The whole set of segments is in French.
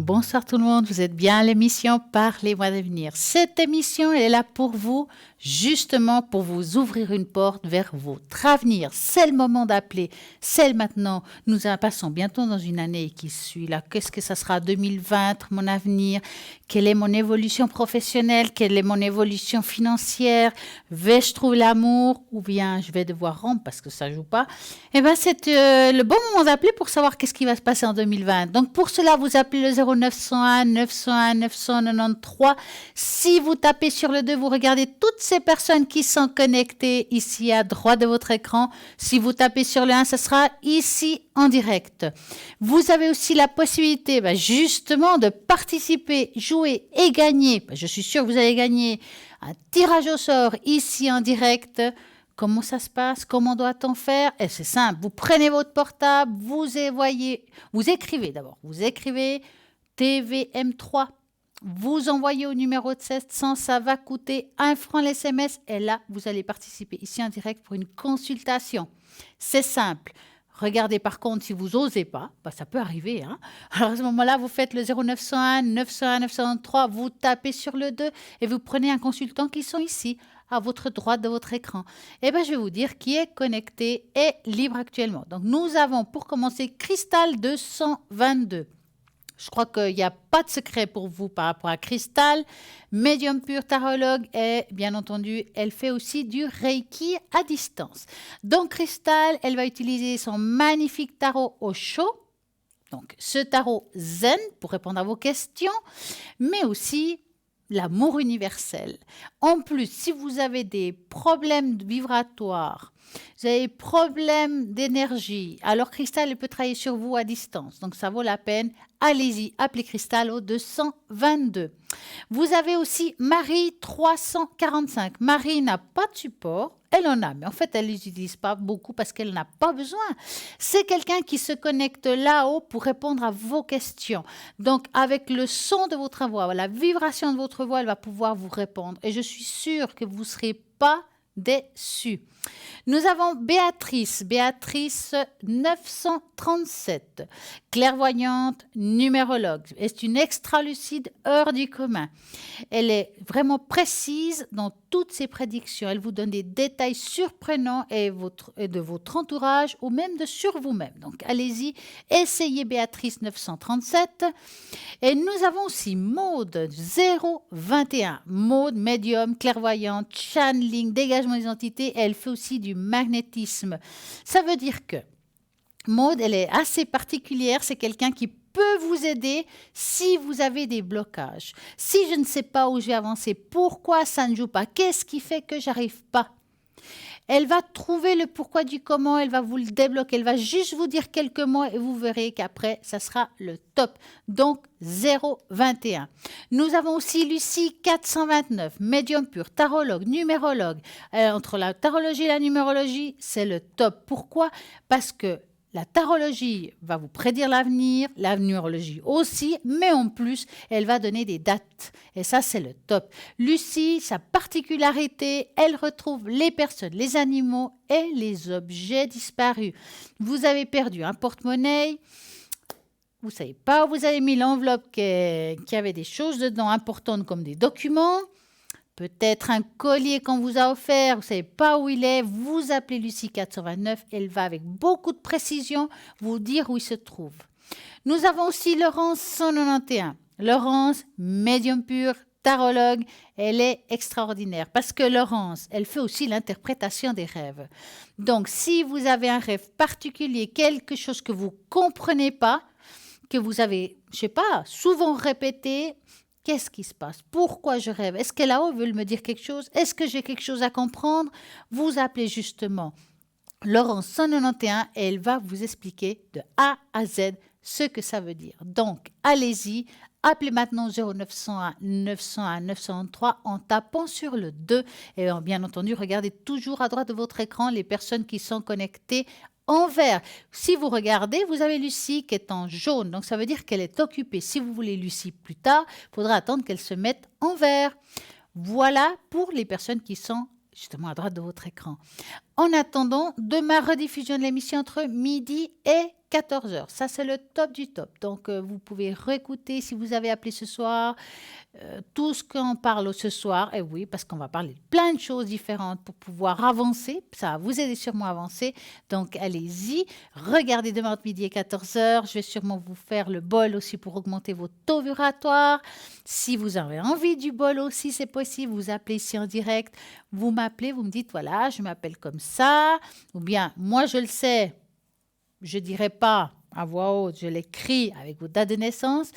Bonsoir tout le monde, vous êtes bien à l'émission Parlez-moi d'avenir. Cette émission elle est là pour vous, justement pour vous ouvrir une porte vers votre avenir. C'est le moment d'appeler, c'est maintenant. Nous passons bientôt dans une année qui suit là. Qu'est-ce que ça sera 2020, mon avenir? Quelle est mon évolution professionnelle? Quelle est mon évolution financière? Vais-je trouver l'amour ou bien je vais devoir rompre parce que ça ne joue pas? Eh bien, c'est le bon moment d'appeler pour savoir qu'est-ce qui va se passer en 2020. Donc, pour cela, vous appelez le 0901 901 993. Si vous tapez sur le 2, vous regardez toutes ces personnes qui sont connectées ici à droite de votre écran. Si vous tapez sur le 1, ce sera ici en direct. Vous avez aussi la possibilité, justement, de participer, jouer et gagner. Je suis sûre que vous allez gagner un tirage au sort ici en direct. Comment ça se passe? Comment doit-on faire? Et c'est simple, vous prenez votre portable, vous écrivez d'abord, vous écrivez TVM3, vous envoyez au numéro de 700, ça va coûter 1 franc l'SMS et là, vous allez participer ici en direct pour une consultation. C'est simple. Regardez par contre, si vous n'osez pas, ça peut arriver. Alors à ce moment-là, vous faites le 0901 901 903, vous tapez sur le 2 et vous prenez un consultant qui sont ici, à votre droite de votre écran. Et je vais vous dire qui est connecté et libre actuellement. Donc nous avons pour commencer Cristal 222. Je crois qu'il n'y a pas de secret pour vous par rapport à Cristal. Médium pur, tarologue et bien entendu, elle fait aussi du Reiki à distance. Donc Cristal, elle va utiliser son magnifique tarot Osho. Donc ce tarot zen pour répondre à vos questions, mais aussi l'amour universel. En plus, si vous avez des problèmes vibratoires, vous avez des problèmes d'énergie, alors Cristal elle peut travailler sur vous à distance. Donc ça vaut la peine. Allez-y, appelez Cristal au 222. Vous avez aussi Marie 345. Marie n'a pas de support. Elle en a, mais en fait, elle ne les utilise pas beaucoup parce qu'elle n'a pas besoin. C'est quelqu'un qui se connecte là-haut pour répondre à vos questions. Donc, avec le son de votre voix, la vibration de votre voix, elle va pouvoir vous répondre. Et je suis sûre que vous ne serez pas déçus. Nous avons Béatrice 937, clairvoyante, numérologue. C'est une extralucide hors du commun. Elle est vraiment précise dans toutes ses prédictions. Elle vous donne des détails surprenants et de votre entourage ou même sur vous-même. Donc allez-y, essayez Béatrice 937. Et nous avons aussi Maude 021. Maude, médium, clairvoyante, channeling, dégagement des entités. Elle fait aussi du magnétisme. Ça veut dire que Maude, elle est assez particulière. C'est quelqu'un qui peut vous aider si vous avez des blocages. Si je ne sais pas où je vais avancer, pourquoi ça ne joue pas, qu'est-ce qui fait que j'arrive pas? Elle va trouver le pourquoi du comment, elle va vous le débloquer, elle va juste vous dire quelques mots et vous verrez qu'après, ça sera le top. Donc, 021. Nous avons aussi Lucie 429, médium pur, tarologue, numérologue. Entre la tarologie et la numérologie, c'est le top. Pourquoi? Parce que la tarologie va vous prédire l'avenir, la numérologie aussi, mais en plus, elle va donner des dates. Et ça, c'est le top. Lucie, sa particularité, elle retrouve les personnes, les animaux et les objets disparus. Vous avez perdu un porte-monnaie, vous ne savez pas où vous avez mis l'enveloppe qui avait des choses dedans importantes comme des documents. Peut-être un collier qu'on vous a offert, vous ne savez pas où il est, vous appelez Lucie 429, elle va avec beaucoup de précision vous dire où il se trouve. Nous avons aussi Laurence 191. Laurence, médium pur, tarologue, elle est extraordinaire parce que Laurence, elle fait aussi l'interprétation des rêves. Donc, si vous avez un rêve particulier, quelque chose que vous ne comprenez pas, que vous avez, je ne sais pas, souvent répété, qu'est-ce qui se passe? Pourquoi je rêve? Est-ce que là-haut veut me dire quelque chose? Est-ce que j'ai quelque chose à comprendre? Vous appelez justement Laurence 191 et elle va vous expliquer de A à Z ce que ça veut dire. Donc, allez-y, appelez maintenant 0901 901 903 en tapant sur le 2 et bien entendu, regardez toujours à droite de votre écran les personnes qui sont connectées en vert. Si vous regardez, vous avez Lucie qui est en jaune, donc ça veut dire qu'elle est occupée. Si vous voulez Lucie plus tard, il faudra attendre qu'elle se mette en vert. Voilà pour les personnes qui sont justement à droite de votre écran. En attendant, demain, rediffusion de l'émission entre midi et 14 heures. Ça, c'est le top du top. Donc, vous pouvez réécouter si vous avez appelé ce soir. Tout ce qu'on parle ce soir, et oui, parce qu'on va parler de plein de choses différentes pour pouvoir avancer. Ça va vous aider sûrement à avancer. Donc, allez-y. Regardez demain entre midi et 14 heures. Je vais sûrement vous faire le bol aussi pour augmenter vos taux vibratoires. Si vous avez envie du bol aussi, c'est possible. Vous appelez ici en direct. Vous m'appelez, vous me dites, voilà, je m'appelle comme ça. Ou bien, moi, je le sais. Je ne dirai pas à voix haute, je l'écris avec vos dates de naissance.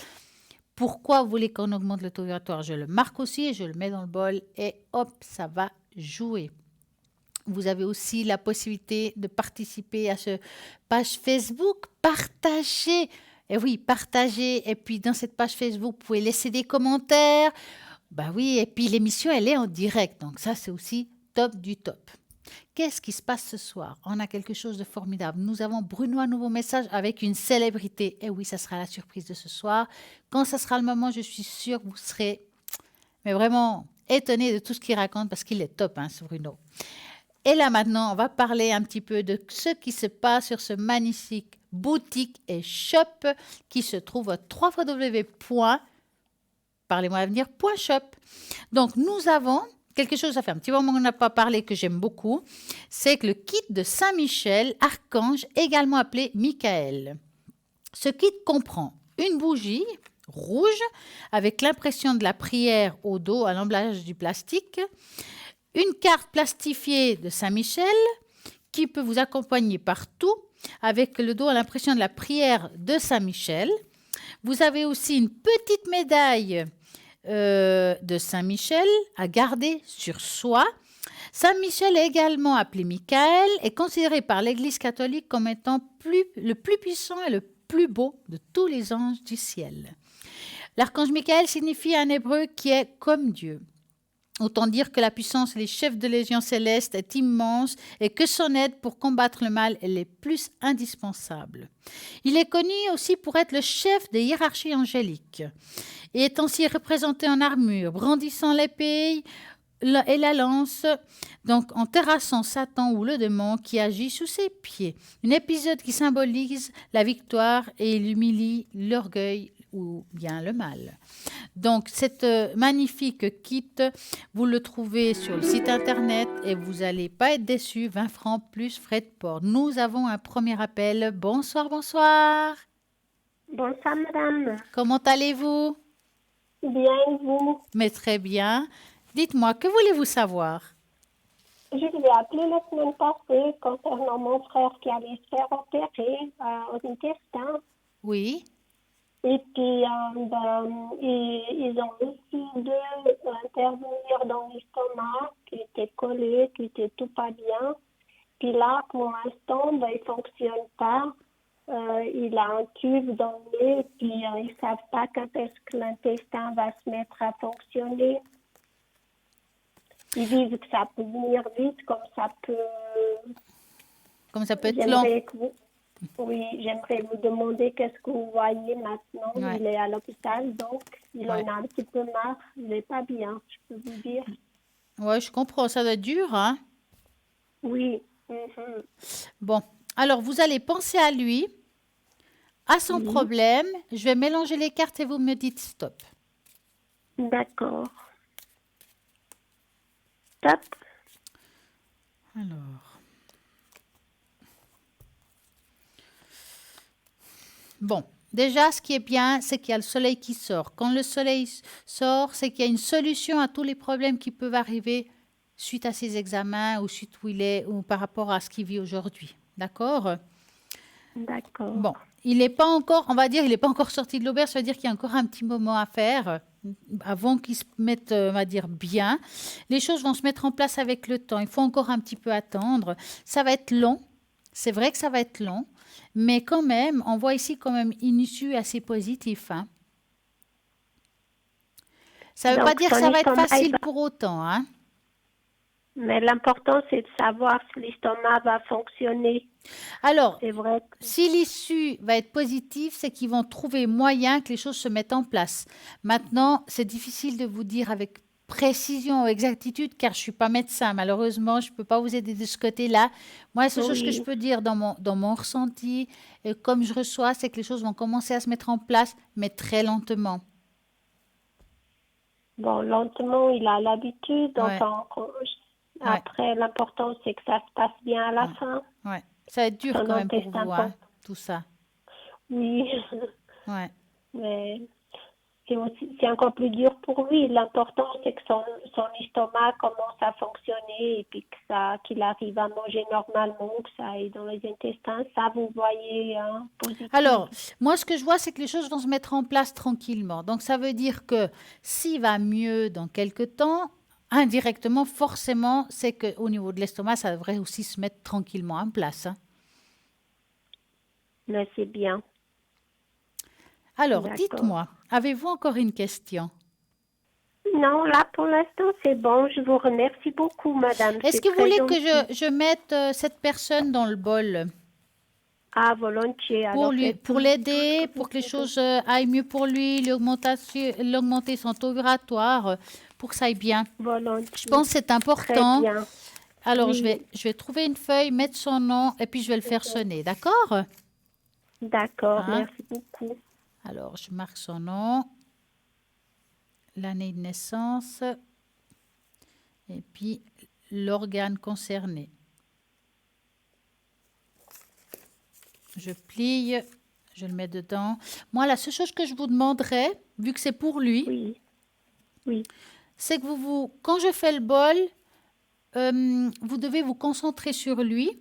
Pourquoi vous voulez qu'on augmente le taux vibratoire? Je le marque aussi et je le mets dans le bol et hop, ça va jouer. Vous avez aussi la possibilité de participer à ce page Facebook. Partagez. Et oui, partagez. Et puis dans cette page Facebook, vous pouvez laisser des commentaires. Bah oui, et puis l'émission, elle est en direct. Donc ça, c'est aussi top du top. Qu'est-ce qui se passe ce soir? On a quelque chose de formidable. Nous avons Bruno, un nouveau message avec une célébrité. Et oui, ça sera la surprise de ce soir. Quand ça sera le moment, je suis sûre que vous serez mais vraiment étonnés de tout ce qu'il raconte parce qu'il est top, hein, ce Bruno. Et là maintenant, on va parler un petit peu de ce qui se passe sur ce magnifique boutique et shop qui se trouve à www.parlez-moi-avenir.shop. Donc, nous avons quelque chose à faire. Un petit moment qu'on n'a pas parlé que j'aime beaucoup, c'est que le kit de Saint-Michel, archange, également appelé Michael. Ce kit comprend une bougie rouge avec l'impression de la prière au dos à l'emballage du plastique, une carte plastifiée de Saint-Michel qui peut vous accompagner partout avec le dos à l'impression de la prière de Saint-Michel. Vous avez aussi une petite médaille de Saint-Michel à garder sur soi. Saint-Michel, également appelé Michael, est considéré par l'Église catholique comme étant le plus puissant et le plus beau de tous les anges du ciel. L'archange Michael signifie en hébreu qui est comme Dieu. Autant dire que la puissance des chefs de légion céleste est immense et que son aide pour combattre le mal est les plus indispensable. Il est connu aussi pour être le chef des hiérarchies angéliques et est ainsi représenté en armure, brandissant l'épée et la lance, donc en terrassant Satan ou le démon qui agit sous ses pieds. Un épisode qui symbolise la victoire et il humilie l'orgueil ou bien le mal. Donc, cette magnifique kit, vous le trouvez sur le site internet et vous n'allez pas être déçus. 20 francs plus frais de port. Nous avons un premier appel. Bonsoir, bonsoir. Bonsoir, madame. Comment allez-vous? Bien, et vous? Mais très bien. Dites-moi, que voulez-vous savoir? Je vous ai appelé la semaine passée concernant mon frère qui allait se faire opérer aux intestins. Oui. Et puis, ils ont réussi d'intervenir dans l'estomac, qui était collé, qui était tout pas bien. Puis là, pour l'instant, il ne fonctionne pas. Il a un tube dans le nez, et puis ils ne savent pas quand est-ce que l'intestin va se mettre à fonctionner. Ils disent que ça peut venir vite, comme ça peut être long. Oui, j'aimerais vous demander qu'est-ce que vous voyez maintenant. Ouais. Il est à l'hôpital, donc il en a un petit peu marre. Il n'est pas bien, je peux vous dire. Oui, je comprends. Ça doit être dur, hein? Oui. Bon, alors vous allez penser à lui, à son problème. Je vais mélanger les cartes et vous me dites stop. D'accord. Stop. Alors. Bon, déjà, ce qui est bien, c'est qu'il y a le soleil qui sort. Quand le soleil sort, c'est qu'il y a une solution à tous les problèmes qui peuvent arriver suite à ses examens ou suite où il est ou par rapport à ce qu'il vit aujourd'hui. D'accord? D'accord. Bon, il n'est pas encore, on va dire, il n'est pas encore sorti de l'auberge, ça veut dire qu'il y a encore un petit moment à faire avant qu'il se mette, on va dire, bien. Les choses vont se mettre en place avec le temps. Il faut encore un petit peu attendre. Ça va être long. C'est vrai que ça va être long. Mais quand même, on voit ici quand même une issue assez positive. Hein. Ça ne veut pas dire que ça va être facile pour autant. Hein. Mais l'important, c'est de savoir si l'estomac va fonctionner. Alors, c'est vrai que... si l'issue va être positive, c'est qu'ils vont trouver moyen que les choses se mettent en place. Maintenant, c'est difficile de vous dire avec précision, exactitude, car je ne suis pas médecin. Malheureusement, je ne peux pas vous aider de ce côté-là. Moi, la seule chose que je Oui. peux dire dans mon ressenti, et comme je reçois, c'est que les choses vont commencer à se mettre en place, mais très lentement. Bon, lentement, il a l'habitude. Ouais, ouais, Après, l'important, c'est que ça se passe bien à la ouais, fin. ouais. Ça va être dur Son quand même pour intestin vous, hein, pense. tout ça. Oui. Ouais. Mais c'est encore plus dur pour lui. L'important, c'est que son estomac commence à fonctionner et puis qu'il arrive à manger normalement, que ça aille dans les intestins. Ça, vous voyez, hein, positif. Alors, moi, ce que je vois, c'est que les choses vont se mettre en place tranquillement. Donc, ça veut dire que s'il va mieux dans quelques temps, indirectement, forcément, c'est qu'au niveau de l'estomac, ça devrait aussi se mettre tranquillement en place, hein. Mais c'est bien. Alors, D'accord. dites-moi, avez-vous encore une question? Non, là, pour l'instant, c'est bon. Je vous remercie beaucoup, madame. Est-ce C'est que vous très voulez que gentil. je mette cette personne dans le bol Ah, volontiers. pour Alors, lui, faites pour tout ce l'aider, que vous pour que les pouvez. choses aillent mieux pour lui, l'augmenter son taux vibratoire, pour que ça aille bien? Je Volontiers. pense que c'est Très important. bien. Alors, Oui, je vais trouver une feuille, mettre son nom et puis je vais le faire sonner, d'accord? d'accord. Hein? Merci beaucoup. Alors, je marque son nom, l'année de naissance et puis l'organe concerné. Je plie, je le mets dedans. Moi, la seule chose que je vous demanderais, vu que c'est pour lui, Oui, oui. c'est que quand je fais le bol, vous devez vous concentrer sur lui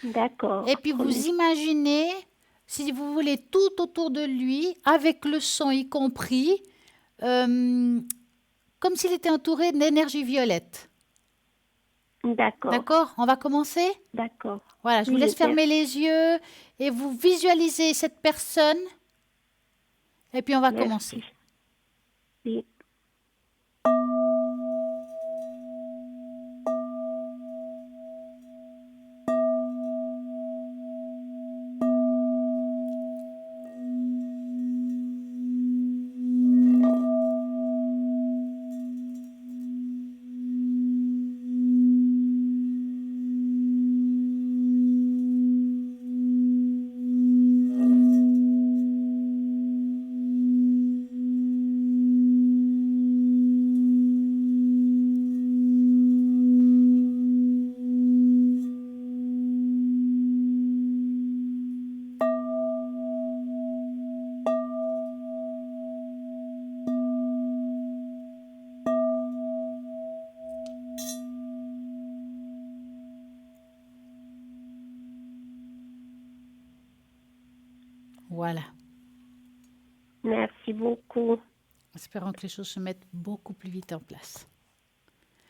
et D'accord. puis vous Promis. imaginez, si vous voulez, tout autour de lui, avec le son y compris, euh, comme s'il était entouré d'énergie violette. D'accord. D'accord? On va commencer? D'accord. Voilà, je vous laisse Oui, fermer les yeux et vous visualisez cette personne et puis on va commencer. merci. Oui. Voilà. Merci beaucoup. Espérons que les choses se mettent beaucoup plus vite en place.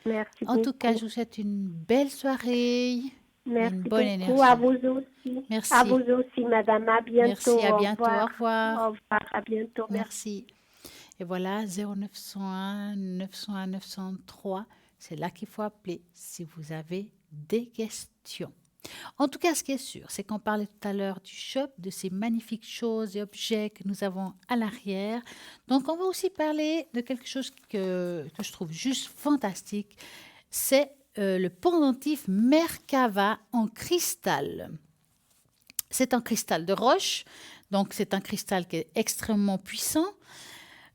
Merci En tout cas, beaucoup. je vous souhaite une belle soirée et une Merci bonne beaucoup. À énergie. vous aussi. À vous Merci. aussi, madame. À bientôt. Merci, à Au bientôt. Au revoir. revoir. Au revoir. À bientôt. Merci. Merci. Et voilà, 0901 901 903, c'est là qu'il faut appeler si vous avez des questions. En tout cas, ce qui est sûr, c'est qu'on parlait tout à l'heure du shop, de ces magnifiques choses et objets que nous avons à l'arrière. Donc, on va aussi parler de quelque chose que je trouve juste fantastique. C'est le pendentif Merkava en cristal. C'est un cristal de roche, donc c'est un cristal qui est extrêmement puissant.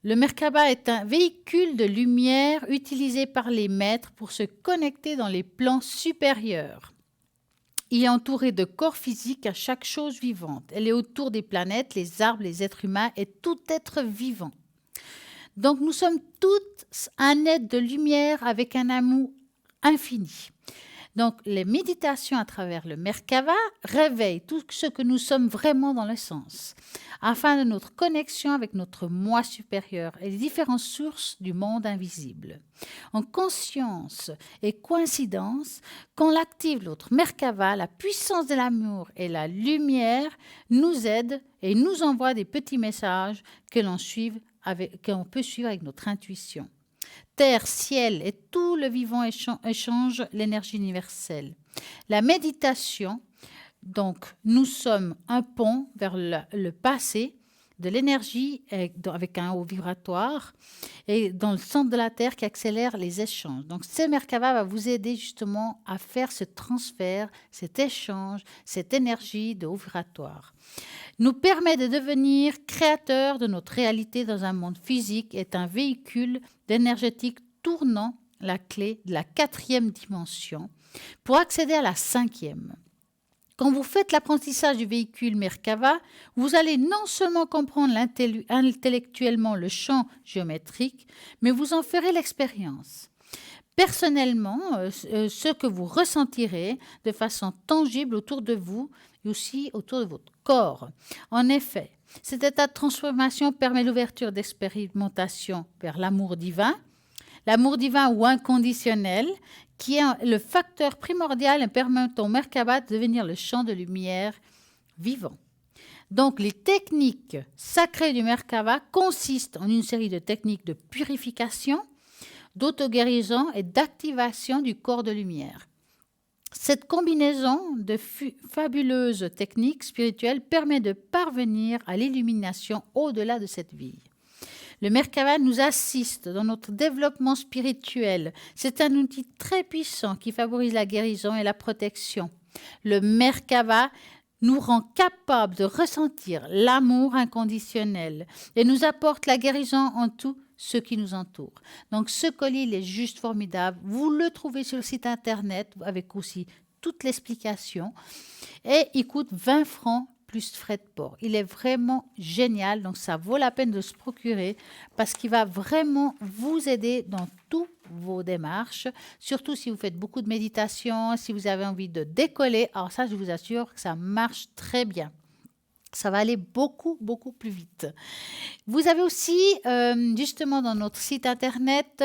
Le Merkaba est un véhicule de lumière utilisé par les maîtres pour se connecter dans les plans supérieurs. Il est entouré de corps physiques à chaque chose vivante. Elle est autour des planètes, les arbres, les êtres humains et tout être vivant. Donc nous sommes tous un être de lumière avec un amour infini. Donc les méditations à travers le Merkava réveillent tout ce que nous sommes vraiment dans le sens, afin de notre connexion avec notre moi supérieur et les différentes sources du monde invisible. En conscience et coïncidence, quand on active l'autre Merkava, la puissance de l'amour et la lumière nous aident et nous envoient des petits messages que l'on peut suivre avec notre intuition. Terre, ciel et tout le vivant échangent l'énergie universelle. La méditation, donc, nous sommes un pont vers le passé, de l'énergie avec un haut vibratoire et dans le centre de la Terre qui accélère les échanges. Donc, ce Merkaba va vous aider justement à faire ce transfert, cet échange, cette énergie de haut vibratoire. Nous permet de devenir créateurs de notre réalité dans un monde physique et est un véhicule d'énergétique tournant la clé de la 4e dimension pour accéder à la 5e. Quand vous faites l'apprentissage du véhicule Merkaba, vous allez non seulement comprendre intellectuellement le champ géométrique, mais vous en ferez l'expérience. Personnellement, ce que vous ressentirez de façon tangible autour de vous et aussi autour de votre corps. En effet, cet état de transformation permet l'ouverture d'expérimentation vers l'amour divin ou inconditionnel, qui est le facteur primordial et permet au Merkaba de devenir le champ de lumière vivant. Donc, les techniques sacrées du Merkaba consistent en une série de techniques de purification, d'auto-guérison et d'activation du corps de lumière. Cette combinaison de fabuleuses techniques spirituelles permet de parvenir à l'illumination au-delà de cette vie. Le Merkaba nous assiste dans notre développement spirituel. C'est un outil très puissant qui favorise la guérison et la protection. Le Merkaba nous rend capables de ressentir l'amour inconditionnel et nous apporte la guérison en tout ce qui nous entoure. Donc ce collier, il est juste formidable. Vous le trouvez sur le site internet avec aussi toute l'explication. Et il coûte 20 francs plus frais de port. Il est vraiment génial, donc ça vaut la peine de se procurer parce qu'il va vraiment vous aider dans toutes vos démarches, surtout si vous faites beaucoup de méditation, si vous avez envie de décoller. Alors ça, je vous assure que ça marche très bien. Ça va aller beaucoup, beaucoup plus vite. Vous avez aussi, justement, dans notre site internet,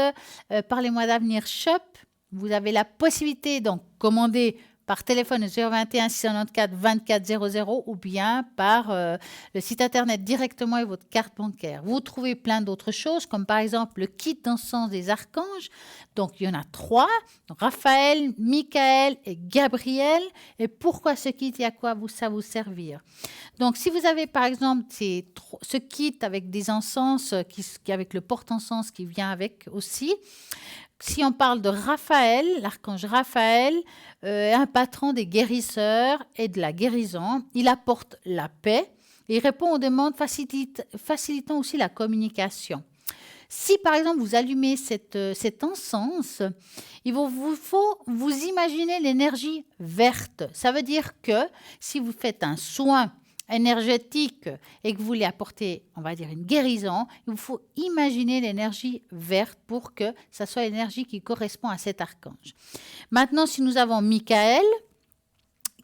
Parlez-moi d'avenir Shop, vous avez la possibilité donc commander par téléphone au 021 694 24 00 ou bien par le site internet directement avec votre carte bancaire. Vous trouvez plein d'autres choses, comme par exemple le kit d'encens des archanges. Donc, il y en a 3, donc Raphaël, Michael et Gabriel. Et pourquoi ce kit et à quoi ça vous servir? Donc, si vous avez par exemple ce kit avec des encens, avec le porte-encens qui vient avec aussi, si on parle de Raphaël, l'archange Raphaël, un patron des guérisseurs et de la guérison, il apporte la paix et il répond aux demandes facilitant aussi la communication. Si par exemple vous allumez cet encens, il vous faut vous imaginer l'énergie verte. Ça veut dire que si vous faites un soin énergétique et que vous voulez apporter, on va dire, une guérison, il vous faut imaginer l'énergie verte pour que ça soit l'énergie qui correspond à cet archange. Maintenant, si nous avons Michael,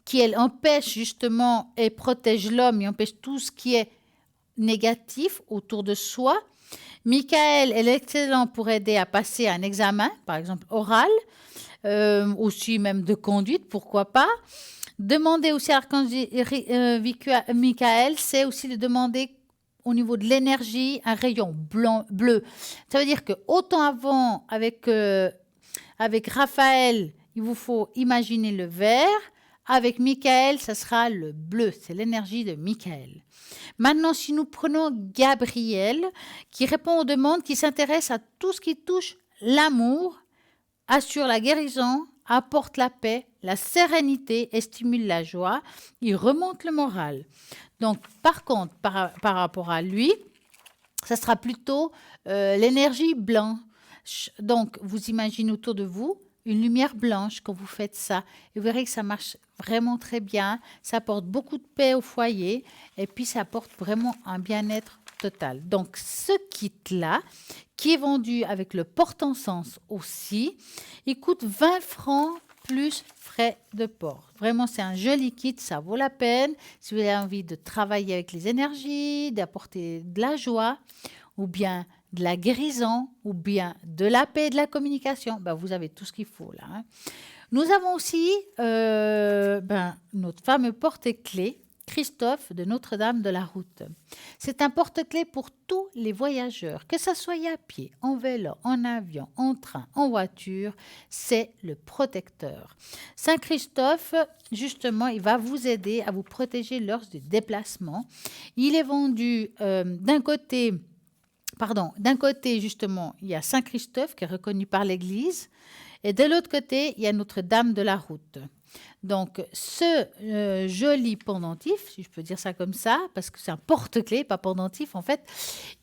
qui elle empêche justement et protège l'homme, il empêche tout ce qui est négatif autour de soi. Michael est excellent pour aider à passer un examen, par exemple oral, aussi même de conduite, pourquoi pas. Demander aussi à l'archange Michael, c'est aussi de demander au niveau de l'énergie un rayon bleu. Ça veut dire que autant avant avec Raphaël, il vous faut imaginer le vert. Avec Michael, ça sera le bleu. C'est l'énergie de Michael. Maintenant, si nous prenons Gabriel, qui répond aux demandes, qui s'intéresse à tout ce qui touche l'amour, assure la guérison, apporte la paix, la sérénité et stimule la joie. Il remonte le moral. Donc, par contre, par rapport à lui, ça sera plutôt l'énergie blanche. Donc, vous imaginez autour de vous une lumière blanche quand vous faites ça. Et vous verrez que ça marche vraiment très bien. Ça apporte beaucoup de paix au foyer et puis ça apporte vraiment un bien-être total. Donc, ce kit-là, qui est vendu avec le porte-encens aussi, il coûte 20 francs plus frais de port. Vraiment, c'est un joli kit, ça vaut la peine. Si vous avez envie de travailler avec les énergies, d'apporter de la joie, ou bien de la guérison, ou bien de la paix et de la communication, vous avez tout ce qu'il faut là. Nous avons aussi notre fameux porte-clés Christophe de Notre-Dame de la Route. C'est un porte-clés pour tous les voyageurs, que ce soit à pied, en vélo, en avion, en train, en voiture, c'est le protecteur. Saint Christophe, justement, il va vous aider à vous protéger lors du déplacement. Il est vendu d'un côté, justement, il y a Saint Christophe qui est reconnu par l'Église, et de l'autre côté, il y a Notre-Dame de la Route. Donc, ce joli pendentif, si je peux dire ça comme ça, parce que c'est un porte-clés, pas pendentif en fait,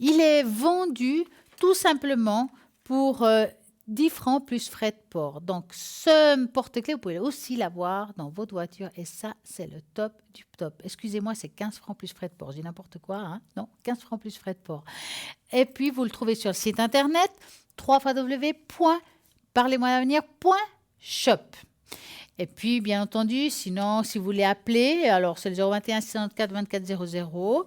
il est vendu tout simplement pour 10 francs plus frais de port. Donc, ce porte-clés, vous pouvez aussi l'avoir dans votre voiture et ça, c'est le top du top. Excusez-moi, c'est 15 francs plus frais de port. Je dis n'importe quoi, hein? Non, 15 francs plus frais de port. Et puis, vous le trouvez sur le site internet www.parlez-moi-d'avenir.shop. Et puis, bien entendu, sinon, si vous voulez appeler, alors c'est le 021 694 24 00.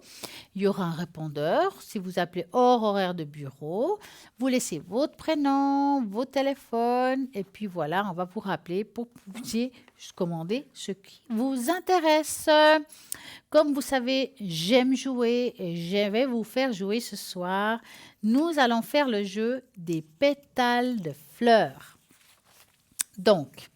Il y aura un répondeur. Si vous appelez hors horaire de bureau, vous laissez votre prénom, votre téléphone, et puis voilà, on va vous rappeler pour que vous puissiez commander ce qui vous intéresse. Comme vous savez, j'aime jouer et je vais vous faire jouer ce soir. Nous allons faire le jeu des pétales de fleurs. Donc,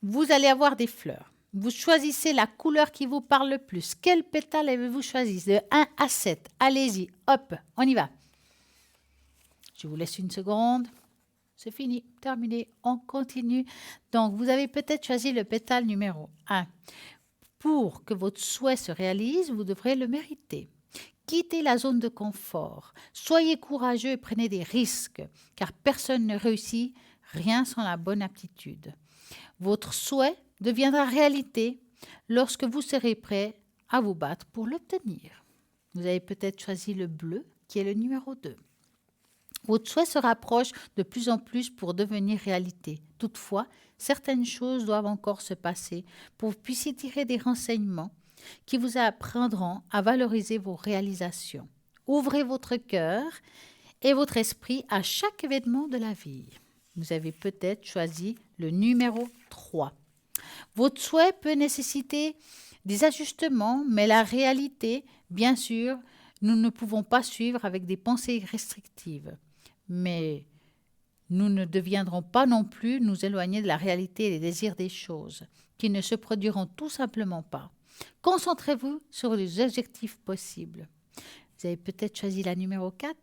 vous allez avoir des fleurs. Vous choisissez la couleur qui vous parle le plus. Quel pétale avez-vous choisi? De 1 à 7. Allez-y, hop, on y va. Je vous laisse une seconde. C'est fini, terminé, on continue. Donc, vous avez peut-être choisi le pétale numéro 1. Pour que votre souhait se réalise, vous devrez le mériter. Quittez la zone de confort. Soyez courageux et prenez des risques, car personne ne réussit, rien sans la bonne aptitude. Votre souhait deviendra réalité lorsque vous serez prêt à vous battre pour l'obtenir. Vous avez peut-être choisi le bleu, qui est le numéro 2. Votre souhait se rapproche de plus en plus pour devenir réalité. Toutefois, certaines choses doivent encore se passer pour que vous puissiez tirer des renseignements qui vous apprendront à valoriser vos réalisations. Ouvrez votre cœur et votre esprit à chaque événement de la vie. Vous avez peut-être choisi le numéro 3. Votre souhait peut nécessiter des ajustements, mais la réalité, bien sûr, nous ne pouvons pas suivre avec des pensées restrictives. Mais nous ne deviendrons pas non plus nous éloigner de la réalité et des désirs des choses, qui ne se produiront tout simplement pas. Concentrez-vous sur les objectifs possibles. Vous avez peut-être choisi la numéro 4.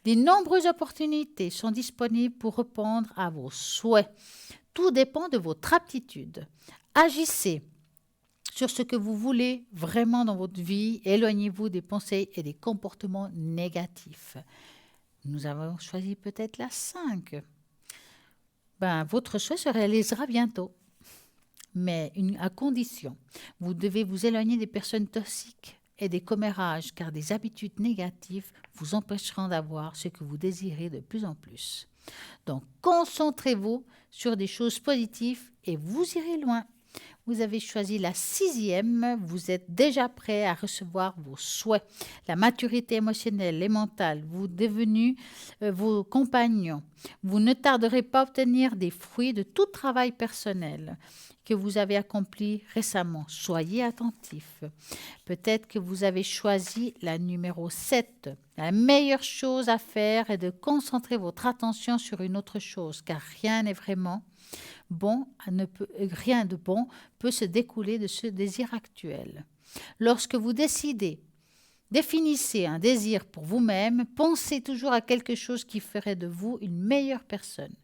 De nombreuses opportunités sont disponibles pour répondre à vos souhaits. Tout dépend de votre aptitude. Agissez sur ce que vous voulez vraiment dans votre vie. Éloignez-vous des pensées et des comportements négatifs. Nous avons choisi peut-être la 5. Votre souhait se réalisera bientôt. Mais à condition, vous devez vous éloigner des personnes toxiques et des commérages, car des habitudes négatives vous empêcheront d'avoir ce que vous désirez de plus en plus. Donc, concentrez-vous sur des choses positives et vous irez loin. Vous avez choisi la 6e, vous êtes déjà prêt à recevoir vos souhaits. La maturité émotionnelle et mentale, vous devenez vos compagnons. Vous ne tarderez pas à obtenir des fruits de tout travail personnel que vous avez accompli récemment. Soyez attentifs. Peut-être que vous avez choisi la numéro 7. La meilleure chose à faire est de concentrer votre attention sur une autre chose, car rien n'est vraiment bon, rien de bon peut se découler de ce désir actuel. Lorsque vous définissez un désir pour vous-même, pensez toujours à quelque chose qui ferait de vous une meilleure personne.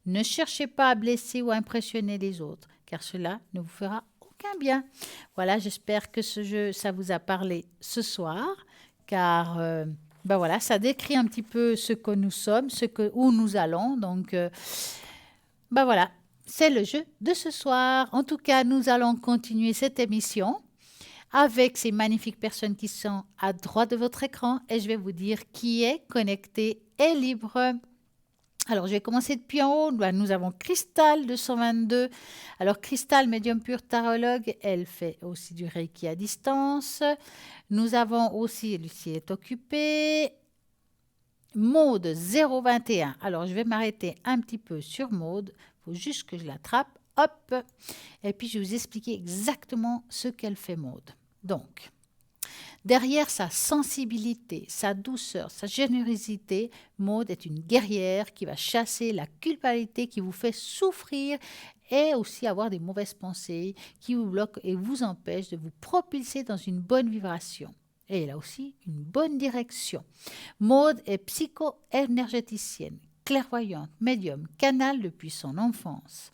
Ne cherchez pas à blesser ou à impressionner les autres, car cela ne vous fera aucun bien. Voilà, j'espère que ce jeu, ça vous a parlé ce soir, car voilà, ça décrit un petit peu ce que nous sommes, où nous allons. Donc, voilà, c'est le jeu de ce soir. En tout cas, nous allons continuer cette émission avec ces magnifiques personnes qui sont à droite de votre écran et je vais vous dire qui est connecté et libre. Alors, je vais commencer depuis en haut. Nous avons Cristal 222. Alors, Cristal, médium pur tarologue, elle fait aussi du Reiki à distance. Nous avons aussi, Lucie est occupée, Maude 021. Alors, je vais m'arrêter un petit peu sur Maude. Il faut juste que je l'attrape. Hop. Et puis, je vais vous expliquer exactement ce qu'elle fait, Maude. Donc, derrière sa sensibilité, sa douceur, sa générosité, Maud est une guerrière qui va chasser la culpabilité qui vous fait souffrir et aussi avoir des mauvaises pensées qui vous bloquent et vous empêchent de vous propulser dans une bonne vibration. Et elle a aussi une bonne direction. Maud est psycho-énergéticienne, clairvoyante, médium, canal depuis son enfance.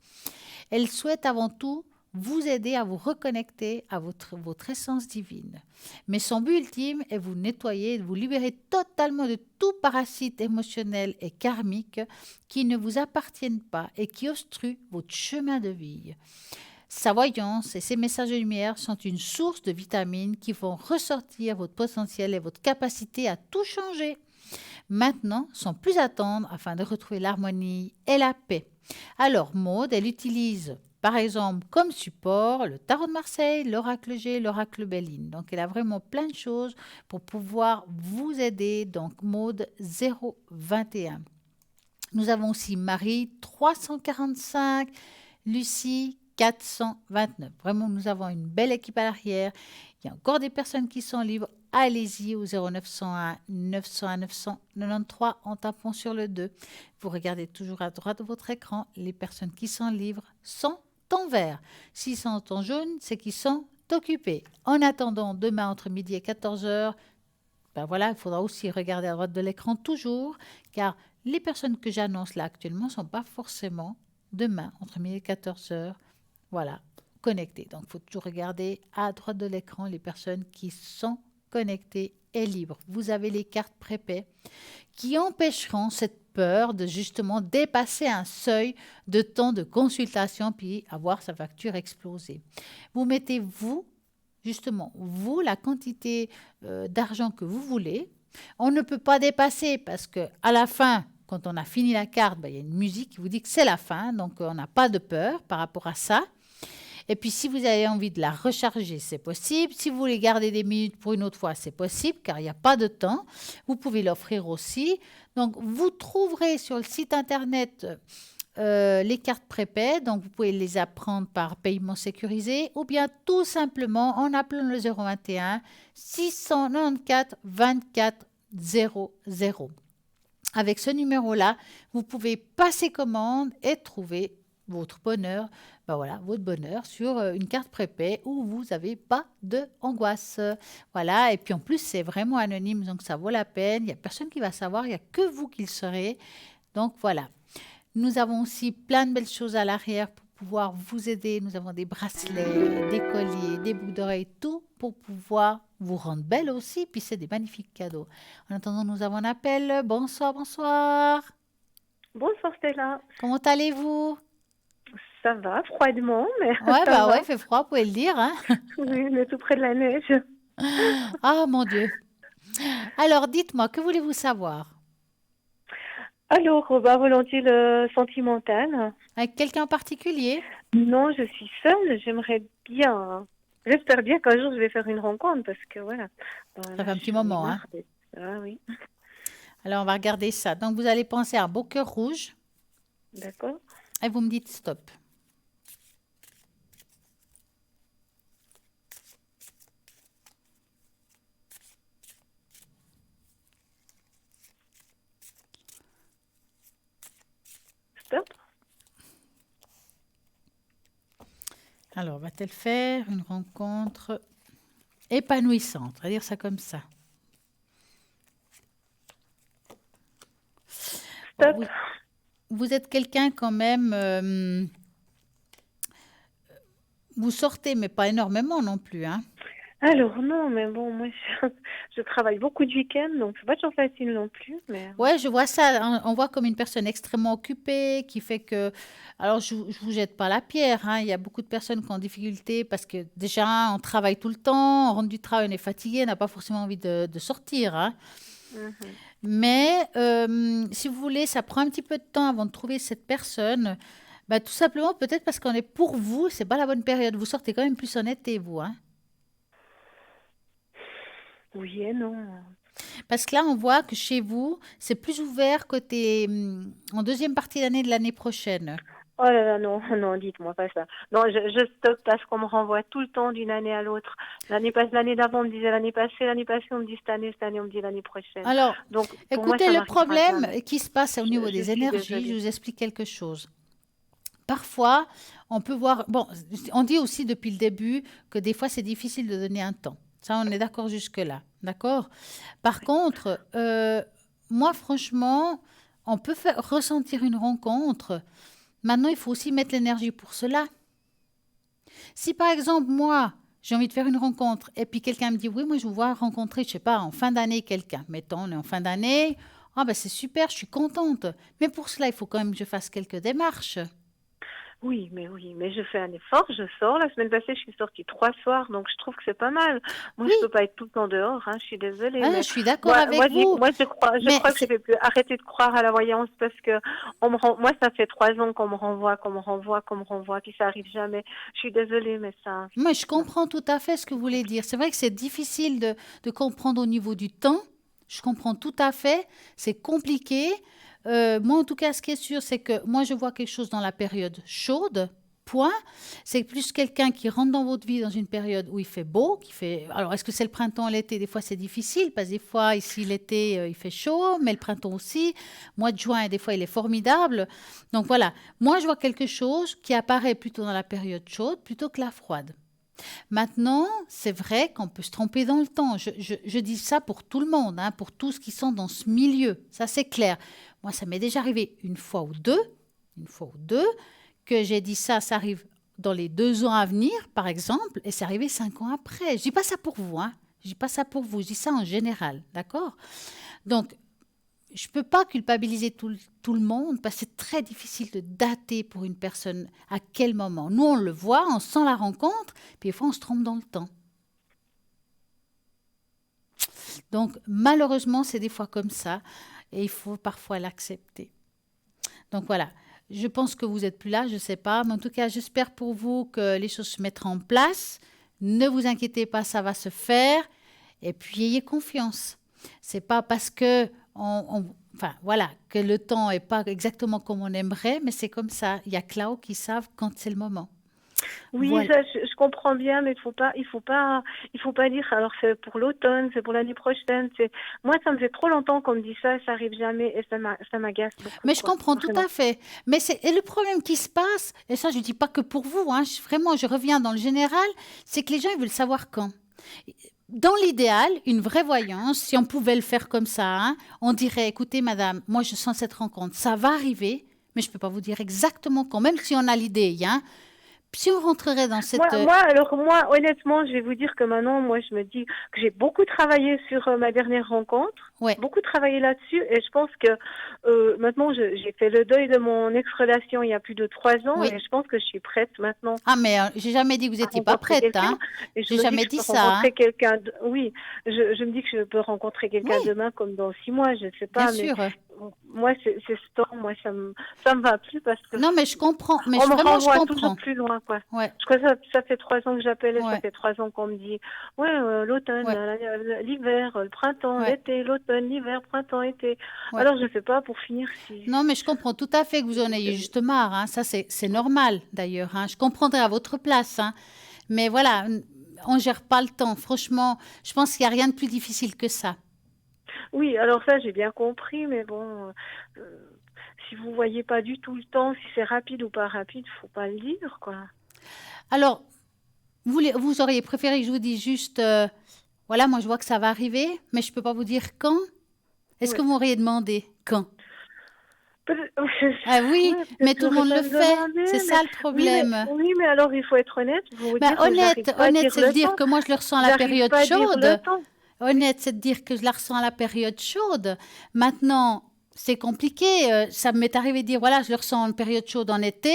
Elle souhaite avant tout vous aider à vous reconnecter à votre essence divine. Mais son but ultime est vous nettoyer, de vous libérer totalement de tout parasite émotionnel et karmique qui ne vous appartiennent pas et qui obstruent votre chemin de vie. Sa voyance et ses messages de lumière sont une source de vitamines qui vont ressortir votre potentiel et votre capacité à tout changer. Maintenant, sans plus attendre, afin de retrouver l'harmonie et la paix. Alors, Maud, elle utilise, par exemple, comme support le tarot de Marseille, l'oracle G, l'oracle Béline. Donc, elle a vraiment plein de choses pour pouvoir vous aider. Donc, Maud 021. Nous avons aussi Marie 345, Lucie 429. Vraiment, nous avons une belle équipe à l'arrière. Il y a encore des personnes qui sont libres. Allez-y au 0901 901 993 en tapant sur le 2. Vous regardez toujours à droite de votre écran. Les personnes qui sont libres sont en vert. S'ils sont en jaune, c'est qu'ils sont occupés. En attendant, demain entre midi et 14h, ben voilà, il faudra aussi regarder à droite de l'écran toujours, car les personnes que j'annonce là actuellement ne sont pas forcément demain entre midi et 14h. Voilà, connectées. Donc, il faut toujours regarder à droite de l'écran les personnes qui sont connectées et libres. Vous avez les cartes prépaies qui empêcheront cette peur de justement dépasser un seuil de temps de consultation puis avoir sa facture exploser. Vous mettez justement, la quantité d'argent que vous voulez. On ne peut pas dépasser parce qu'à la fin, quand on a fini la carte, il y a une musique qui vous dit que c'est la fin. Donc, on n'a pas de peur par rapport à ça. Et puis, si vous avez envie de la recharger, c'est possible. Si vous voulez garder des minutes pour une autre fois, c'est possible car il n'y a pas de temps. Vous pouvez l'offrir aussi. Donc, vous trouverez sur le site internet les cartes prépaies. Donc, vous pouvez les apprendre par paiement sécurisé ou bien tout simplement en appelant le 021 694 24 00. Avec ce numéro-là, vous pouvez passer commande et trouver votre bonheur, votre bonheur sur une carte prépay où vous n'avez pas d'angoisse. Voilà, et puis en plus, c'est vraiment anonyme, donc ça vaut la peine. Il n'y a personne qui va savoir, il n'y a que vous qui le saurez. Donc voilà. Nous avons aussi plein de belles choses à l'arrière pour pouvoir vous aider. Nous avons des bracelets, des colliers, des boucles d'oreilles, tout pour pouvoir vous rendre belle aussi. Puis c'est des magnifiques cadeaux. En attendant, nous avons un appel. Bonsoir, bonsoir. Bonsoir Stella. Comment allez-vous? Ça va, froidement, mais Ouais, ça va. il fait froid, vous pouvez le dire. Hein. Oui, on est tout près de la neige. Ah, mon Dieu. Alors, dites-moi, que voulez-vous savoir? Alors, volontiers le sentimental. Avec quelqu'un en particulier? Non, je suis seule, j'aimerais bien. J'espère bien qu'un jour je vais faire une rencontre parce que voilà. Ça fait un petit moment, hein? Ah oui. Alors, on va regarder ça. Donc, vous allez penser à un beau cœur rouge. D'accord. Et vous me dites stop. Stop. Alors, va-t-elle faire une rencontre épanouissante? On va dire ça comme ça. Stop. Bon, vous êtes quelqu'un quand même... vous sortez, mais pas énormément non plus, hein? Alors non, mais bon, moi je travaille beaucoup de week-ends, donc c'est pas toujours facile non plus. Mais... Ouais, je vois ça. On voit comme une personne extrêmement occupée qui fait que... Alors, je ne vous jette pas la pierre. Hein. Il y a beaucoup de personnes qui ont en difficulté parce que déjà, on travaille tout le temps, on rentre du travail, on est fatigué, on n'a pas forcément envie de sortir. Hein. Mais si vous voulez, ça prend un petit peu de temps avant de trouver cette personne. Bah, tout simplement, peut-être parce qu'on est pour vous, c'est pas la bonne période. Vous sortez quand même plus en été, vous. Hein. Oui et non. Parce que là, on voit que chez vous, c'est plus ouvert côté en deuxième partie d'année de l'année prochaine. Oh là là, non, non, dites-moi pas ça. Non, je stoppe parce qu'on me renvoie tout le temps d'une année à l'autre. L'année d'avant, on me disait l'année passée, on me dit cette année, on me dit l'année prochaine. Alors, Donc, pour moi, écoutez, ça le n'arrivera problème jamais. qui se passe au niveau Je des suis énergies, je désolée. vous explique quelque chose. Parfois, on peut voir, bon, on dit aussi depuis le début que des fois c'est difficile de donner un temps. Ça, on est d'accord jusque-là, d'accord? Par contre, moi, franchement, on peut ressentir une rencontre. Maintenant, il faut aussi mettre l'énergie pour cela. Si par exemple, moi, j'ai envie de faire une rencontre et puis quelqu'un me dit, oui, moi, je vous vois rencontrer, je sais pas, en fin d'année quelqu'un. Mettons, on est en fin d'année. Ah, ben c'est super, je suis contente. Mais pour cela, il faut quand même que je fasse quelques démarches. Oui, mais je fais un effort, je sors. La semaine passée, je suis sortie 3 soirs, donc je trouve que c'est pas mal. Moi, je peux Oui, pas être tout le temps dehors, hein, je suis désolée, ah, je mais suis d'accord avec vous. je Mais crois que je vais plus arrêter de croire à la voyance parce que moi, ça fait 3 ans qu'on me renvoie, puis ça arrive jamais. Je suis désolée, mais ça, moi, je non, comprends tout à fait ce que vous c'est voulez dire. compliqué. C'est vrai que c'est difficile de comprendre au niveau du temps. Je comprends tout à fait. C'est compliqué. Moi, en tout cas, ce qui est sûr, c'est que moi, je vois quelque chose dans la période chaude. Point. C'est plus quelqu'un qui rentre dans votre vie dans une période où il fait beau, qui fait. Alors, est-ce que c'est le printemps, l'été? Des fois, c'est difficile parce que des fois, ici, l'été, il fait chaud, mais le printemps aussi. Mois de juin, des fois, il est formidable. Donc voilà. Moi, je vois quelque chose qui apparaît plutôt dans la période chaude plutôt que la froide. Maintenant, c'est vrai qu'on peut se tromper dans le temps. Je dis ça pour tout le monde, hein, pour tous qui sont dans ce milieu. Ça, c'est clair. Moi, ça m'est déjà arrivé une fois ou deux, que j'ai dit ça, ça arrive dans les 2 ans à venir, par exemple, et c'est arrivé 5 ans après. Je dis pas ça pour vous, hein. Je dis pas ça pour vous, je dis ça en général, d'accord? Donc, je ne peux pas culpabiliser tout le monde parce que c'est très difficile de dater pour une personne à quel moment. Nous, on le voit, on sent la rencontre, puis des fois, on se trompe dans le temps. Donc, malheureusement, c'est des fois comme ça et il faut parfois l'accepter. Donc, voilà. Je pense que vous n'êtes plus là, je ne sais pas. Mais en tout cas, j'espère pour vous que les choses se mettront en place. Ne vous inquiétez pas, ça va se faire. Et puis, ayez confiance. C'est pas parce que enfin voilà, que le temps est pas exactement comme on aimerait, mais c'est comme ça. Il y a que là-haut qui savent quand c'est le moment. Oui, Voilà. ça, je comprends bien, mais il faut pas dire. Alors c'est pour l'automne, c'est pour l'année prochaine. Moi, ça me fait trop longtemps qu'on me dit ça, et ça arrive jamais, et ça m'agace beaucoup, Mais je quoi. comprends tout Vraiment. à fait. Mais c'est et le problème qui se passe, et ça je dis pas que pour vous, hein, vraiment je reviens dans le général, c'est que les gens ils veulent savoir quand. Dans l'idéal, une vraie voyance, si on pouvait le faire comme ça, hein, on dirait, écoutez, madame, moi je sens cette rencontre, ça va arriver, mais je ne peux pas vous dire exactement quand, même si on a l'idée, hein. Si on rentrerait dans cette... Moi, honnêtement, je vais vous dire que maintenant, moi, je me dis que j'ai beaucoup travaillé sur ma dernière rencontre, ouais, beaucoup travaillé là-dessus, et je pense que maintenant, j'ai fait le deuil de mon ex-relation il y a plus de 3 ans, oui. et je pense que je suis prête maintenant Ah, mais j'ai jamais dit que vous à n'étiez pas rencontrer prête, quelqu'un, hein. et je J'ai me dis que jamais je dit peux ça, hein. rencontrer quelqu'un. Oui, je me dis que je peux rencontrer quelqu'un Oui, demain comme dans 6 mois, je ne sais bien pas, mais sûr. moi, c'est ce temps, moi, ça me va plus parce que Non, mais je comprends, mais on me vraiment je renvoie toujours comprends. plus loin, quoi. Ouais, Je crois que ça fait 3 ans que j'appelle et ça ouais, fait 3 ans qu'on me dit, ouais, l'automne, ouais, l'hiver, le printemps, ouais, l'été, l'automne, l'hiver, printemps, été. ouais. Alors, je sais pas, pour finir, si... Non, mais je comprends tout à fait que vous en ayez juste marre, hein. Ça, c'est normal, d'ailleurs, hein. Je comprendrais à votre place, hein. Mais voilà, on gère pas le temps. Franchement, je pense qu'il n'y a rien de plus difficile que ça. Oui, alors ça, j'ai bien compris, mais bon, si vous voyez pas du tout le temps, si c'est rapide ou pas rapide, faut pas le dire, quoi. Alors, vous auriez préféré que je vous dise juste, voilà, moi je vois que ça va arriver, mais je ne peux pas vous dire quand. Est-ce que Ouais. vous m'auriez demandé quand? Ah oui, Ouais, mais peut-être tout le j'aurais monde pas le fait. demandé, C'est mais ça le problème. oui, mais alors il faut être honnête, vous Ben, dire que j'arrive honnête, pas à honnête, dire c'est de le dire temps. que moi je le ressens à la J'arrive période pas à dire le chaude. temps. Oui. Honnête, c'est de dire que je la ressens à la période chaude. Maintenant, c'est compliqué. Ça m'est arrivé de dire, voilà, je le ressens en période chaude en été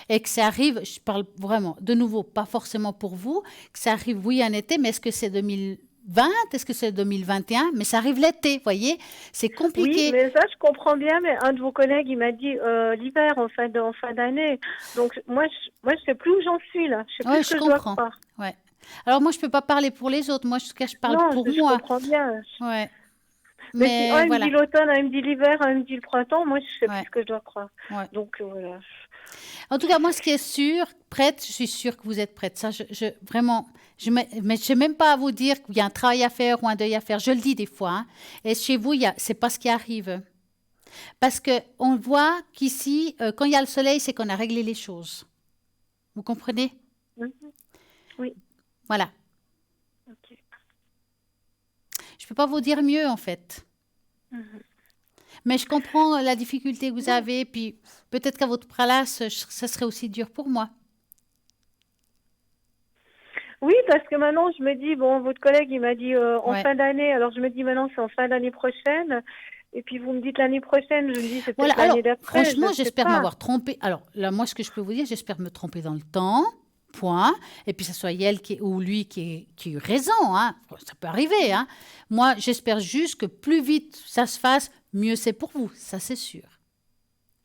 et que ça arrive, je parle vraiment, de nouveau, pas forcément pour vous, que ça arrive, oui, en été, mais est-ce que c'est 2020? Est-ce que c'est 2021? Mais ça arrive l'été, voyez? C'est Oui, compliqué. mais ça, je comprends bien, mais un de vos collègues, il m'a dit l'hiver en fin d'année. Donc, moi, je sais plus où j'en suis, là. Je sais plus Oui, ce je que je dois comprends. croire. Ouais. Alors moi, je peux pas parler pour les autres. Moi, je parle Non, pour je moi. comprends bien. Ouais. Mais si Mais un, il me dit voilà. l'automne, un, il me dit l'hiver, un, il me dit le printemps, moi, je sais plus Ouais. ce que je dois croire. Ouais. Donc, voilà. En tout cas, moi, ce qui est sûr, prête, je suis sûre que vous êtes prête. Ça, vraiment, mais je sais même pas à vous dire qu'il y a un travail à faire ou un deuil à faire. Je le dis des fois, hein. Et chez vous, c'est pas ce qui arrive. Parce que on voit qu'ici, quand il y a le soleil, c'est qu'on a réglé les choses. Vous comprenez? Mhm. Oui, Voilà. ok. Je peux pas vous dire mieux, en fait. Mhm. Mais je comprends la difficulté que vous avez, puis peut-être qu'à votre place, ça serait aussi dur pour moi. Oui, parce que maintenant, je me dis, bon, votre collègue, il m'a dit en Ouais. fin d'année, alors je me dis maintenant, c'est en fin d'année prochaine. Et puis vous me dites l'année prochaine, je me dis, c'est Voilà, peut-être alors l'année d'après, je franchement, ne sais j'espère pas. m'avoir trompée. Alors là, moi, ce que je peux vous dire, j'espère me tromper dans le temps, point. Et puis, que ce soit elle ou lui qui ait eu raison, hein. Ça peut arriver, hein. Moi, j'espère juste que plus vite ça se fasse, mieux c'est pour vous, ça c'est sûr.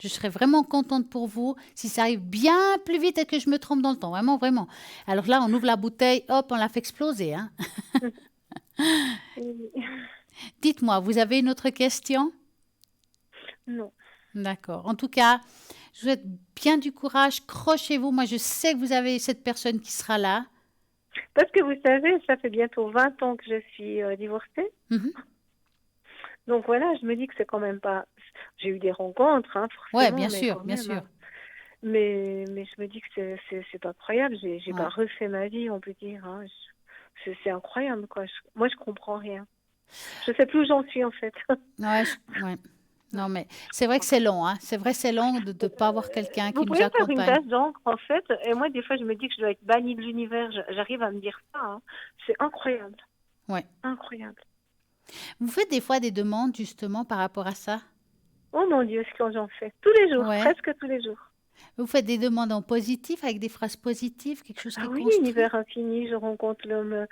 Je serais vraiment contente pour vous si ça arrive bien plus vite et que je me trompe dans le temps, vraiment, vraiment. Alors là, on ouvre la bouteille, hop, on la fait exploser, hein. Oui. Dites-moi, vous avez une autre question? Non. D'accord. En tout cas, je vous souhaite bien du courage. Crochez-vous. Moi, je sais que vous avez cette personne qui sera là. Parce que vous savez, ça fait bientôt 20 ans que je suis divorcée. Mhm. Donc voilà, je me dis que c'est quand même pas. J'ai eu des rencontres, hein, Ouais, forcément, bien mais sûr, quand bien même, sûr. hein. Mais je me dis que c'est pas croyable. J'ai Ouais. pas refait ma vie, on peut dire, hein. C'est incroyable, quoi. Moi, je comprends rien. Je sais plus où j'en suis, en fait. Ouais, ouais. Non, mais c'est vrai que c'est long, hein. C'est vrai, c'est long de ne pas avoir quelqu'un Vous qui nous pouvez faire une accompagne. tache d'encre, en fait. Et moi, des fois, je me dis que je dois être bannie de l'univers. J'arrive à me dire ça, hein. C'est incroyable. Ouais. Incroyable. Vous faites des fois des demandes justement par rapport à ça? Oh mon Dieu, ce que j'en fais. Tous les jours, Ouais. presque tous les jours. Vous faites des demandes en positif avec des phrases positives, quelque chose Ah qui oui, construit? univers infini, je rencontre l'homme,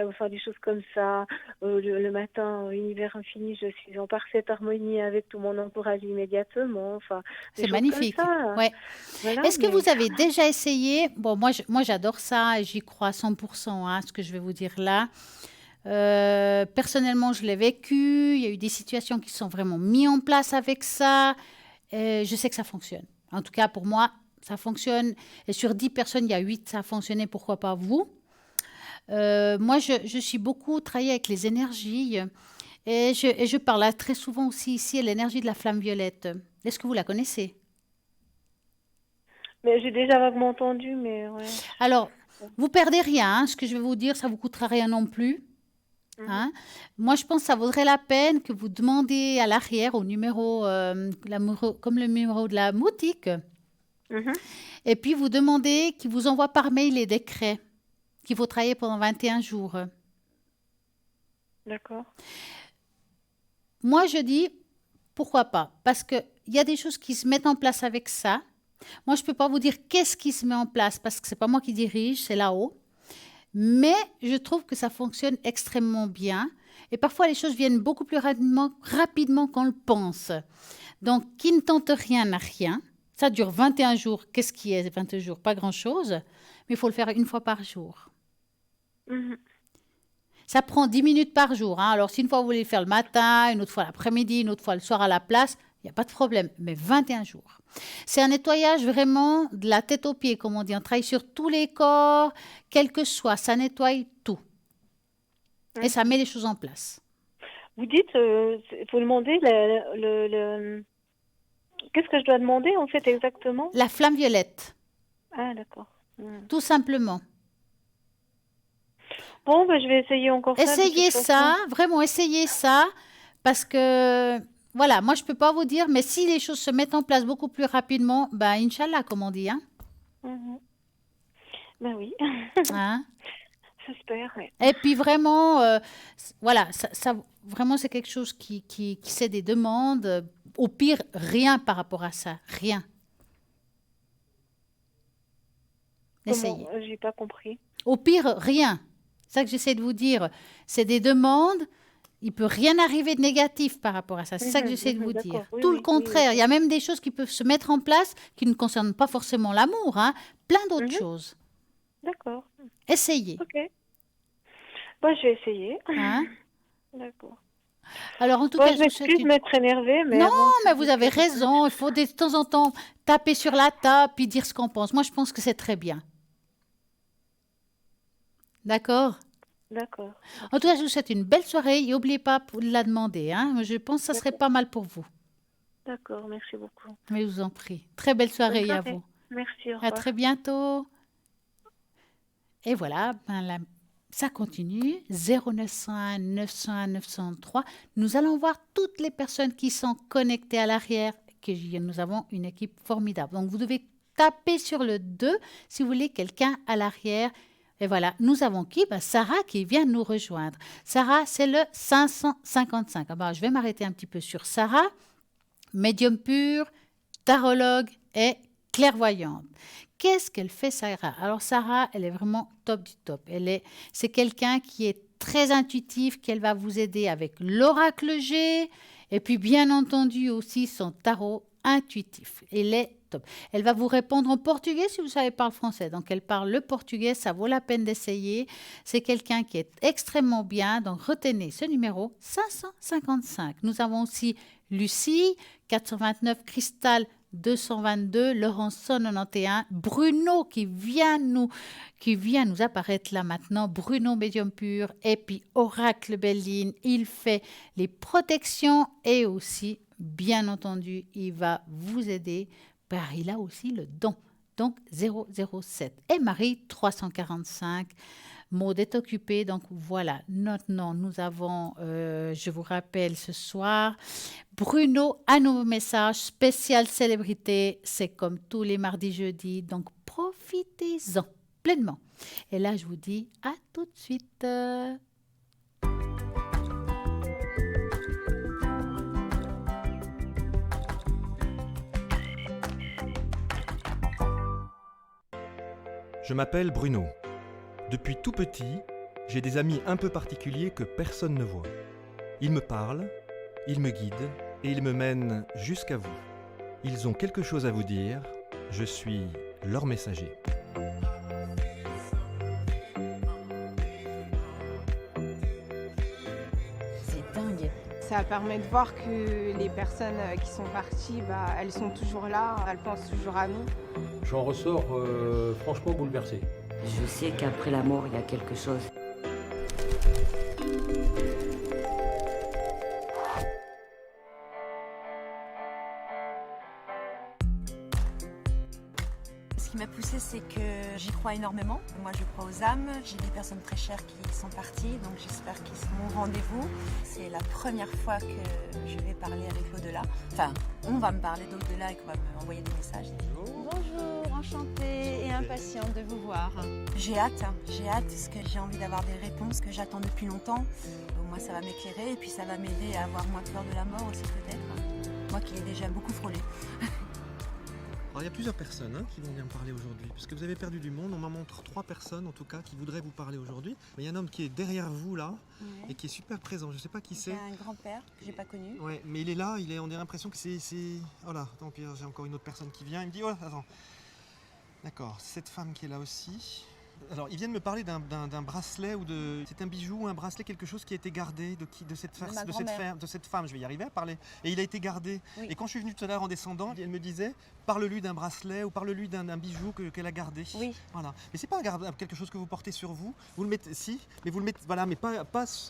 enfin des choses comme ça. Le matin, univers infini, je suis en parfaite harmonie avec tout mon entourage immédiatement. Enfin, des C'est choses comme magnifique. ça. Ouais. Voilà, Est-ce que mais vous avez déjà essayé? Bon, moi j'adore ça et j'y crois à 100%, hein, ce que je vais vous dire là. Personnellement, je l'ai vécu. Il y a eu des situations qui sont vraiment mises en place avec ça. Je sais que ça fonctionne. En tout cas, pour moi, ça fonctionne. Et sur 10 personnes, il y a 8 ça a fonctionné. Pourquoi pas vous? Moi, je suis beaucoup travaillée avec les énergies. Et je parle là très souvent aussi ici à l'énergie de la flamme violette. Est-ce que vous la connaissez? j'ai déjà vaguement entendu, mais ouais. Alors, vous perdez rien, hein. Ce que je vais vous dire, ça vous coûtera rien non plus. Mhm, Hein. Moi, je pense que ça vaudrait la peine que vous demandiez à l'arrière au numéro, comme le numéro de la boutique, mhm, et puis vous demandez qu'ils vous envoient par mail les décrets qu'il faut travailler pendant 21 jours. d'accord. Moi, je dis, pourquoi pas? Parce qu'il y a des choses qui se mettent en place avec ça. Moi, je ne peux pas vous dire qu'est-ce qui se met en place parce que ce n'est pas moi qui dirige, c'est là-haut. Mais je trouve que ça fonctionne extrêmement bien. Et parfois, les choses viennent beaucoup plus rapidement qu'on le pense. Donc, qui ne tente rien n'a rien. Ça dure 21 jours. Qu'est-ce qui est 21 jours? Pas grand-chose. Mais il faut le faire une fois par jour. Mhm, Ça prend 10 minutes par jour, hein. Alors, si une fois vous voulez le faire le matin, une autre fois l'après-midi, une autre fois le soir à la place, il n'y a pas de problème. Mais 21 jours. C'est un nettoyage vraiment de la tête aux pieds, comme on dit. On travaille sur tous les corps, quel que soit. Ça nettoie tout. Et ça mhm. met les choses en place. Vous dites, vous demandez qu'est-ce que je dois demander en fait exactement? La flamme violette, Ah, d'accord. Mhm. tout simplement. Bon, je vais essayer encore ça de toute Essayez façon. ça, vraiment essayez ça, parce que, voilà, moi je ne peux pas vous dire, mais si les choses se mettent en place beaucoup plus rapidement, ben, Inch'Allah, comme on dit, hein. Mhm. Ben oui, Hein. j'espère. Ouais. Et puis vraiment, voilà, vraiment c'est quelque chose qui c'est des demandes. Au pire, rien par rapport à ça, rien. Comment? Essayez. J'ai pas compris. Au pire, rien. C'est ça que j'essaie de vous dire. C'est des demandes. Il peut rien arriver de négatif par rapport à ça. C'est ça que Mhm, j'essaie de mhm, vous dire. d'accord. Oui, Tout le oui, oui, contraire. ok. Il y a même des choses qui peuvent se mettre en place qui ne concernent pas forcément l'amour, hein. Plein d'autres Mhm, choses. d'accord. Essayez. Ok. Bon, je vais essayer. Hein. D'accord. Alors, en tout Bon, cas, je je vous souhaite m'excuse de m'être énervée, mais Non, bon, mais vous avez raison. Il faut de temps en temps taper sur la table puis dire ce qu'on pense. Moi, je pense que c'est très bien. D'accord? d'accord. En tout cas, je vous souhaite une belle soirée et n'oubliez pas de la demander, hein. Je pense que ça serait D'accord, pas mal pour vous. d'accord, merci beaucoup. Mais je vous en prie. Très belle Bonne soirée à soirée. vous. Merci, au À revoir. très bientôt. Et voilà, ça continue. 0901 901 903. Nous allons voir toutes les personnes qui sont connectées à l'arrière. Nous avons une équipe formidable. Donc, vous devez taper sur le 2 si vous voulez quelqu'un à l'arrière. Et voilà, nous avons qui? Sarah qui vient nous rejoindre. Sarah, c'est le 555. Je vais m'arrêter un petit peu sur Sarah. Médium pur, tarologue et clairvoyante. Qu'est-ce qu'elle fait, Sarah? Alors, Sarah, elle est vraiment top du top. C'est quelqu'un qui est très intuitif, qu'elle va vous aider avec l'oracle G et puis, bien entendu, aussi son tarot intuitif. Elle est top. Elle va vous répondre en portugais si vous savez parler français. Donc, elle parle le portugais, ça vaut la peine d'essayer. C'est quelqu'un qui est extrêmement bien. Donc, retenez ce numéro 555. Nous avons aussi Lucie, 429, Cristal 222, Laurenson 91, Bruno qui vient nous apparaître là maintenant, Bruno médium pur, et puis Oracle Belline, il fait les protections et aussi, bien entendu, il va vous aider car il a aussi le don. Donc 007. Et Marie 345. Maud est occupée, donc voilà. Maintenant, nous avons, je vous rappelle ce soir, Bruno, un nouveau message spécial célébrité. C'est comme tous les mardis, jeudis, donc profitez-en pleinement. Et là, je vous dis à tout de suite. Je m'appelle Bruno. Depuis tout petit, j'ai des amis un peu particuliers que personne ne voit. Ils me parlent, ils me guident et ils me mènent jusqu'à vous. Ils ont quelque chose à vous dire, je suis leur messager. C'est dingue. Ça permet de voir que les personnes qui sont parties, elles sont toujours là, elles pensent toujours à nous. J'en ressors franchement bouleversé. Je sais qu'après la mort, il y a quelque chose. Ce qui m'a poussée, c'est que j'y crois énormément. Moi, je crois aux âmes. J'ai des personnes très chères qui sont parties, donc j'espère qu'ils seront au rendez-vous. C'est la première fois que je vais parler avec l'au-delà. Enfin, on va me parler d'au-delà et qu'on va m'envoyer des messages. Bonjour, enchantée et impatiente de vous voir. J'ai hâte parce que j'ai envie d'avoir des réponses que j'attends depuis longtemps. Moi, ça va m'éclairer et puis ça va m'aider à avoir moins peur de la mort aussi peut-être. Moi qui l'ai déjà beaucoup frôlé. Alors, il y a plusieurs personnes qui vont venir me parler aujourd'hui, puisque vous avez perdu du monde. On m'en montre 3 personnes en tout cas qui voudraient vous parler aujourd'hui. Mais il y a un homme qui est derrière vous là et qui est super présent. Je ne sais pas qui c'est. C'est un grand-père que j'ai pas connu. Ouais, mais il est là. On a l'impression que c'est. Voilà. Donc j'ai encore une autre personne qui vient. Il me dit attends. D'accord. Cette femme qui est là aussi. Alors, ils viennent me parler d'un bracelet ou de... C'est un bijou, un bracelet, quelque chose qui a été gardé de cette femme. Je vais y arriver à parler. Et il a été gardé. Oui. Et quand je suis venu tout à l'heure en descendant, elle me disait, parle-lui d'un bracelet ou parle-lui d'un bijou qu'elle a gardé. Oui. Voilà. Mais c'est pas quelque chose que vous portez sur vous. Vous le mettez, si, mais vous le mettez, voilà, mais pas.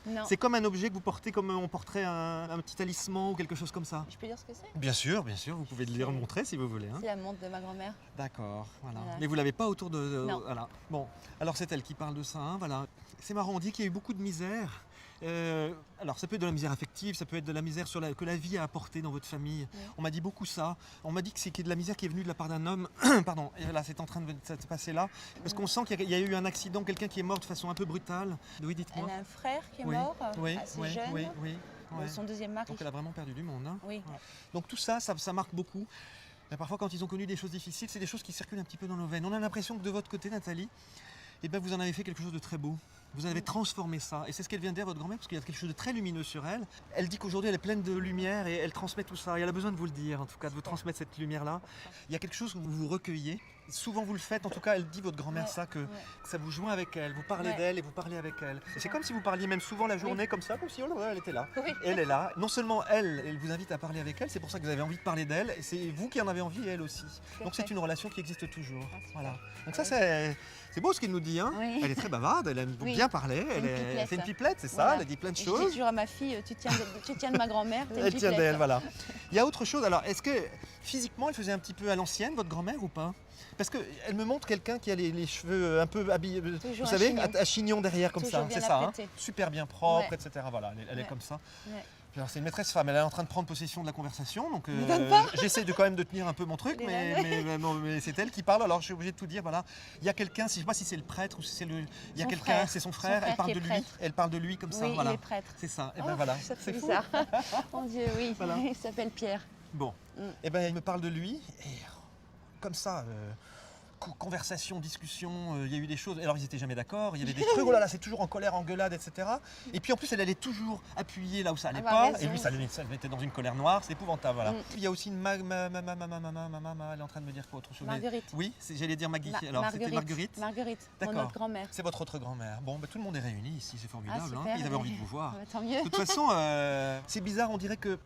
Non. C'est comme un objet que vous portez, comme on porterait un petit talisman ou quelque chose comme ça. Je peux dire ce que c'est? Bien sûr, vous pouvez le montrer si vous voulez. Hein. C'est la montre de ma grand-mère. D'accord, voilà. Voilà. Mais vous l'avez pas autour de... Non. Voilà. Bon, alors c'est elle qui parle de ça, hein, voilà. C'est marrant, on dit qu'il y a eu beaucoup de misère. Alors ça peut être de la misère affective, ça peut être de la misère que la vie a apporté dans votre famille. Oui. On m'a dit beaucoup ça. On m'a dit que c'est de la misère qui est venue de la part d'un homme. Pardon, et là c'est en train de se passer là. Parce qu'on sent qu'il y a eu un accident, quelqu'un qui est mort de façon un peu brutale. Oui, dites-moi. Elle a un frère qui est Oui, mort, oui, assez oui, jeune. oui, oui, ouais. Son deuxième mari. Donc elle a vraiment perdu du monde. Hein. Oui. Ouais. Donc tout ça, ça marque beaucoup. Et parfois quand ils ont connu des choses difficiles, c'est des choses qui circulent un petit peu dans nos veines. On a l'impression que de votre côté, Nathalie, eh ben, vous en avez fait quelque chose de très beau. Vous avez transformé ça. Et c'est ce qu'elle vient de dire, votre grand-mère, parce qu'il y a quelque chose de très lumineux sur elle. Elle dit qu'aujourd'hui, elle est pleine de lumière et elle transmet tout ça. Et elle a besoin de vous le dire, en tout cas, de vous transmettre cette lumière-là. Il y a quelque chose que vous vous recueillez. Souvent, vous le faites. En tout cas, elle dit, votre grand-mère, ça, que ça vous joint avec elle. Vous parlez d'elle et vous parlez avec elle. Et c'est comme si vous parliez même souvent la journée comme ça, comme si elle était là. Oui. Et elle est là. Non seulement elle vous invite à parler avec elle, c'est pour ça que vous avez envie de parler d'elle. Et c'est vous qui en avez envie et elle aussi. Donc c'est une relation qui existe toujours. Voilà. Donc ça, c'est beau ce qu'elle nous dit. Hein. Oui. Elle est très bavarde, elle aime bien parler. Elle fait une pipelette, c'est ça. Elle dit plein de choses. Je dis toujours à ma fille, tu tiens de ma grand-mère, t'es une Elle tient pipelette. d'elle, voilà. Il y a autre chose. Alors, est-ce que physiquement, elle faisait un petit peu à l'ancienne, votre grand-mère, ou pas? Parce qu'elle me montre quelqu'un qui a les cheveux un peu habillés, vous savez, à chignon derrière, comme toujours ça. C'est bien ça, hein, apprêté. super bien propre, etc. Voilà, elle est comme ça. Ouais. Alors, c'est une maîtresse femme, elle est en train de prendre possession de la conversation, donc j'essaie quand même de tenir un peu mon truc, mais c'est elle qui parle, alors je suis obligé de tout dire. Voilà. Il y a quelqu'un, je ne sais pas si c'est le prêtre ou si c'est le. Il y a quelqu'un, c'est son frère, elle parle de lui. Elle parle de lui comme ça. Oui, voilà. il est prêtre. C'est ça, et ben voilà. Ça fait C'est fou. bizarre. Mon Dieu, oui, Voilà. il s'appelle Pierre. Bon, et ben il me parle de lui, et comme ça. Conversation, discussion, il y a eu des choses. Alors ils n'étaient jamais d'accord, il y avait des trucs, oh là là, c'est toujours en colère, engueulade, etc. Et puis en plus, elle allait toujours appuyer là où ça allait pas. Et lui, ça le mettait dans une colère noire, c'est épouvantable. Voilà. Il y a aussi une elle est en train de me dire quoi autre chose? Marguerite. Oui, j'allais dire Maggie. Alors c'était Marguerite. Marguerite, D'accord. mon autre grand-mère. C'est votre autre grand-mère. Bon, tout le monde est réuni ici, c'est formidable. Ah, super, hein. Ils avaient envie de vous voir. Tant mieux. De toute façon, c'est bizarre, on dirait que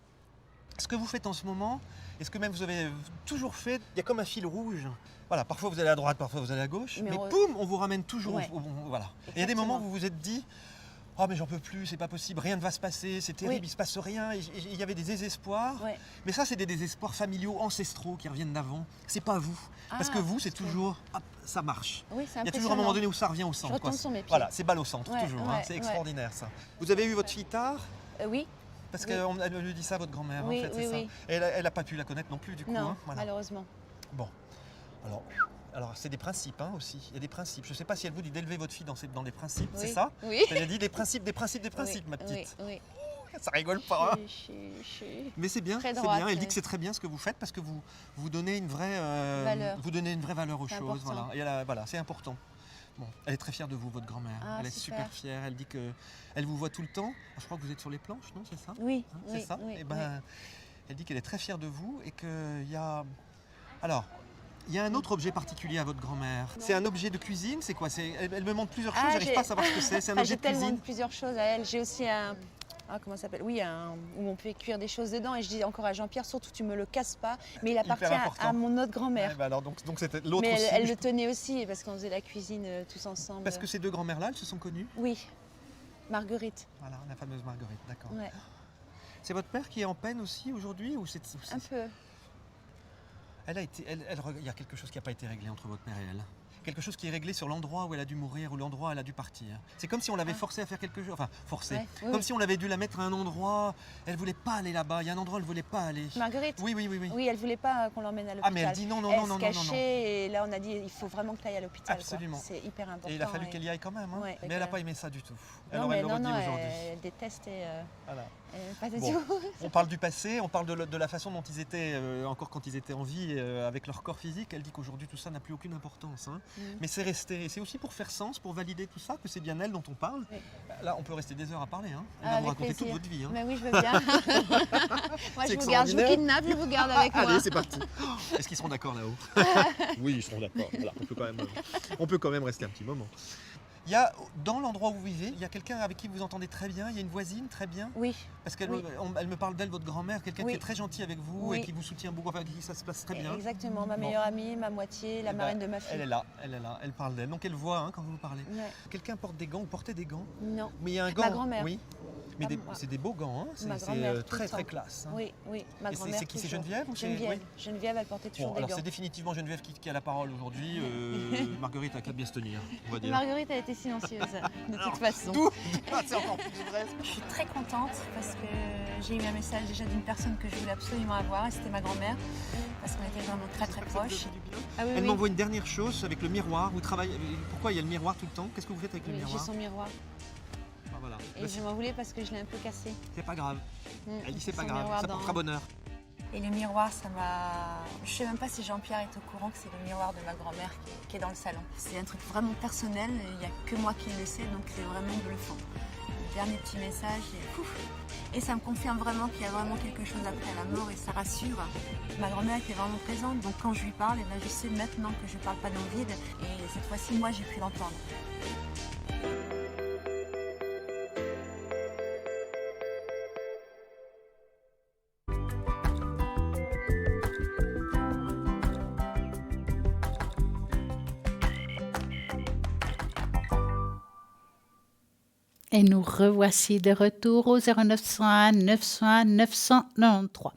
ce que vous faites en ce moment, et ce que même vous avez toujours fait, il y a comme un fil rouge. Voilà, parfois vous allez à droite, parfois vous allez à gauche, mais boum, on vous ramène toujours au bon. Voilà. Et il y a des moments où vous vous êtes dit, oh mais j'en peux plus, c'est pas possible, rien ne va se passer, c'est terrible, il se passe rien. Et il y avait des désespoirs. Mais ça, c'est des désespoirs familiaux, ancestraux qui reviennent d'avant. C'est pas vous. Parce que vous, c'est toujours, hop, ça marche. Oui, c'est il y a toujours un moment donné où ça revient au centre. Je retombe sur mes pieds. Voilà, c'est balle au centre, toujours. Hein, c'est extraordinaire ça. Vous avez eu votre fille tard? Oui. Parce qu'elle me dit ça, votre grand-mère, Oui, en fait, c'est ça. oui. Et elle n'a pas pu la connaître non plus, du coup. Non, hein, voilà. malheureusement. Bon, alors c'est des principes hein, aussi. Il y a des principes. Je ne sais pas si elle vous dit d'élever votre fille dans des principes, c'est ça? Oui. Elle a dit des principes, ma petite. Oui. Ça rigole pas. Mais c'est bien, très c'est droite, bien. Elle dit que c'est très bien ce que vous faites parce que vous donnez une vraie valeur. Vous donnez une vraie valeur aux choses. Important. Voilà. Et voilà, c'est important. Bon, elle est très fière de vous, votre grand-mère. Elle est super fière. Elle dit que elle vous voit tout le temps. Je crois que vous êtes sur les planches, non? C'est ça? Oui. Hein, c'est ça. Et ben, elle dit qu'elle est très fière de vous et qu'il y a. Alors. Il y a un autre objet particulier à votre grand-mère. C'est un objet de cuisine, c'est quoi? Elle me montre plusieurs choses, j'arrive pas à savoir ce que c'est. C'est un objet de cuisine. J'ai tellement plusieurs choses à elle. J'ai aussi un. Comment ça s'appelle? Oui, où on peut cuire des choses dedans. Et je dis encore à Jean-Pierre, surtout tu me le casses pas. Mais il appartient à mon autre grand-mère. Bah alors, donc c'était l'autre aussi. Mais elle le tenait aussi parce qu'on faisait la cuisine tous ensemble. Parce que ces deux grand-mères-là, elles se sont connues? Oui. Marguerite. Voilà, la fameuse Marguerite, d'accord. Ouais. C'est votre père qui est en peine aussi aujourd'hui ou c'est... Un peu. Il y a quelque chose qui n'a pas été réglé entre votre père et elle. Quelque chose qui est réglé sur l'endroit où elle a dû mourir ou l'endroit où elle a dû partir. C'est comme si on l'avait forcée à faire quelque chose. Enfin, forcée. Ouais, comme si on l'avait dû la mettre à un endroit. Elle ne voulait pas aller là-bas. Il y a un endroit où elle ne voulait pas aller. Marguerite? Oui. Oui, elle ne voulait pas qu'on l'emmène à l'hôpital. Ah, mais elle dit non. Elle se cachait et là, on a dit il faut vraiment que tu ailles à l'hôpital. Absolument. C'est hyper important. Et il a fallu qu'elle y aille quand même. Hein. Ouais, mais elle n'a pas aimé ça du tout. Elle aurait dit aujourd'hui. Elle détestait. Voilà. Pas du Bon, tout. on parle du passé, on parle de la façon dont ils étaient, encore quand ils étaient en vie, avec leur corps physique. Elle dit qu'aujourd'hui tout ça n'a plus aucune importance. Hein. Mais c'est resté. Et c'est aussi pour faire sens, pour valider tout ça, que c'est bien elle dont on parle. Oui. Là, on peut rester des heures à parler. Hein. Elle va vous raconter toute votre vie. Hein. Mais oui, je veux bien. Moi, je vous garde, je vous kidnappe, je vous garde avec moi. Allez, c'est parti. Est-ce qu'ils seront d'accord là-haut? Oui, ils seront d'accord. Voilà, on peut quand même rester un petit moment. Il y a, dans l'endroit où vous vivez, il y a quelqu'un avec qui vous entendez très bien, il y a une voisine très bien. Oui. Parce qu'elle elle me parle d'elle, votre grand-mère, quelqu'un qui est très gentil avec vous et qui vous soutient beaucoup, avec qui ça se passe très bien. Exactement, ma meilleure amie, ma moitié, la marraine de ma fille. Elle est là, elle parle d'elle. Donc elle voit hein, quand vous parlez. Ouais. Quelqu'un porte des gants ou portait des gants? Non. Mais il y a un gant. Ma grand-mère. Oui. Mais c'est des beaux gants, hein. C'est très très classe. Hein. Oui, ma grand-mère. C'est qui? C'est Geneviève ou Geneviève, elle portait toujours des gants. Alors c'est définitivement Geneviève qui a la parole aujourd'hui. Marguerite a qu'à bien se tenir, on va dire. Marguerite a été silencieuse, de toute façon. C'est encore plus vrai. Je suis très contente parce que j'ai eu un message déjà d'une personne que je voulais absolument avoir et c'était ma grand-mère. Parce qu'on était vraiment très très proches. Elle m'envoie une dernière chose avec le miroir. Vous travaillez. Pourquoi il y a le miroir tout le temps? Qu'est-ce que vous faites avec le miroir? J'ai son miroir. Voilà. Et je m'en voulais parce que je l'ai un peu cassé. C'est pas grave. Elle dit c'est pas grave, ça portera bonheur. Et le miroir, ça m'a... Je sais même pas si Jean-Pierre est au courant que c'est le miroir de ma grand-mère qui est dans le salon. C'est un truc vraiment personnel, il n'y a que moi qui le sais, donc c'est vraiment bluffant. Le dernier petit message, et ça me confirme vraiment qu'il y a vraiment quelque chose après la mort et ça rassure. Ma grand-mère était vraiment présente, donc quand je lui parle, et ben je sais maintenant que je ne parle pas dans le vide. Et cette fois-ci, moi, j'ai pu l'entendre. Et nous revoici de retour au 0901 900 993.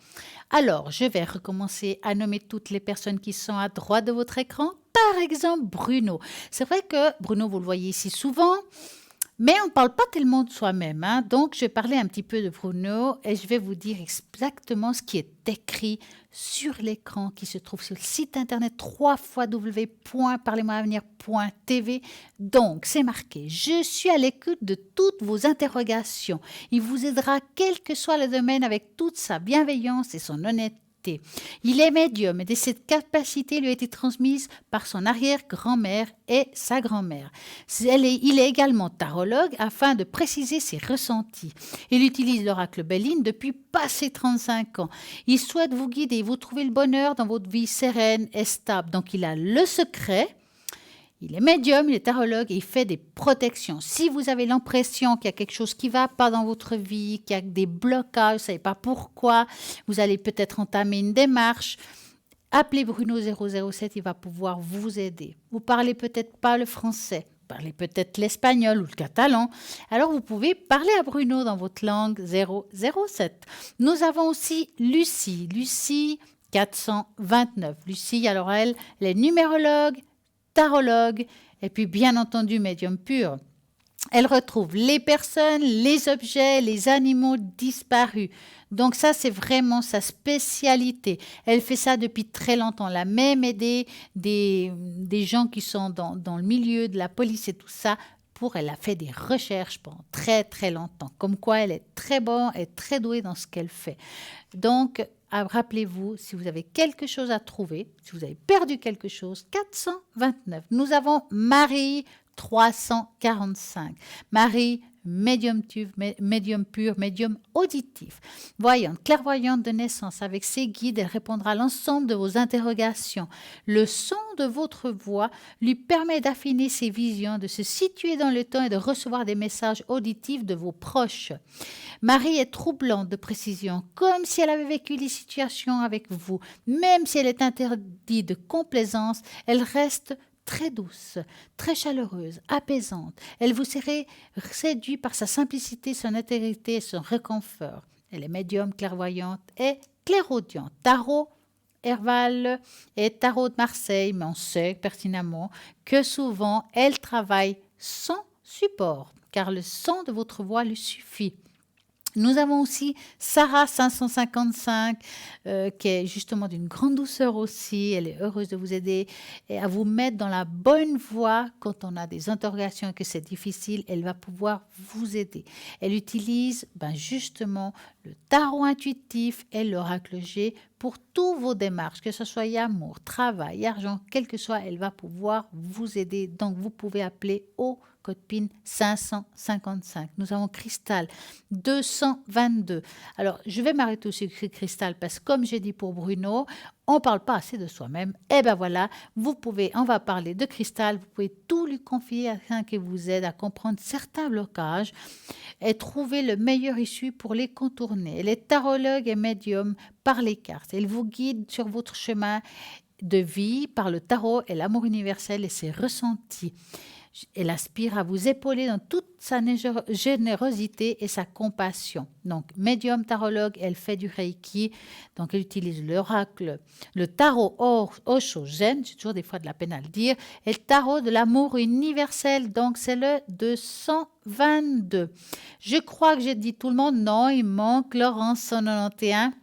Alors, je vais recommencer à nommer toutes les personnes qui sont à droite de votre écran. Par exemple, Bruno. C'est vrai que Bruno, vous le voyez ici souvent, mais on ne parle pas tellement de soi-même. Donc, je vais parler un petit peu de Bruno et je vais vous dire exactement ce qui est écrit sur l'écran qui se trouve sur le site internet www.parlez-moi-avenir.tv. Donc, c'est marqué « Je suis à l'écoute de toutes vos interrogations. Il vous aidera quel que soit le domaine avec toute sa bienveillance et son honnêteté. Il est médium et cette capacité lui a été transmise par son arrière-grand-mère et sa grand-mère. Il est également tarologue afin de préciser ses ressentis. Il utilise l'oracle Béline depuis passé 35 ans. Il souhaite vous guider et vous trouver le bonheur dans votre vie sereine et stable. Donc il a le secret. Il est médium, il est tarologue et il fait des protections. Si vous avez l'impression qu'il y a quelque chose qui ne va pas dans votre vie, qu'il y a des blocages, vous ne savez pas pourquoi, vous allez peut-être entamer une démarche, appelez Bruno 007, il va pouvoir vous aider. Vous ne parlez peut-être pas le français, vous parlez peut-être l'espagnol ou le catalan. Alors vous pouvez parler à Bruno dans votre langue 007. Nous avons aussi Lucie 429. Lucie, alors elle est numérologue, tarologue et puis bien entendu médium pur. Elle retrouve les personnes, les objets, les animaux disparus. Donc ça, c'est vraiment sa spécialité. Elle fait ça depuis très longtemps. Elle a même aidé des gens qui sont dans le milieu de la police et tout ça. Elle a fait des recherches pendant très très longtemps. Comme quoi, elle est très bonne et très douée dans ce qu'elle fait. Donc, rappelez-vous, si vous avez quelque chose à trouver, si vous avez perdu quelque chose, 429. Nous avons Marie 345. Marie, médium pur, médium auditif. Voyante, clairvoyante de naissance, avec ses guides, elle répondra à l'ensemble de vos interrogations. Le son de votre voix lui permet d'affiner ses visions, de se situer dans le temps et de recevoir des messages auditifs de vos proches. Marie est troublante de précision, comme si elle avait vécu les situations avec vous. Même si elle est interdite de complaisance, elle reste très douce, très chaleureuse, apaisante. Elle vous serait séduite par sa simplicité, son intégrité et son réconfort. Elle est médium, clairvoyante et clairaudiente. Tarot, Herval et Tarot de Marseille, mais on sait pertinemment que souvent, elle travaille sans support, car le son de votre voix lui suffit. Nous avons aussi Sarah 555, qui est justement d'une grande douceur aussi. Elle est heureuse de vous aider et à vous mettre dans la bonne voie quand on a des interrogations et que c'est difficile. Elle va pouvoir vous aider. Elle utilise justement le tarot intuitif et l'oracle G pour toutes vos démarches, que ce soit amour, travail, argent, quel que soit, elle va pouvoir vous aider. Donc, vous pouvez appeler au code PIN 555. Nous avons Cristal 222. Alors, je vais m'arrêter sur Cristal parce que, comme j'ai dit pour Bruno, on ne parle pas assez de soi-même. Et bien voilà, on va parler de Cristal. Vous pouvez tout lui confier afin qu'il vous aide à comprendre certains blocages et trouver le meilleur issue pour les contourner. Elle est tarologue et médium par les cartes. Elle vous guide sur votre chemin de vie par le tarot et l'amour universel et ses ressentis. Elle aspire à vous épauler dans toute sa générosité et sa compassion. Donc, médium tarologue, elle fait du Reiki. Donc, elle utilise l'oracle, le tarot Osho-Zen, j'ai toujours des fois de la peine à le dire, et le tarot de l'amour universel. Donc, c'est le 222. Je crois que j'ai dit tout le monde. Non, il manque Laurence 191.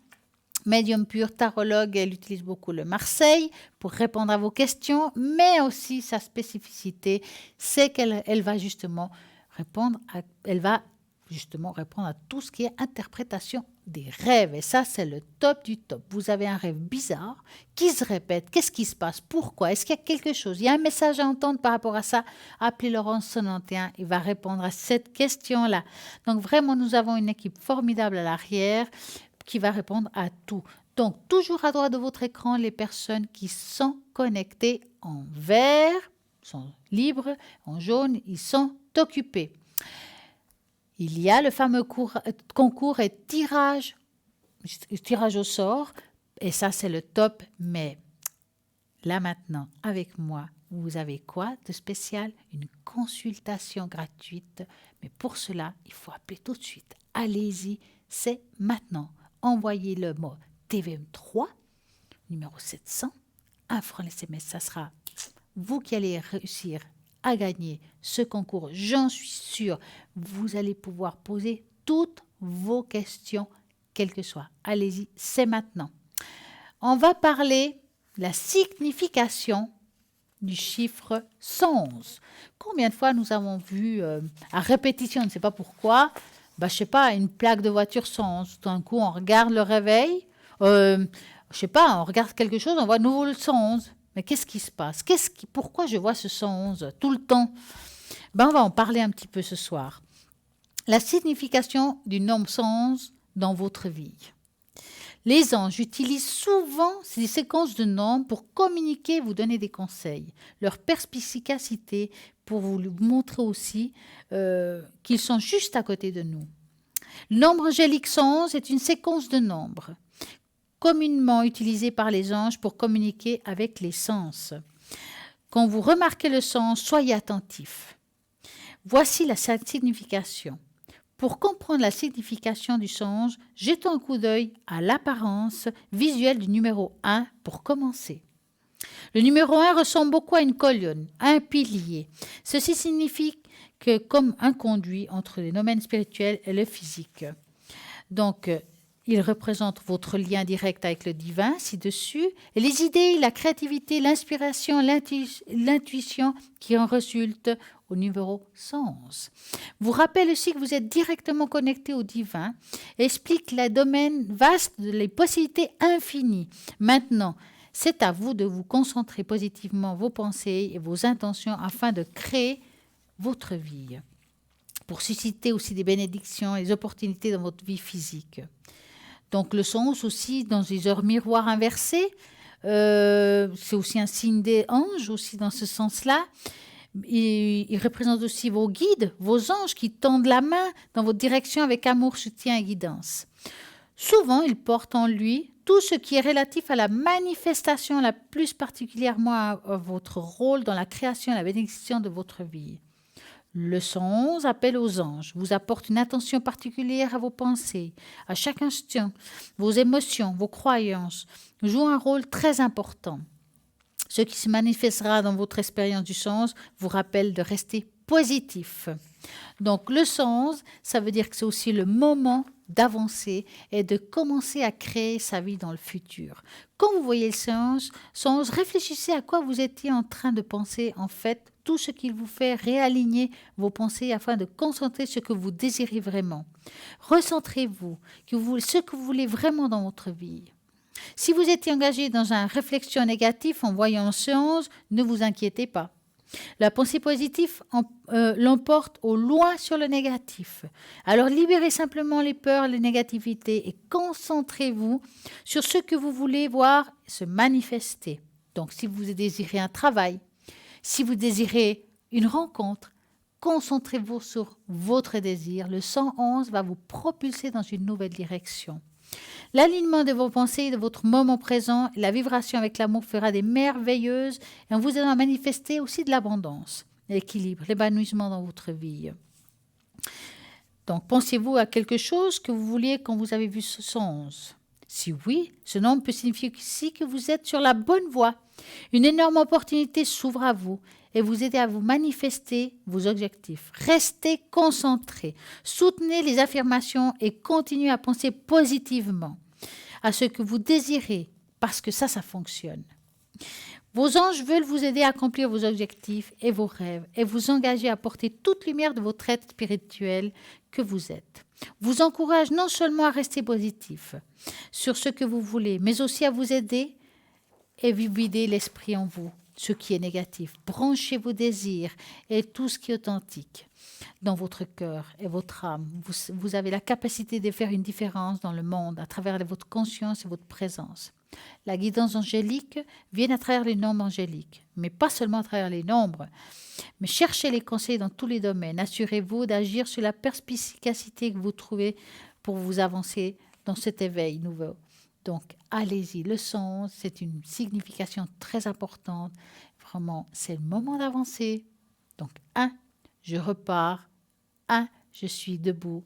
Médium pur, tarologue, elle utilise beaucoup le Marseille pour répondre à vos questions, mais aussi sa spécificité, c'est qu'elle va justement répondre, elle va justement répondre à tout ce qui est interprétation des rêves. Et ça, c'est le top du top. Vous avez un rêve bizarre qui se répète. Qu'est-ce qui se passe? Pourquoi? Est-ce qu'il y a quelque chose? Il y a un message à entendre par rapport à ça? Appelez Laurence 91. Il va répondre à cette question-là. Donc vraiment, nous avons une équipe formidable à l'arrière qui va répondre à tout. Donc, toujours à droite de votre écran, les personnes qui sont connectées en vert sont libres, en jaune, ils sont occupés. Il y a le fameux concours et tirage au sort, et ça c'est le top, mais là maintenant, avec moi, vous avez quoi de spécial? Une consultation gratuite, mais pour cela, il faut appeler tout de suite. Allez-y, c'est maintenant. Envoyez le mot TVM3, numéro 700, 1 franc SMS, ça sera vous qui allez réussir à gagner ce concours. J'en suis sûre, vous allez pouvoir poser toutes vos questions, quelles que soient. Allez-y, c'est maintenant. On va parler de la signification du chiffre 111. Combien de fois nous avons vu à répétition, je ne sais pas pourquoi, je ne sais pas, une plaque de voiture 111. Tout d'un coup, on regarde le réveil, je ne sais pas, on regarde quelque chose, on voit de nouveau le 111. Mais qu'est-ce qui se passe? Pourquoi je vois ce 111 tout le temps? On va en parler un petit peu ce soir. La signification du nombre 111 dans votre vie. Les anges utilisent souvent ces séquences de nombres pour communiquer, vous donner des conseils. Leur perspicacité pour vous montrer aussi qu'ils sont juste à côté de nous. Le nombre angélique 111 est une séquence de nombres communément utilisée par les anges pour communiquer avec les sens. Quand vous remarquez le sens, soyez attentif. Voici la signification. Pour comprendre la signification du songe, jetons un coup d'œil à l'apparence visuelle du numéro 1 pour commencer. Le numéro 1 ressemble beaucoup à une colonne, à un pilier. Ceci signifie que comme un conduit entre les domaines spirituels et le physique. Donc, il représente votre lien direct avec le divin, ci-dessus, et les idées, la créativité, l'inspiration, l'intuition qui en résultent au numéro 111. Vous rappelle aussi que vous êtes directement connecté au divin, et explique le domaine vaste, les possibilités infinies. Maintenant, c'est à vous de vous concentrer positivement vos pensées et vos intentions afin de créer votre vie, pour susciter aussi des bénédictions et des opportunités dans votre vie physique. Donc le 111 aussi dans les heures miroirs inversées, c'est aussi un signe des anges aussi dans ce sens-là. Il représente aussi vos guides, vos anges qui tendent la main dans votre direction avec amour, soutien et guidance. Souvent, il porte en lui tout ce qui est relatif à la manifestation, la plus particulièrement à votre rôle dans la création et la bénédiction de votre vie. Le 111 appelle aux anges, vous apporte une attention particulière à vos pensées, à chaque instant. Vos émotions, vos croyances jouent un rôle très important. Ce qui se manifestera dans votre expérience du 111 vous rappelle de rester positif. Donc le 111, ça veut dire que c'est aussi le moment d'avancer et de commencer à créer sa vie dans le futur. Quand vous voyez le 111, réfléchissez à quoi vous étiez en train de penser en fait, tout ce qui vous fait réaligner vos pensées afin de concentrer ce que vous désirez vraiment. Recentrez-vous, ce que vous voulez vraiment dans votre vie. Si vous étiez engagé dans une réflexion négative en voyant le 111, ne vous inquiétez pas. La pensée positive l'emporte au loin sur le négatif. Alors libérez simplement les peurs, les négativités et concentrez-vous sur ce que vous voulez voir se manifester. Donc si vous désirez un travail, si vous désirez une rencontre, concentrez-vous sur votre désir. Le 111 va vous propulser dans une nouvelle direction. L'alignement de vos pensées et de votre moment présent, la vibration avec l'amour fera des merveilleuses et on vous aidera à manifester aussi de l'abondance, l'équilibre, l'épanouissement dans votre vie. Donc, pensez-vous à quelque chose que vous vouliez quand vous avez vu ce 111 ? Si oui, ce nombre peut signifier aussi que vous êtes sur la bonne voie. Une énorme opportunité s'ouvre à vous et vous aider à vous manifester vos objectifs. Restez concentrés, soutenez les affirmations et continuez à penser positivement à ce que vous désirez parce que ça fonctionne. Vos anges veulent vous aider à accomplir vos objectifs et vos rêves et vous engager à porter toute lumière de votre être spirituel que vous êtes. Vous encourage non seulement à rester positif sur ce que vous voulez, mais aussi à vous aider et vous vider l'esprit en vous, ce qui est négatif. Branchez vos désirs et tout ce qui est authentique dans votre cœur et votre âme. Vous avez la capacité de faire une différence dans le monde à travers votre conscience et votre présence. La guidance angélique vient à travers les nombres angéliques, mais pas seulement à travers les nombres. Mais cherchez les conseils dans tous les domaines. Assurez-vous d'agir sur la perspicacité que vous trouvez pour vous avancer dans cet éveil nouveau. Donc, allez-y. Le son, c'est une signification très importante. Vraiment, c'est le moment d'avancer. Donc, 1, je repars. 1, je suis debout.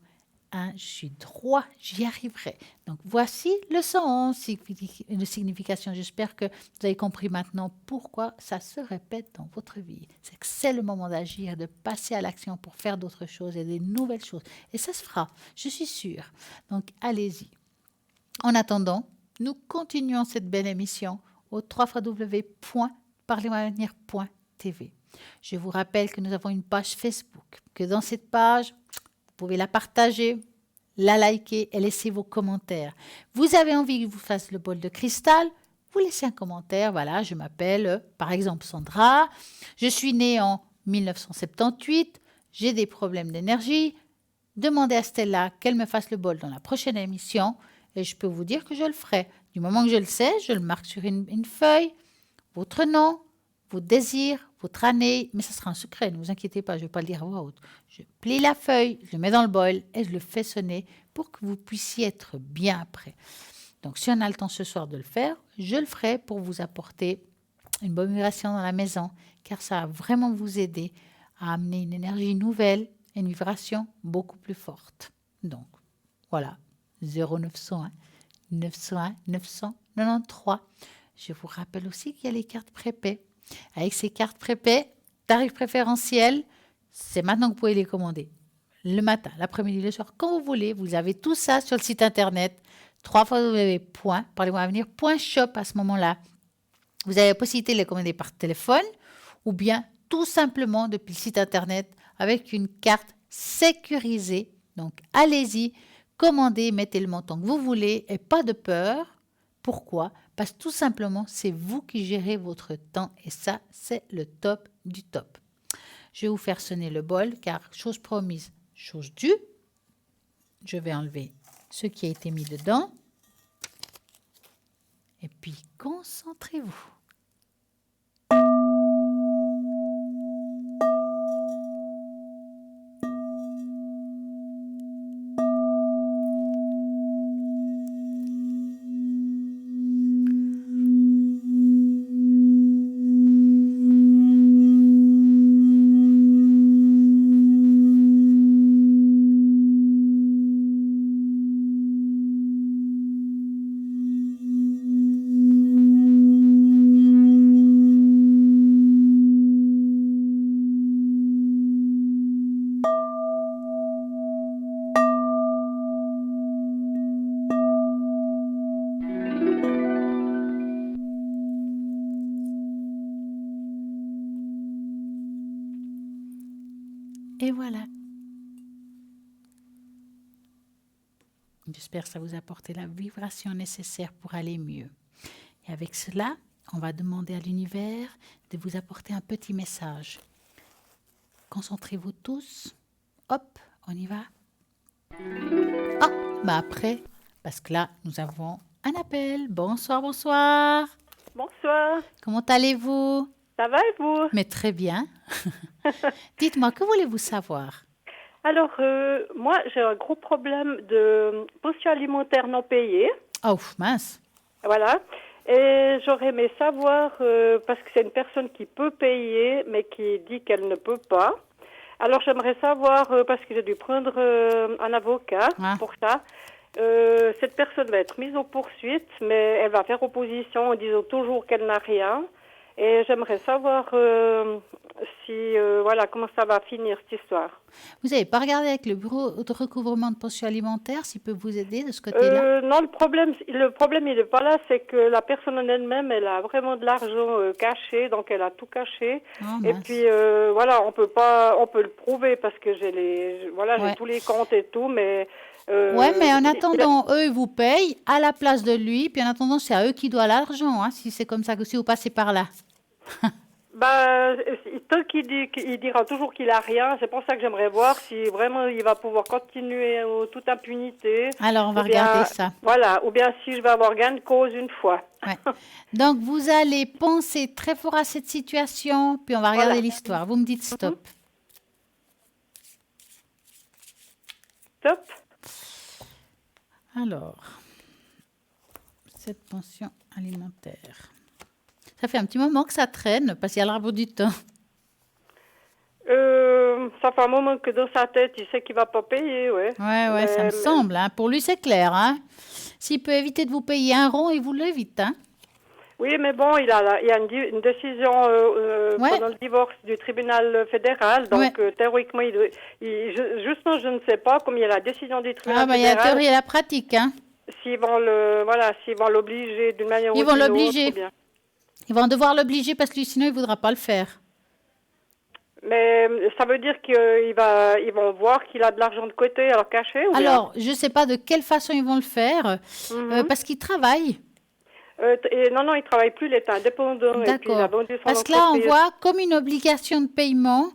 1, je suis droit, j'y arriverai. Donc, voici le sens, une signification. J'espère que vous avez compris maintenant pourquoi ça se répète dans votre vie. C'est que c'est le moment d'agir, de passer à l'action pour faire d'autres choses et des nouvelles choses. Et ça se fera, je suis sûre. Donc, allez-y. En attendant, nous continuons cette belle émission au www.parlez-moi-avenir.tv. Je vous rappelle que nous avons une page Facebook, que dans cette page, vous pouvez la partager, la liker et laisser vos commentaires. Vous avez envie que je vous fasse le bol de cristal, vous laissez un commentaire. Voilà, je m'appelle, par exemple, Sandra. Je suis née en 1978. J'ai des problèmes d'énergie. Demandez à Stella qu'elle me fasse le bol dans la prochaine émission et je peux vous dire que je le ferai. Du moment que je le sais, je le marque sur une feuille, votre nom, vos désirs, votre année, mais ça sera un secret, ne vous inquiétez pas, je ne vais pas le dire à voix haute. Je plie la feuille, je le mets dans le bol et je le fais sonner pour que vous puissiez être bien après. Donc, si on a le temps ce soir de le faire, je le ferai pour vous apporter une bonne vibration dans la maison, car ça va vraiment vous aider à amener une énergie nouvelle et une vibration beaucoup plus forte. Donc, voilà, 0901 901 993. Je vous rappelle aussi qu'il y a les cartes prépay. Avec ces cartes prépay, tarif préférentiel, c'est maintenant que vous pouvez les commander. Le matin, l'après-midi, le soir, quand vous voulez. Vous avez tout ça sur le site internet www.parlez-moi-avenir.shop à ce moment-là. Vous avez la possibilité de les commander par téléphone ou bien tout simplement depuis le site internet avec une carte sécurisée. Donc, allez-y, commandez, mettez le montant que vous voulez et pas de peur. Pourquoi ? Parce que tout simplement, c'est vous qui gérez votre temps et ça, c'est le top du top. Je vais vous faire sonner le bol car chose promise, chose due. Je vais enlever ce qui a été mis dedans. Et puis, concentrez-vous. Et voilà. J'espère que ça vous a apporté la vibration nécessaire pour aller mieux. Et avec cela, on va demander à l'univers de vous apporter un petit message. Concentrez-vous tous. Hop, on y va. Ah, bah après, parce que là, nous avons un appel. Bonsoir, bonsoir. Bonsoir. Comment allez-vous ? Ça va et vous ? Mais très bien. Dites-moi, que voulez-vous savoir ? Alors, moi, j'ai un gros problème de pension alimentaire non payée. Oh, mince. Voilà. Et j'aurais aimé savoir, parce que c'est une personne qui peut payer, mais qui dit qu'elle ne peut pas. Alors, j'aimerais savoir, parce que j'ai dû prendre un avocat pour ça. Cette personne va être mise aux poursuites, mais elle va faire opposition en disant toujours qu'elle n'a rien. Et j'aimerais savoir voilà, comment ça va finir cette histoire. Vous n'avez pas regardé avec le bureau de recouvrement de pension alimentaire s'il peut vous aider de ce côté-là? Non, le problème, il n'est pas là, c'est que la personne en elle-même, elle a vraiment de l'argent caché, donc elle a tout caché. Oh, Et mince. puis on peut le prouver parce que j'ai Ouais. tous les comptes et tout, mais Ouais, mais en attendant, eux, ils vous payent à la place de lui. Puis en attendant, c'est à eux qui doivent l'argent, hein, si c'est comme ça, que si vous passez par là. Tant il dira toujours qu'il a rien, c'est pour ça que j'aimerais voir si vraiment il va pouvoir continuer toute impunité. Alors, on va Ou bien, regarder ça. Voilà, ou bien si je vais avoir gain de cause une fois. Ouais. Donc, vous allez penser très fort à cette situation, puis on va regarder l'histoire. Vous me dites stop. Stop. Alors, cette pension alimentaire. Ça fait un petit moment que ça traîne, parce qu'il y a le rapport du temps. Ça fait un moment que dans sa tête, il sait qu'il va pas payer, ouais. Ouais, ça me semble. Hein. Pour lui, c'est clair. Hein. S'il peut éviter de vous payer un rond, il vous l'évite. Hein. Oui, mais bon, il y a une décision pendant le divorce du tribunal fédéral. Donc, théoriquement, justement, je ne sais pas, comme il y a la décision du tribunal fédéral. Il y a la théorie et la pratique. Hein. S'ils vont l'obliger d'une manière ou d'une autre. Ils vont l'obliger. Ils vont devoir l'obliger parce que sinon, il ne voudra pas le faire. Mais ça veut dire qu'ils vont voir qu'il a de l'argent de côté, alors caché ou Alors, je ne sais pas de quelle façon ils vont le faire, parce qu'ils travaillent. Non, il ne travaille plus, il est indépendant. D'accord. Parce que là, on voit comme une obligation de paiement,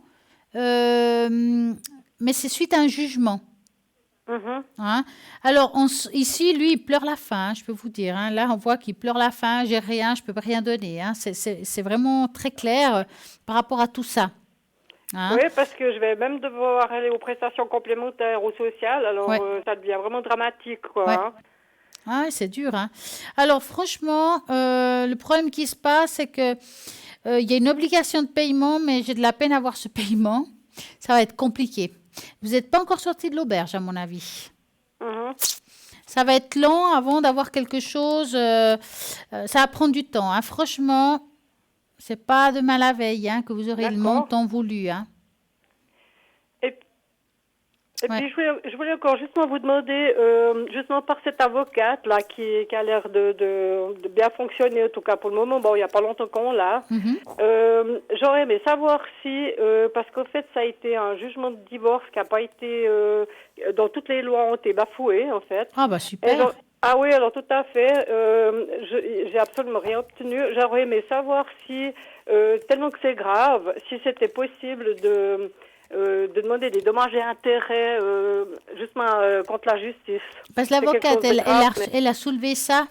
mais c'est suite à un jugement. Hein? Alors, ici, lui, il pleure la faim, je peux vous dire. Hein. Là, on voit qu'il pleure la faim, j'ai rien, je ne peux rien donner. Hein. C'est vraiment très clair par rapport à tout ça. Hein? Oui, parce que je vais même devoir aller aux prestations complémentaires ou sociales, alors ça devient vraiment dramatique, quoi. Ouais. Hein. Ah, c'est dur. Hein. Alors, franchement, le problème qui se passe, c'est que il y a une obligation de paiement, mais j'ai de la peine à voir ce paiement. Ça va être compliqué. Vous n'êtes pas encore sorti de l'auberge, à mon avis. Ça va être long avant d'avoir quelque chose. Ça va prendre du temps. Hein. Franchement, c'est pas demain la veille hein, que vous aurez le montant voulu. Hein. Et puis, je voulais encore justement vous demander, justement par cette avocate là qui a l'air de bien fonctionner, en tout cas pour le moment, bon, il n'y a pas longtemps qu'on l'a, j'aurais aimé savoir si, parce qu'en fait, ça a été un jugement de divorce qui n'a pas été, dont toutes les lois ont été bafouées, en fait. Ah, bah super. Ah oui, alors tout à fait. J'ai absolument rien obtenu. J'aurais aimé savoir si, tellement que c'est grave, si c'était possible de demander des dommages et intérêts justement contre la justice. Parce que l'avocate, elle a soulevé ça.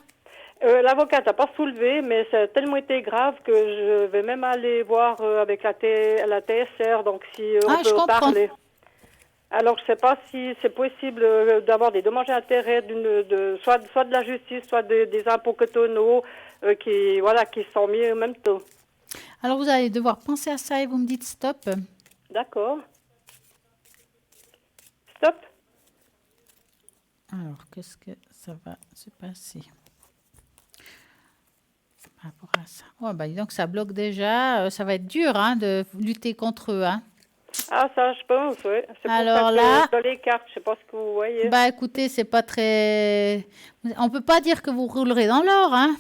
L'avocate n'a pas soulevé, mais ça a tellement été grave que je vais même aller voir avec la TSR, donc si on peut en parler. Alors, je ne sais pas si c'est possible d'avoir des dommages et intérêts soit de la justice, soit des impôts cotonaux qui sont mis en même temps. Alors, vous allez devoir penser à ça et vous me dites stop. D'accord. Stop. Alors, qu'est-ce que ça va se passer par rapport à ça? Oh, bah, dis donc, ça bloque déjà. Ça va être dur hein, de lutter contre eux. Hein. Ah, ça, je pense, oui. C'est pour alors ça que là, dans les cartes, je ne sais pas ce que vous voyez. Bah, écoutez, c'est pas très... On ne peut pas dire que vous roulerez dans l'or, hein.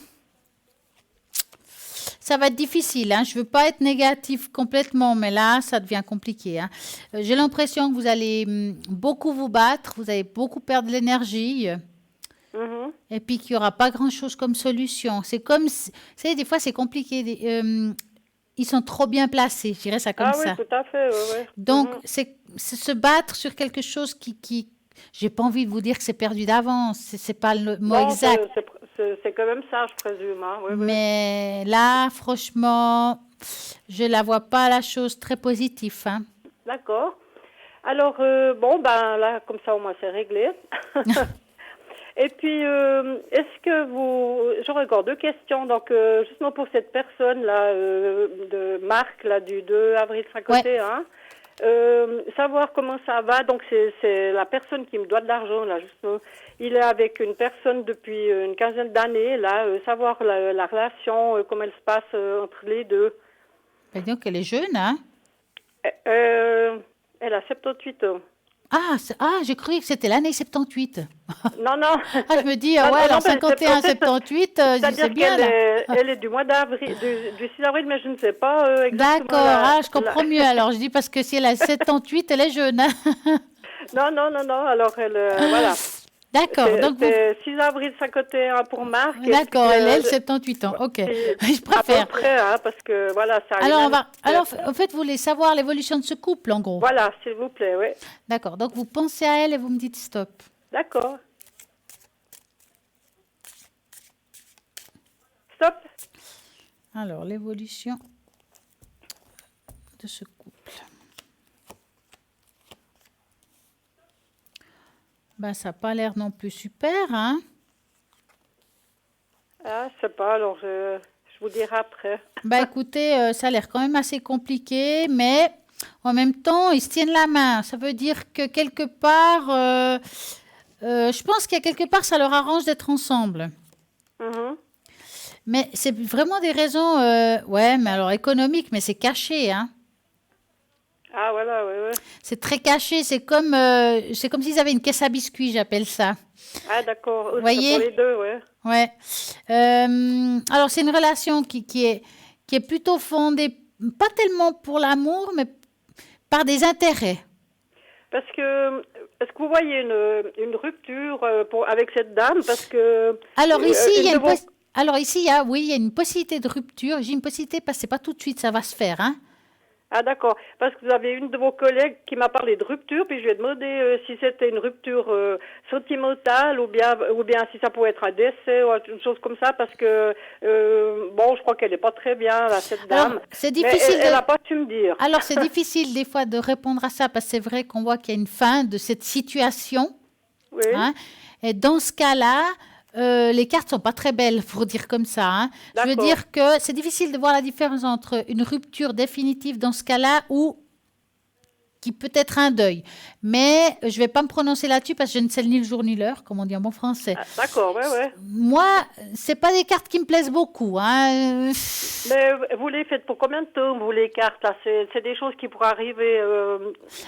Ça va être difficile, hein. Je ne veux pas être négatif complètement, mais là, ça devient compliqué. Hein. J'ai l'impression que vous allez beaucoup vous battre, vous allez beaucoup perdre de l'énergie, et puis qu'il n'y aura pas grand-chose comme solution. C'est comme, vous savez, des fois, c'est compliqué. Ils sont trop bien placés, je dirais ça comme ça. Ah oui, tout à fait, oui. Donc, c'est se battre sur quelque chose qui j'ai pas envie de vous dire que c'est perdu d'avance, c'est pas le mot exact. C'est quand même ça, je présume. Hein. Oui, mais là, franchement, je la vois pas la chose très positive. Hein. D'accord. Alors, là, comme ça, au moins, c'est réglé. Et puis, est-ce que j'aurais encore deux questions. Donc, justement pour cette personne-là, de Marc, là, du 2 avril 51, savoir comment ça va. Donc, c'est la personne qui me doit de l'argent, là, justement. Il est avec une personne depuis une quinzaine d'années, là. Savoir la relation, comment elle se passe entre les deux. Donc, elle est jeune, hein? Elle a 78 ans. J'ai cru que c'était l'année 78. Non. Je me dis, alors 51, 78, c'est bien là. Elle est du mois d'avril, du 6 avril, mais je ne sais pas exactement. D'accord, je comprends mieux. Alors, je dis parce que si elle a 78, elle est jeune. Hein. Non. Alors, elle, voilà. D'accord. Donc c'est 6 avril 51 pour Marc. D'accord, elle 78 ans. Ok. Je préfère. À peu près, parce que voilà, ça. Alors, en fait, vous voulez savoir l'évolution de ce couple, en gros. Voilà, s'il vous plaît, oui. D'accord. Donc, vous pensez à elle et vous me dites stop. D'accord. Stop. Alors, l'évolution de ce couple. Ça n'a pas l'air non plus super, hein? Je sais pas, alors je vous dirai après. Écoutez, ça a l'air quand même assez compliqué, mais en même temps, ils se tiennent la main. Ça veut dire que quelque part, je pense qu'il y a quelque part, ça leur arrange d'être ensemble. Mm-hmm. Mais c'est vraiment des raisons, mais alors économiques, mais c'est caché, hein? Ah, voilà, oui. C'est très caché, c'est comme s'ils avaient une caisse à biscuits, j'appelle ça. Ah, d'accord. Vous voyez? Pour les deux, ouais. Ouais. Alors, c'est une relation qui est plutôt fondée, pas tellement pour l'amour, mais par des intérêts. Parce que, est-ce que vous voyez une rupture avec cette dame? Parce que... Alors, ici, il y a une possibilité de rupture. J'ai une possibilité parce que c'est pas tout de suite, ça va se faire, hein. Ah, d'accord. Parce que vous avez une de vos collègues qui m'a parlé de rupture, puis je lui ai demandé si c'était une rupture sentimentale ou bien si ça pouvait être un décès ou une chose comme ça, parce que, je crois qu'elle n'est pas très bien, là, cette dame. Alors, c'est difficile. Elle n'a pas su me dire. Alors, c'est difficile des fois de répondre à ça, parce que c'est vrai qu'on voit qu'il y a une fin de cette situation. Oui. Hein, et dans ce cas-là, les cartes sont pas très belles, pour dire comme ça. Hein. Je veux dire que c'est difficile de voir la différence entre une rupture définitive dans ce cas-là ou qui peut être un deuil. Mais je vais pas me prononcer là-dessus parce que je ne sais ni le jour ni l'heure, comme on dit en bon français. Ah, d'accord, ouais. Moi, c'est pas des cartes qui me plaisent beaucoup. Hein. Mais vous les faites pour combien de temps, vous, les cartes là? C'est des choses qui pourraient arriver...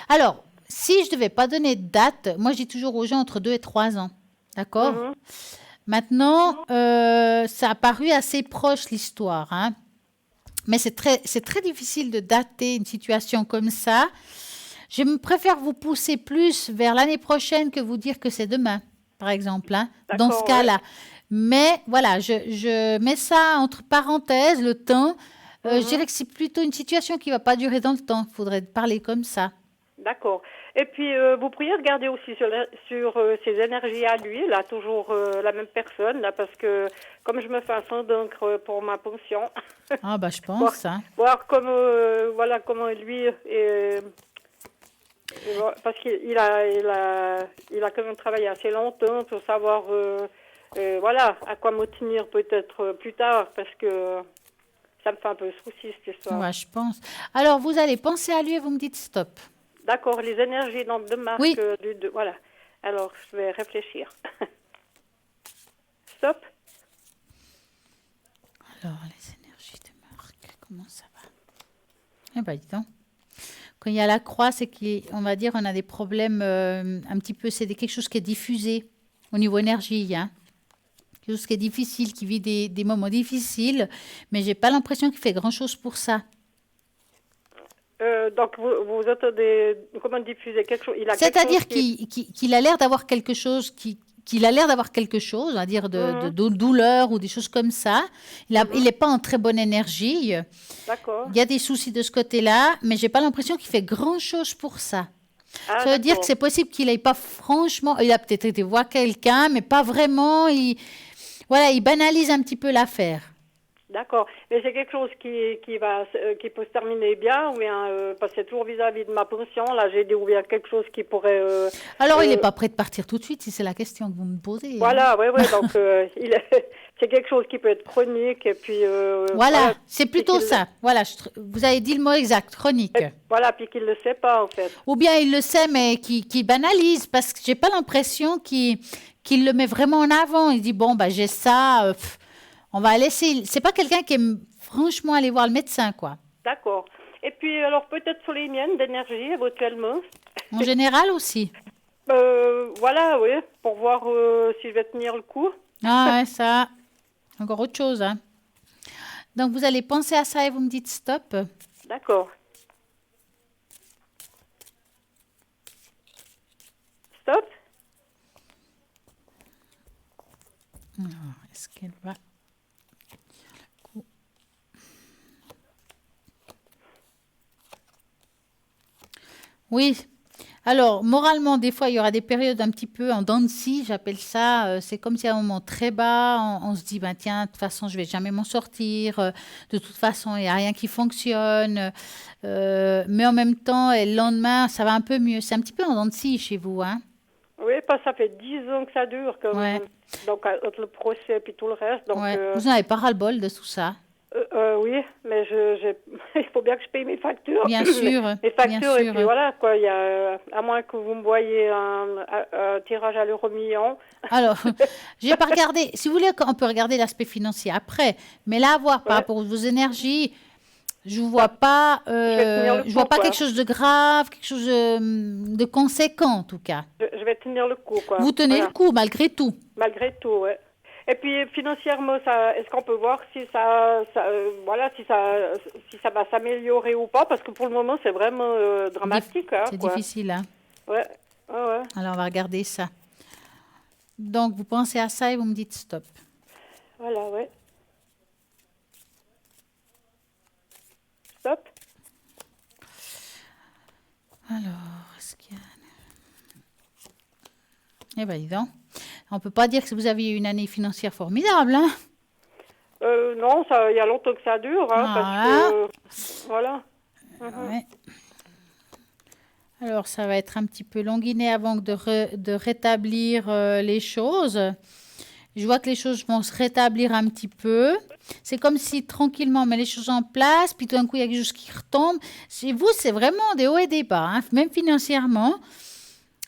Alors, si je devais pas donner de date, moi je dis toujours aux gens entre 2 et 3 ans. D'accord? Mm-hmm. Maintenant, ça a paru assez proche l'histoire, hein. Mais c'est très difficile de dater une situation comme ça. Je préfère vous pousser plus vers l'année prochaine que vous dire que c'est demain, par exemple, hein, dans ce cas-là. Mais voilà, je mets ça entre parenthèses, le temps. Je dirais que c'est plutôt une situation qui ne va pas durer dans le temps. Il faudrait parler comme ça. D'accord. Et puis, vous pourriez regarder aussi sur ses énergies à lui, là, toujours la même personne, là, parce que comme je me fais un sang d'encre pour ma pension... Ah, je pense, voir comment lui... parce qu'il a quand même travaillé assez longtemps pour savoir, à quoi me tenir peut-être plus tard, parce que ça me fait un peu souci, cette histoire. Ouais, je pense. Alors, vous allez penser à lui et vous me dites stop. D'accord, les énergies donc, de Marc, oui. Voilà. Alors, je vais réfléchir. Stop. Alors, les énergies de Marc, comment ça va? Dis donc. Quand il y a la croix, c'est qu'on va dire on a des problèmes un petit peu, c'est quelque chose qui est diffusé au niveau énergie, hein. Quelque chose qui est difficile, qui vit des moments difficiles, mais j'ai pas l'impression qu'il fait grand-chose pour ça. Donc, vous entendez comment diffuser quelque chose? C'est-à-dire qu'il a l'air d'avoir quelque chose, qu'il a l'air d'avoir quelque chose, on va dire de douleur ou des choses comme ça. Il n'est pas en très bonne énergie. D'accord. Il y a des soucis de ce côté-là, mais j'ai pas l'impression qu'il fait grand-chose pour ça. Ça veut dire que c'est possible qu'il n'ait pas franchement... Il a peut-être été voir quelqu'un, mais pas vraiment. Il banalise un petit peu l'affaire. D'accord. Mais c'est quelque chose qui peut se terminer bien, ou bien, parce que c'est toujours vis-à-vis de ma pension. Là, j'ai dit, ou bien quelque chose qui pourrait... Alors, il n'est pas prêt de partir tout de suite, si c'est la question que vous me posez. Voilà, oui. Donc, c'est quelque chose qui peut être chronique, et puis... voilà, c'est plutôt ça. Voilà, vous avez dit le mot exact, chronique. Voilà, puis qu'il ne le sait pas, en fait. Ou bien il le sait, mais qui banalise, parce que j'ai pas l'impression qu'il le met vraiment en avant. Il dit, j'ai ça... on va laisser... C'est pas quelqu'un qui aime franchement aller voir le médecin, quoi. D'accord. Et puis, alors, peut-être sur les miennes d'énergie, éventuellement. En général aussi. Voilà, oui, pour voir si je vais tenir le coup. Ah ouais, ça, encore autre chose, hein. Donc, vous allez penser à ça et vous me dites stop. D'accord. Stop. Alors, est-ce qu'elle va... Oui. Alors, moralement, des fois, il y aura des périodes un petit peu en dents de scie, j'appelle ça. C'est comme si à un moment très bas, on se dit, ben, tiens, de toute façon, je vais jamais m'en sortir. De toute façon, il n'y a rien qui fonctionne. Mais en même temps, et le lendemain, ça va un peu mieux. C'est un petit peu en dents de scie chez vous, hein? Oui, parce que ça fait 10 ans que ça dure, quand Ouais. même. Donc, entre le procès et puis tout le reste. Donc, Ouais. Vous n'avez pas ras-le-bol de tout ça? oui, mais il faut bien que je paye mes factures. Bien sûr, mes factures, bien et sûr. puis voilà, quoi. Il y a, à moins que vous me voyez un tirage à l'euro million. Alors, je n'ai pas regardé. Si vous voulez, on peut regarder l'aspect financier après. Mais là, à voir par rapport à vos énergies, je ne vois pas, je vois pas quelque chose de grave, quelque chose de conséquent, en tout cas. Je vais tenir le coup, quoi. Vous tenez Voilà. le coup, malgré tout. Malgré tout, ouais. Et puis financièrement, ça, est-ce qu'on peut voir si si ça va s'améliorer ou pas? Parce que pour le moment, c'est vraiment dramatique. Hein, C'est quoi. difficile, hein. Ouais. Ouais. Alors, on va regarder ça. Donc, vous pensez à ça et vous me dites stop. Voilà, ouais. Stop. Alors, est-ce qu'il y a... Eh bien, dis donc. On ne peut pas dire que vous aviez une année financière formidable, hein? Non, il y a longtemps que ça dure, hein, parce que voilà. Ouais. Alors, ça va être un petit peu longuiné avant de rétablir les choses. Je vois que les choses vont se rétablir un petit peu. C'est comme si tranquillement on met les choses en place, puis tout d'un coup il y a quelque chose qui retombe. Chez vous, c'est vraiment des hauts et des bas, hein, même financièrement.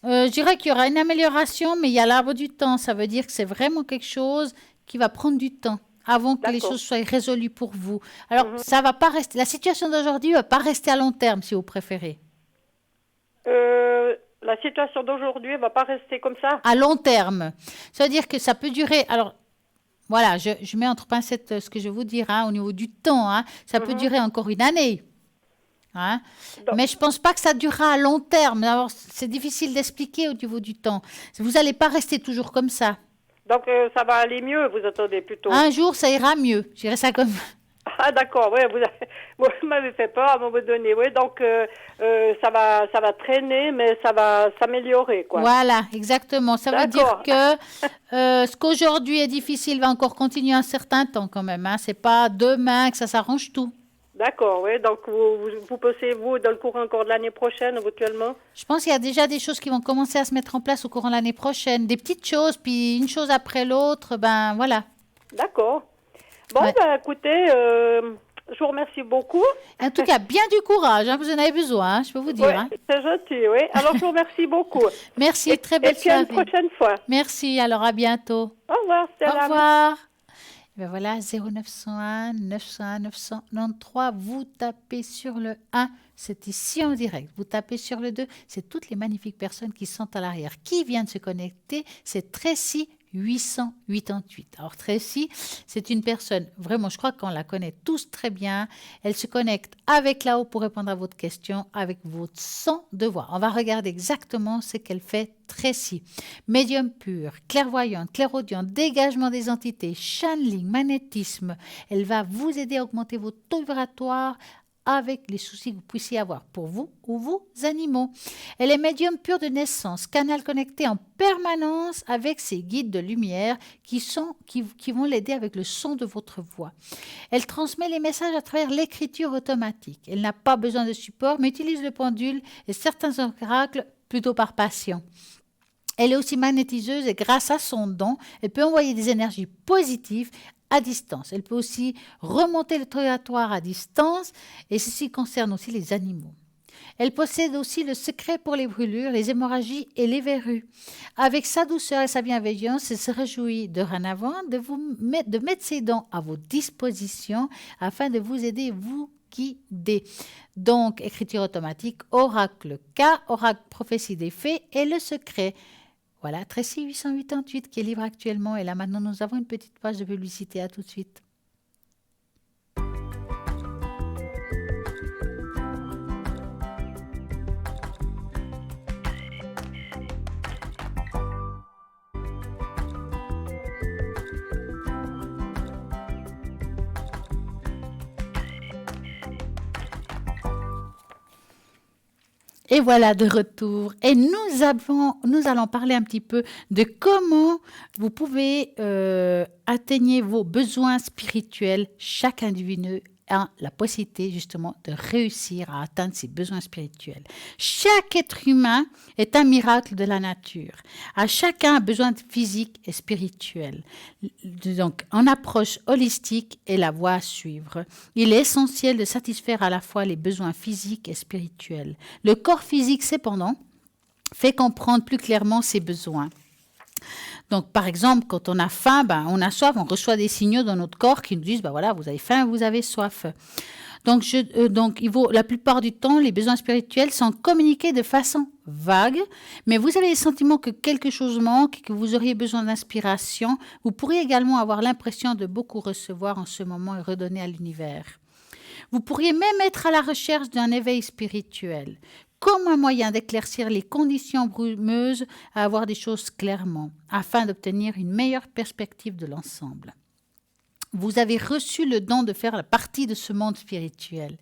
Je dirais qu'il y aura une amélioration, mais il y a l'arbre du temps. Ça veut dire que c'est vraiment quelque chose qui va prendre du temps avant que les choses soient résolues pour vous. Alors, ça va pas rester. La situation d'aujourd'hui ne va pas rester à long terme, si vous préférez. La situation d'aujourd'hui ne va pas rester comme ça. À long terme. Ça veut dire que ça peut durer... Alors, voilà, je mets entre pincettes ce que je vais vous dire, hein, au niveau du temps. Hein, ça peut durer encore une année. Hein. Mais je ne pense pas que ça durera à long terme. Alors, c'est difficile d'expliquer au niveau du temps. Vous n'allez pas rester toujours comme ça. Donc, ça va aller mieux, vous attendez plutôt. Un jour, ça ira mieux. Je dirais ça comme... Ah, d'accord, ouais, vous m'avez fait peur à un moment donné. Oui, donc, ça va traîner, mais ça va s'améliorer, quoi. Voilà, exactement. Ça veut dire que ce qu'aujourd'hui est difficile va encore continuer un certain temps quand même. Hein. Ce n'est pas demain que ça s'arrange tout. D'accord, oui. Donc, vous pensez-vous dans le courant encore de l'année prochaine, éventuellement? Je pense qu'il y a déjà des choses qui vont commencer à se mettre en place au courant de l'année prochaine. Des petites choses, puis une chose après l'autre, ben voilà. D'accord. Bon, ben écoutez, je vous remercie beaucoup. En tout cas, bien du courage, hein, vous en avez besoin, hein, je peux vous dire. Oui, hein. c'est gentil, oui. Alors, je vous remercie beaucoup. Merci, très belle soirée. Et puis à une prochaine fois. Merci, alors à bientôt. Au revoir, Stella. Au revoir. Ben voilà, 0901 901 993, vous tapez sur le 1, c'est ici en direct. Vous tapez sur le 2, c'est toutes les magnifiques personnes qui sont à l'arrière. Qui vient de se connecter? C'est Tracy 888. Alors Tracy, c'est une personne, vraiment, je crois qu'on la connaît tous très bien. Elle se connecte avec là-haut pour répondre à votre question, avec votre son de voix. On va regarder exactement ce qu'elle fait, Tracy. Médium pur, clairvoyante, clairaudiente, dégagement des entités, channeling, magnétisme. Elle va vous aider à augmenter votre taux vibratoire avec les soucis que vous puissiez avoir pour vous ou vos animaux. Elle est médium pur de naissance, canal connecté en permanence avec ses guides de lumière qui vont l'aider avec le son de votre voix. Elle transmet les messages à travers l'écriture automatique. Elle n'a pas besoin de support, mais utilise le pendule et certains oracles plutôt par passion. Elle est aussi magnétiseuse et grâce à son don, elle peut envoyer des énergies positives à distance. Elle peut aussi remonter le taux vibratoire à distance et ceci concerne aussi les animaux. Elle possède aussi le secret pour les brûlures, les hémorragies et les verrues. Avec sa douceur et sa bienveillance, elle se réjouit dorénavant de mettre ses dons à vos dispositions afin de vous aider, vous guider. Donc, écriture automatique, oracle K, oracle prophétie des fées et le secret. Voilà, Tracy 888 qui est libre actuellement. Et là, maintenant, nous avons une petite page de publicité. À tout de suite. Et voilà de retour. Et nous allons parler un petit peu de comment vous pouvez atteindre vos besoins spirituels. Chaque individu a la possibilité justement de réussir à atteindre ses besoins spirituels. Chaque être humain est un miracle de la nature. À chacun a besoin de physique et spirituel. Donc, en approche holistique est la voie à suivre. Il est essentiel de satisfaire à la fois les besoins physiques et spirituels. Le corps physique, cependant, fait comprendre plus clairement ses besoins. Donc, par exemple, quand on a faim, on a soif, on reçoit des signaux dans notre corps qui nous disent, voilà, vous avez faim, vous avez soif. Donc, la plupart du temps, les besoins spirituels sont communiqués de façon vague, mais vous avez le sentiment que quelque chose manque, que vous auriez besoin d'inspiration. Vous pourriez également avoir l'impression de beaucoup recevoir en ce moment et redonner à l'univers. Vous pourriez même être à la recherche d'un éveil spirituel, comme un moyen d'éclaircir les conditions brumeuses à voir des choses clairement, afin d'obtenir une meilleure perspective de l'ensemble. Vous avez reçu le don de faire partie de ce monde spirituel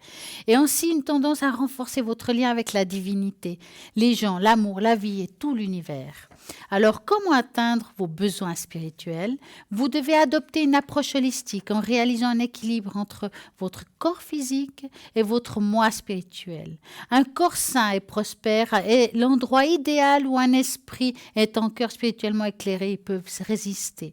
et aussi une tendance à renforcer votre lien avec la divinité, les gens, l'amour, la vie et tout l'univers. Alors, comment atteindre vos besoins spirituels? Vous devez adopter une approche holistique en réalisant un équilibre entre votre corps physique et votre moi spirituel. Un corps sain et prospère est l'endroit idéal où un esprit et un cœur spirituellement éclairés peuvent se résister.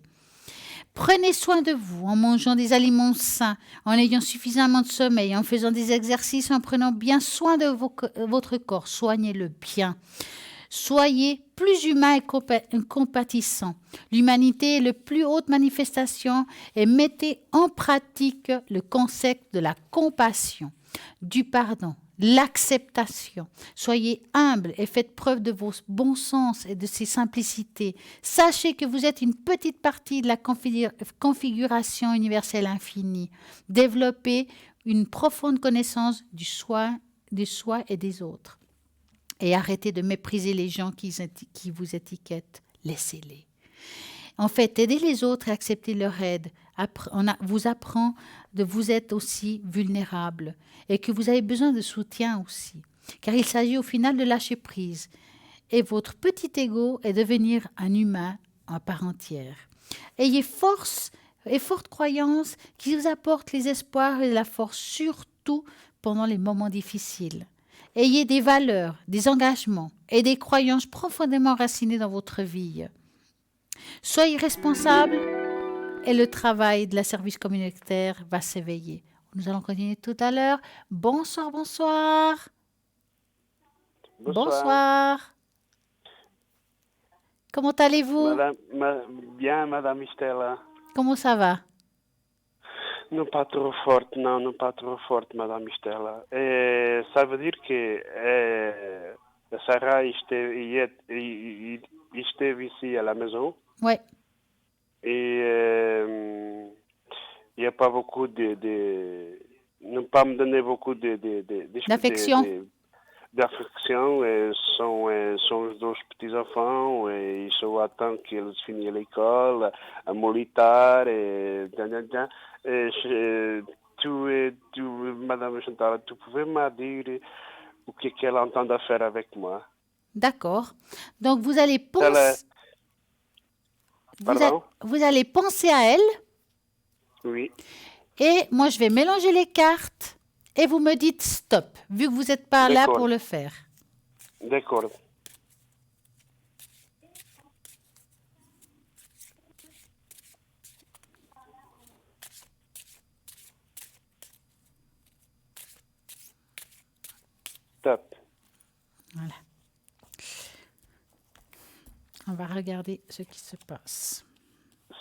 Prenez soin de vous en mangeant des aliments sains, en ayant suffisamment de sommeil, en faisant des exercices, en prenant bien soin de votre corps. Soignez-le bien. Soyez plus humain et compatissant. L'humanité est la plus haute manifestation et mettez en pratique le concept de la compassion, du pardon, l'acceptation. Soyez humble et faites preuve de vos bons sens et de ses simplicités. Sachez que vous êtes une petite partie de la configuration universelle infinie. Développez une profonde connaissance du soi et des autres. Et arrêtez de mépriser les gens qui vous étiquettent. Laissez-les. En fait, aider les autres et accepter leur aide vous apprend de vous être aussi vulnérable et que vous avez besoin de soutien aussi. Car il s'agit au final de lâcher prise. Et votre petit ego est devenir un humain à part entière. Ayez force et forte croyance qui vous apporte les espoirs et la force, surtout pendant les moments difficiles. Ayez des valeurs, des engagements et des croyances profondément racinées dans votre vie. Soyez responsable et le travail de la service communautaire va s'éveiller. Nous allons continuer tout à l'heure. Bonsoir, bonsoir. Bonsoir. Comment allez-vous? Bien, Madame Stella. Comment ça va? Non pas trop forte, Madame Stella. Et ça veut dire que Sarah esteve ici à la maison. Oui. Et il n'y a pas beaucoup ne pas me donner beaucoup d'affection. D'affection. Sont deux petits-enfants et ils sont attendent qu'ils finissent l'école, à militaire et Madame Chantal, tu pouvais me dire ce qu'elle entend faire avec moi? D'accord. Donc vous allez penser... Vous allez penser à elle. Oui. Et moi, je vais mélanger les cartes et vous me dites stop, vu que vous n'êtes pas là pour le faire. D'accord. Stop. Voilà. On va regarder ce qui se passe.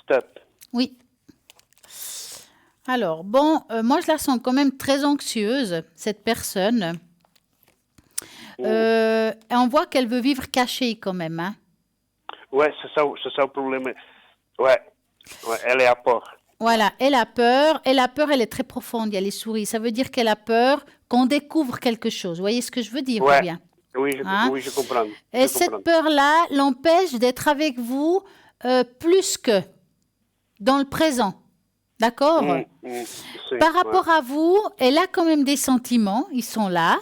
Stop. Oui. Alors, bon, moi, je la sens quand même très anxieuse, cette personne. Et on voit qu'elle veut vivre cachée quand même. Hein. Ouais, c'est ça le problème. Ouais, elle est à peur. Voilà, elle a peur. Elle est très profonde, il y a les souris. Ça veut dire qu'elle a peur qu'on découvre quelque chose. Vous voyez ce que je veux dire ou bien? Oui, je comprends. Et cette peur-là l'empêche d'être avec vous plus que dans le présent. D'accord? Par rapport à vous, elle a quand même des sentiments, ils sont là,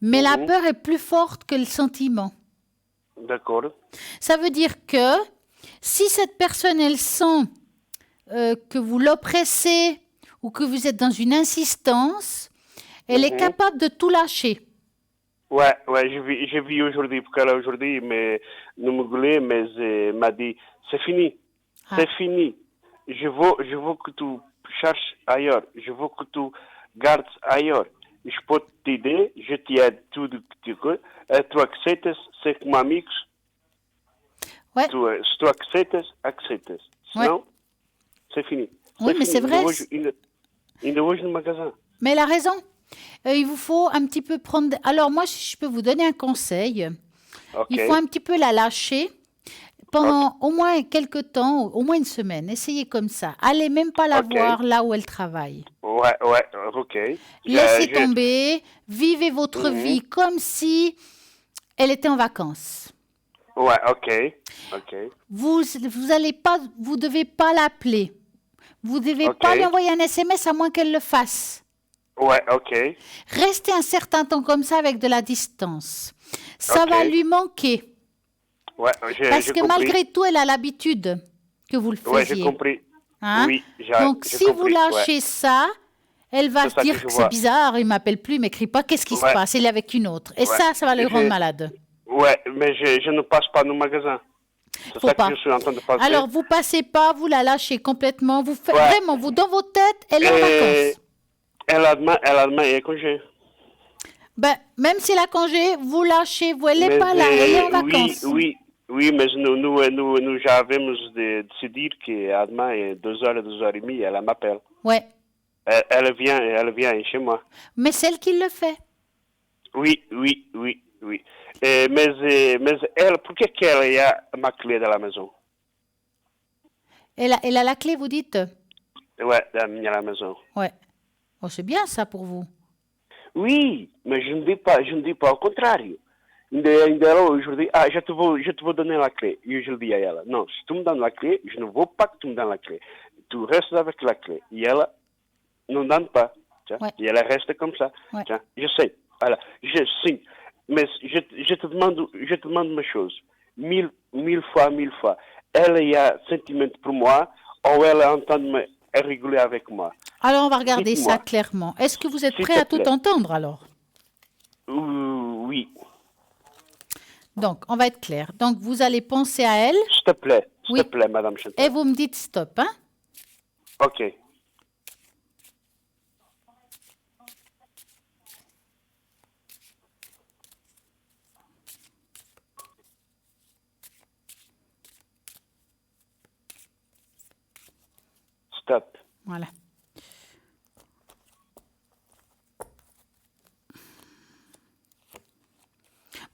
mais la peur est plus forte que le sentiment. D'accord. Ça veut dire que si cette personne, elle sent que vous l'oppressez ou que vous êtes dans une insistance, elle est capable de tout lâcher. Ouais, j'ai vu aujourd'hui, parce qu'elle aujourd'hui nous me gueulait, mais elle m'a dit, c'est fini, c'est fini. Je veux que tu cherches ailleurs. Je veux que tu gardes ailleurs. Je peux t'aider, je t'aide tout ce que tu veux. Tu acceptes, c'est comme amigos. Ouais. Si tu acceptes. Sinon, c'est fini. Oui, mais c'est vrai. Il est dans le magasin. Mais elle a raison. Il vous faut un petit peu prendre... Alors moi, si je peux vous donner un conseil, il faut un petit peu la lâcher. Pendant au moins quelques temps, au moins une semaine, essayez comme ça. Allez même pas la voir là où elle travaille. Ouais, ok. Laissez tomber, vivez votre vie comme si elle était en vacances. Ouais, ok. Vous devez pas l'appeler. Vous devez pas lui envoyer un SMS à moins qu'elle le fasse. Ouais, ok. Restez un certain temps comme ça avec de la distance. Ça va lui manquer. Ouais, parce que malgré tout, elle a l'habitude que vous le faisiez. Ouais, j'ai compris. Hein? Oui, donc, si vous lâchez ça, elle va se dire que c'est bizarre, il ne m'appelle plus, il ne m'écrit pas, qu'est-ce qui se passe? Il est avec une autre. Et ça va le rendre malade. Ouais, mais je ne passe pas dans le magasin. C'est ça que je suis en train de passer. Alors, vous ne passez pas, vous la lâchez complètement. Vous faites vraiment, vous, dans vos têtes, elle est en vacances. Elle a demain et congé. Ben, même si elle a congé, vous lâchez, vous, elle n'est pas là, elle est en vacances. Oui, mais nous avons décidé qu'à demain, 2h, 2h30, elle m'appelle. Ouais. Elle vient chez moi. Mais c'est elle qui le fait. Oui. Mais elle, pourquoi qu'elle a ma clé de la maison? Elle a la clé, vous dites? Ouais, à la maison. Ouais. Oh, c'est bien ça pour vous. Oui, mais je ne dis pas au contraire. Ainda aujourd'hui, je te veux donner la clé. Et je dis à elle, non, si tu me donnes la clé, je ne veux pas que tu me donnes la clé. Tu restes avec la clé. Et elle ne donne pas. Et elle reste comme ça. Ouais. Je sais. Voilà, je signe. Mais je te demande une chose. Mille fois. Elle a un sentiment pour moi, ou elle entend me rigoler avec moi. Alors, on va regarder ça clairement. Est-ce que vous êtes prêt à tout entendre, alors? Oui. Donc, on va être clair. Donc, vous allez penser à elle. S'il te plaît, Madame Chantal. Et vous me dites stop, hein? Ok. Stop. Voilà.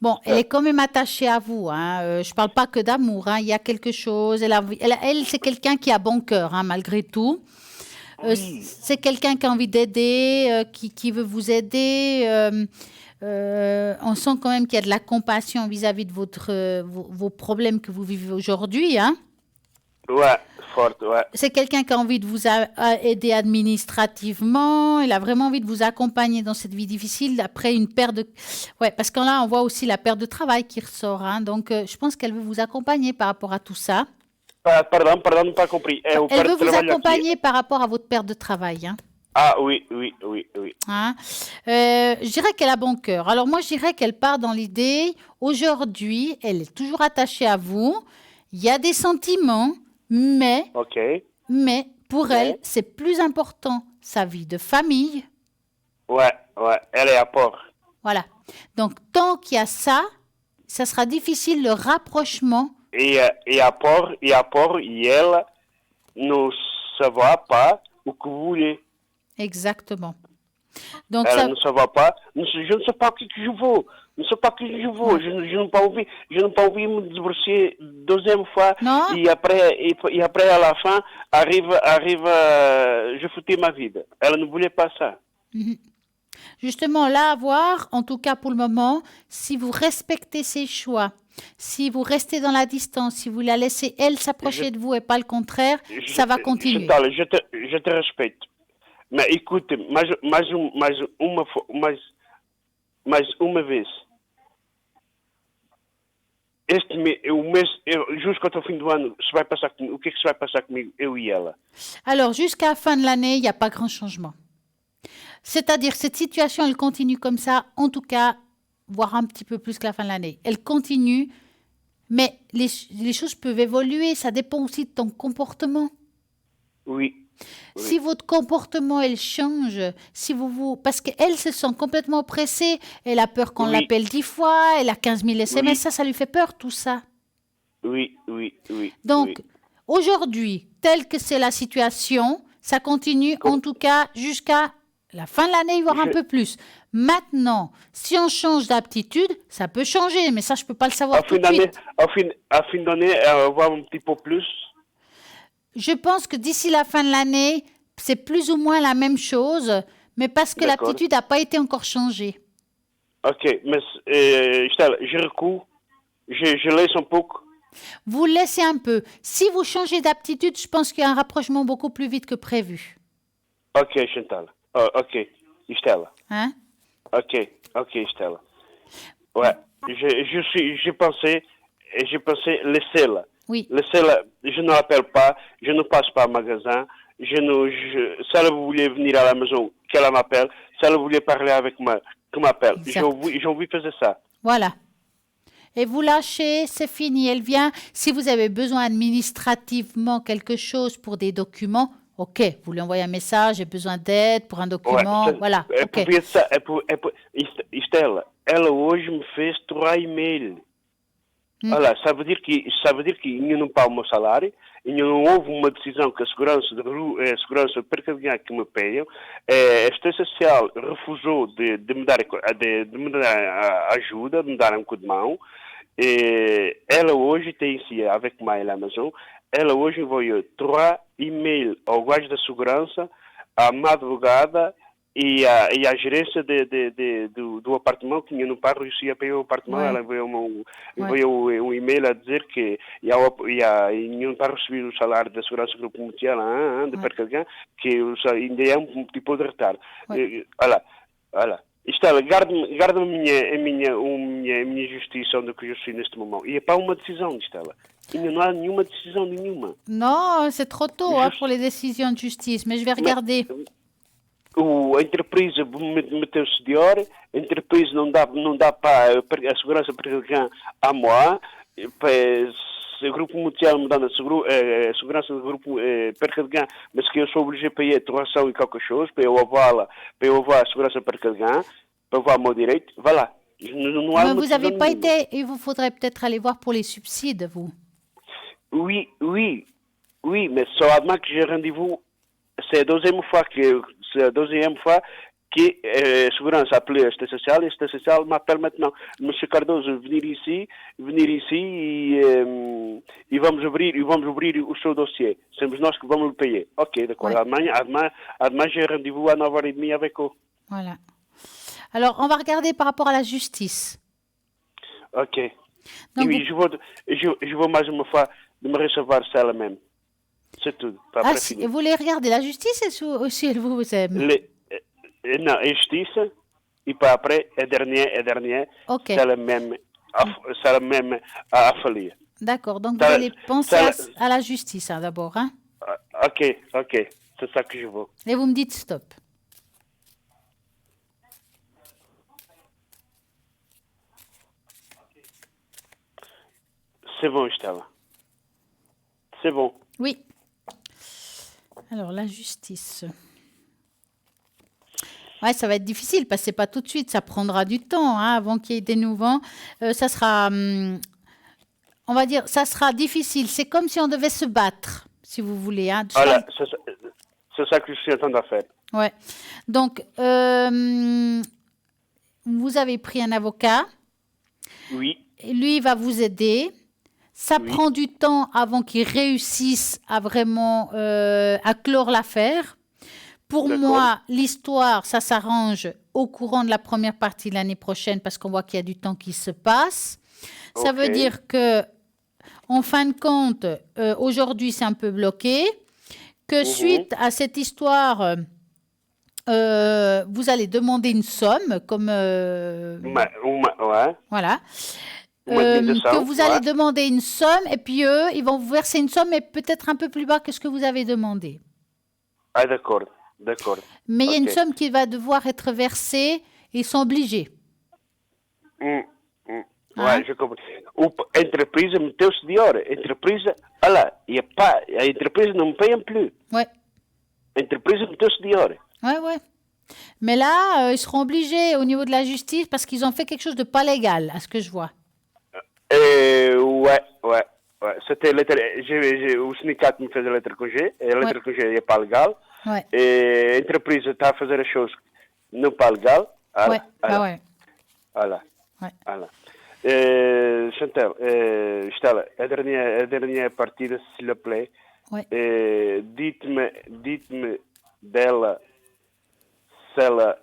Bon, elle est quand même attachée à vous. Hein. Je ne parle pas que d'amour. Hein. Il y a quelque chose. Elle c'est quelqu'un qui a bon cœur, hein, malgré tout. C'est quelqu'un qui a envie d'aider, qui veut vous aider. On sent quand même qu'il y a de la compassion vis-à-vis de vos problèmes que vous vivez aujourd'hui. Hein. Ouais, forte, ouais. C'est quelqu'un qui a envie de vous aider administrativement. Il a vraiment envie de vous accompagner dans cette vie difficile après une perte de... Ouais, parce que là, on voit aussi la perte de travail qui ressort. Hein. Donc, je pense qu'elle veut vous accompagner par rapport à tout ça. Pardon, pas compris. Elle veut vous accompagner par rapport à votre perte de travail. Hein. Ah oui. Hein? Je dirais qu'elle a bon cœur. Alors moi, je dirais qu'elle part dans l'idée, aujourd'hui, elle est toujours attachée à vous. Il y a des sentiments, mais pour elle, c'est plus important sa vie de famille. Ouais, elle est à port. Voilà. Donc, tant qu'il y a ça sera difficile le rapprochement. Et à port, elle ne se voit pas o que vous voulez. Exactement. Donc Ela ça... ne savait pas, je ne sais pas qui que je veux. Je ne sais pas qui je veux. Je n'ai pas envie de me divorcer deuxième fois. Non. Et après, à la fin, arrive, je foutais ma vie. Elle ne voulait pas ça. Justement, là, à voir, en tout cas pour le moment, si vous respectez ses choix, si vous restez dans la distance, si vous la laissez, elle, s'approcher de vous et pas le contraire, ça va continuer. Je te respecte. Mais écoute, mais uma vez. Jusqu'au fin do ano, o que é que se vai passar comigo, eu e ela? Alors, jusqu'à la fin de l'année, il n'y a pas grand changement. C'est-à-dire, cette situation, elle continue comme ça, en tout cas, voire un petit peu plus que la fin de l'année. Elle continue, mais les choses peuvent évoluer, ça dépend aussi de ton comportement. Oui. Si votre comportement, elle change, si parce qu'elle se sent complètement oppressée, elle a peur qu'on l'appelle 10 fois, elle a 15 000 SMS, ça lui fait peur, tout ça. Oui. Donc, aujourd'hui, telle que c'est la situation, ça continue, en tout cas, jusqu'à la fin de l'année, voire un peu plus. Maintenant, si on change d'aptitude, ça peut changer, mais ça, je ne peux pas le savoir tout de suite. À fin d'année, elle va voir un petit peu plus. Je pense que d'ici la fin de l'année, c'est plus ou moins la même chose, mais parce que l'aptitude n'a pas été encore changée. Ok, mais Estelle, je recule, je laisse un peu. Vous laissez un peu. Si vous changez d'aptitude, je pense qu'il y a un rapprochement beaucoup plus vite que prévu. Ok, Chantal. Ok, Estelle. Hein? Ok, Estelle. Ouais, j'ai pensé laissez-la. Oui. Laissez-la, je ne l'appelle pas, je ne passe pas au magasin, si elle voulait venir à la maison, qu'elle m'appelle, si elle voulait parler avec moi, qu'elle m'appelle. J'ai envie de faire ça. Voilà. Et vous lâchez, c'est fini, elle vient. Si vous avez besoin administrativement quelque chose pour des documents, ok, vous lui envoyez un message, j'ai besoin d'aide pour un document, voilà. Ok. Estelle, ela hoje me fez 3 e-mails. Olha, ça veut dire que não paga o meu salário, não houve uma decisão que a segurança perca dinheiro que me pagam. A Assistência Social refusou de me dar ajuda, de me dar um coup de mão. Ela hoje tem ici avec moi à la maison, ela hoje enviou 3 e-mails ao guarda da segurança, à minha advogada e a gerência do apartamento que não para Rússia para o apartamento. Ela enviou um e-mail a dizer que não para receber o salário da segurança grupo mundial de perca de que ainda é um tipo de retardo. Olha, Estela, guarda a minha justiça onde eu estou neste momento. E é para uma decisão, Estela. Il n'y a nenhuma decisão nenhuma. Non, c'est trop tôt pour les décisions de justice, mais je vais regarder. A entreprise meteu-se de hora, a entreprise não dá para a segurança para alguém a moi, o grupo mundial me dá a segurança do grupo para alguém, mas que eu sou obrigado para ir a torração e qualquer coisa, para eu levar a segurança para alguém, para levar o meu direito, voilà. Mais vous n'avez pas été, il vous faudrait peut-être aller voir pour les subsides, vous. Oui, mais só demain que j'ai rendez-vous, c'est la deuxième fois que a segurança appelé a Assistência Social et l'Assistência Social m'appelle maintenant. Monsieur Cardoso, venir ici e vamos abrir o seu dossiê. Somos nós que vamos le payer. Ok, d'accord. Demain, j'ai rendez-vous à 9h30 avec eux. Voilà. Alors, on va regarder par rapport à la justice. Ok. Donc, oui, je veux mais uma fois de me recevoir ça elle-même. C'est tout. Si vous voulez regarder la justice aussi, elle vous aime. Non, la justice, et puis après, la dernière, okay. C'est la même à falir. D'accord, donc vous allez penser à la justice d'abord. Hein? Ok, c'est ça que je veux. Et vous me dites stop. C'est bon, Estela. C'est bon. Oui. Alors, la justice. Ouais, ça va être difficile parce que c'est pas tout de suite. Ça prendra du temps avant qu'il y ait des nouveaux. Ça sera, on va dire, ça sera difficile. C'est comme si on devait se battre, si vous voulez. Voilà, C'est ça que je suis en train de faire. Ouais. Donc, vous avez pris un avocat. Oui. Et lui, il va vous aider. Ça prend du temps avant qu'il réussisse à vraiment à clore l'affaire. Pour moi, l'histoire, ça s'arrange au courant de la première partie de l'année prochaine parce qu'on voit qu'il y a du temps qui se passe. Ça veut dire que, en fin de compte, aujourd'hui, c'est un peu bloqué. Que suite à cette histoire, vous allez demander une somme, comme... Voilà. Que vous allez demander une somme et puis eux, ils vont vous verser une somme, mais peut-être un peu plus bas que ce que vous avez demandé. Ah, d'accord. Mais il y a une somme qui va devoir être versée, ils sont obligés. Ouais, je comprends. Entreprise meteu-se de hora. Entreprise, olha, a entreprise não me paye plus. Ouais. Entreprise meteu-se de hora. Ouais. Mais là, ils seront obligés au niveau de la justice parce qu'ils ont fait quelque chose de pas légal, à ce que je vois. Ouais. C'était o sindicato me fez a letra com G. A letra com G é pas legal. Ouais. A entreprise está a fazer as coisas não pas legal. Ouais. Voilà. Chantal, Stella, a dernière partie, s'il vous plaît. Ouais. Dites-me dela se ela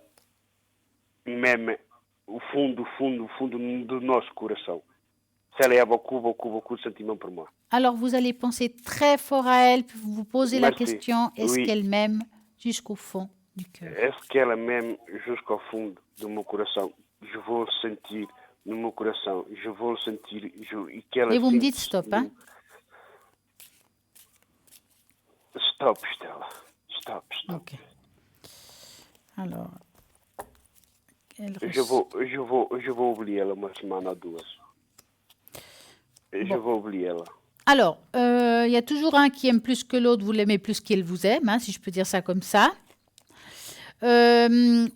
mesmo o fundo do nosso coração. Se ela a beaucoup de sentiments pour moi. Alors, vous allez penser très fort à elle, puis vous posez la question, est-ce qu'elle m'aime jusqu'au fond du cœur? Est-ce qu'elle m'aime jusqu'au fond de mon coração? Je veux le sentir no meu coração. Je veux le sentir. Et vous me dites stop, hein? Stop, Stella. Stop. Ok. Alors, je vou oublier ela uma semana ou duas. Je vou oublier ela. Alors, il y a toujours un qui aime plus que l'autre, vous l'aimez plus qu'il vous aime, hein, si je peux dire ça comme ça.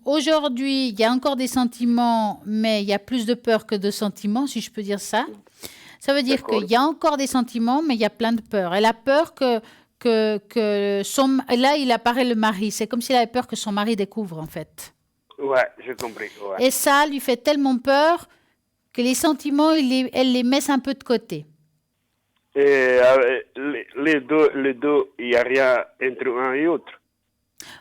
Aujourd'hui, il y a encore des sentiments, mais il y a plus de peur que de sentiments, si je peux dire ça. Ça veut dire qu'il y a encore des sentiments, mais il y a plein de peur. Elle a peur que là, il apparaît le mari. C'est comme s'il avait peur que son mari découvre, en fait. Ouais, j'ai compris. Ouais. Et ça lui fait tellement peur que les sentiments, elle les met un peu de côté. Et les deux, il n'y a rien entre un et l'autre.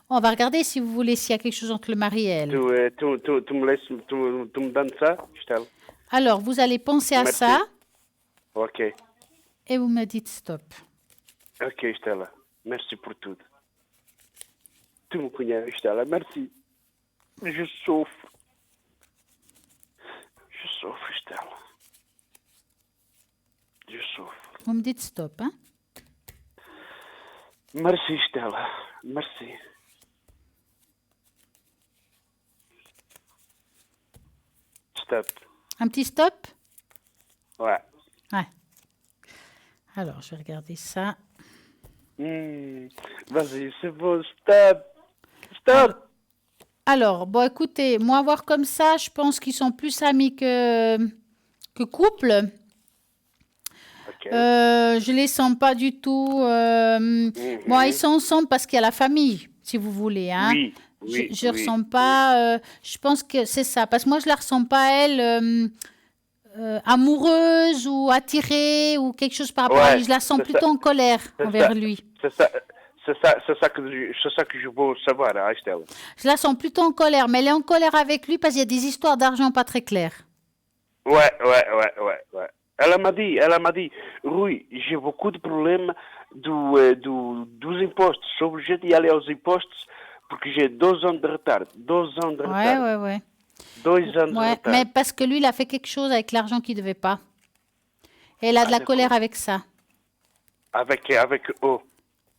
On va regarder si vous voulez s'il y a quelque chose entre le mari et elle. Tu me donnes ça, Stella? Alors, vous allez penser à ça. Ok. Et vous me dites stop. Ok, Stella. Merci pour tout. Tu me connais, Stella. Merci. Je souffre, Stella. Je souffre. Vous me dites stop, hein? Merci, Stella. Merci. Stop. Un petit stop? Ouais. Alors, je vais regarder ça. Vas-y, c'est bon. Stop. Alors, bon, écoutez, moi, voir comme ça, je pense qu'ils sont plus amis que couple. Okay. Je les sens pas du tout. Bon, ils sont ensemble parce qu'il y a la famille, si vous voulez. Hein. Oui. Je ressens pas. Je pense que c'est ça, parce que moi, je la ressens pas elle amoureuse ou attirée ou quelque chose par rapport à lui. Je la sens plutôt en colère envers lui. C'est ça que je veux savoir, hein, Stella. Je la sens plutôt en colère, mais elle est en colère avec lui parce qu'il y a des histoires d'argent pas très claires. Ouais. Elle m'a dit, Rui, j'ai beaucoup de problèmes dos impostos. Sou obligé d'y aller aux impostos porque j'ai 2 ans de retard. 2 ans de retard. Ouais. 2 ans de retard. Mais parce que lui, il a fait quelque chose avec l'argent qu'il ne devait pas. Et elle a de la colère avec ça. Avec eux.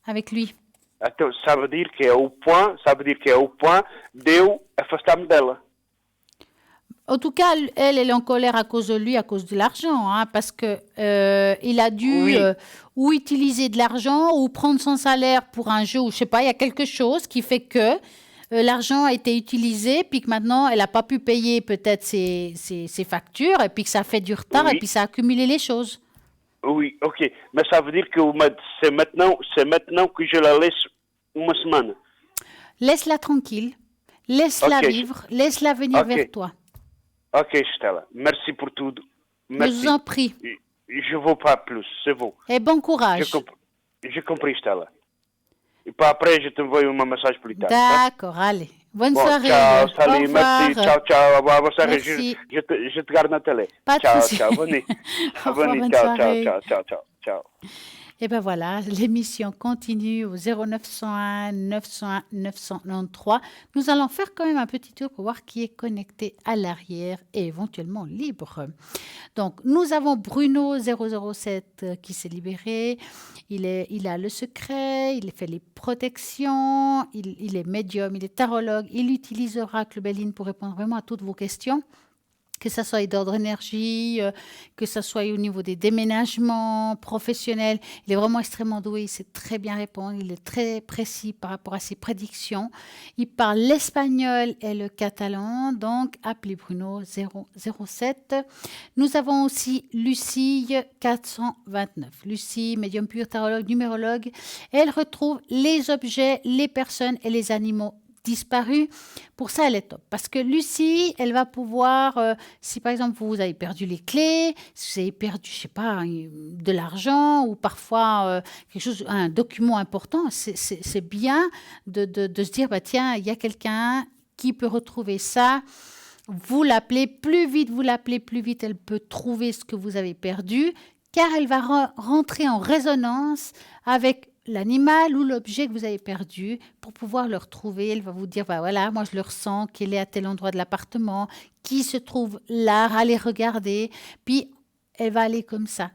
Avec lui. Então, ça veut dire que é o point d'eu afastar-me dela. En tout cas, elle est en colère à cause de lui, à cause de l'argent, hein, parce que il a dû ou utiliser de l'argent ou prendre son salaire pour un jeu, ou je sais pas, il y a quelque chose qui fait que l'argent a été utilisé, puis que maintenant, elle n'a pas pu payer peut-être ses factures, et puis que ça fait du retard, et puis ça a accumulé les choses. Oui, ok. Mais ça veut dire que c'est maintenant que je la laisse Uma semana. Laisse-la tranquille. Laisse-la Ok. vivre. Laisse-la venir Ok. vers toi. Ok, Stella. Merci pour tout. Je Merci. vous en prie. Je ne vaux pas plus, c'est bon. Et bon courage. J'ai compris, Stella. Et pas après, je t'envoie une message plus tard. D'accord, allez. Bonne Bon, soirée. ciao, Au salut, merci. revoir. Ciao, ciao. Au revoir, bonne soirée. Merci. Je te garde la télé. Pas de ciao, souci. ciao, venez. Au revoir, Venez, bonne ciao, soirée. ciao, ciao, ciao, ciao. Et ben voilà, l'émission continue au 0901 901 993. Nous allons faire quand même un petit tour pour voir qui est connecté à l'arrière et éventuellement libre. Donc, nous avons Bruno 007 qui s'est libéré. Il a le secret, il fait les protections, il est médium, il est tarologue. Il utilise Oracle Béline pour répondre vraiment à toutes vos questions. Que ça soit d'ordre énergie, que ça soit au niveau des déménagements professionnels. Il est vraiment extrêmement doué, il sait très bien répondre, il est très précis par rapport à ses prédictions. Il parle l'espagnol et le catalan, donc appelez Bruno 007. Nous avons aussi Lucie 429. Lucie, médium pur, tarologue, numérologue. Elle retrouve les objets, les personnes et les animaux disparu. Pour ça, elle est top. Parce que Lucie, elle va pouvoir, si par exemple vous avez perdu les clés, si vous avez perdu, je sais pas, de l'argent ou parfois quelque chose, un document important, c'est bien de se dire, bah, tiens, il y a quelqu'un qui peut retrouver ça. Vous l'appelez plus vite, elle peut trouver ce que vous avez perdu, car elle va rentrer en résonance avec l'animal ou l'objet que vous avez perdu pour pouvoir le retrouver. Elle va vous dire, bah voilà, moi je le ressens, qu'il est à tel endroit de l'appartement, qui se trouve là, allez regarder. Puis elle va aller comme ça.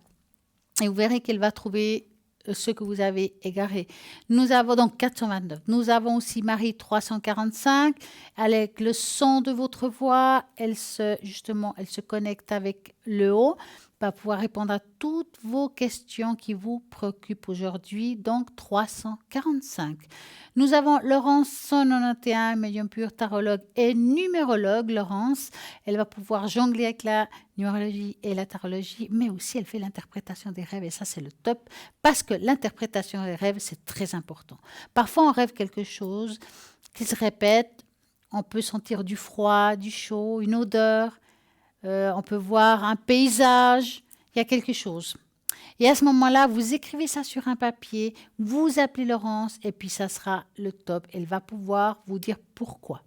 Et vous verrez qu'elle va trouver ce que vous avez égaré. Nous avons donc 429. Nous avons aussi Marie 345. Avec le son de votre voix, elle se connecte avec le haut, va pouvoir répondre à toutes vos questions qui vous préoccupent aujourd'hui, donc 345. Nous avons Laurence 191, médium pur, tarologue et numérologue. Laurence, elle va pouvoir jongler avec la numérologie et la tarologie, mais aussi elle fait l'interprétation des rêves, et ça c'est le top, parce que l'interprétation des rêves, c'est très important. Parfois on rêve quelque chose qui se répète, on peut sentir du froid, du chaud, une odeur, on peut voir un paysage, il y a quelque chose. Et à ce moment-là, vous écrivez ça sur un papier, vous appelez Laurence et puis ça sera le top. Elle va pouvoir vous dire pourquoi.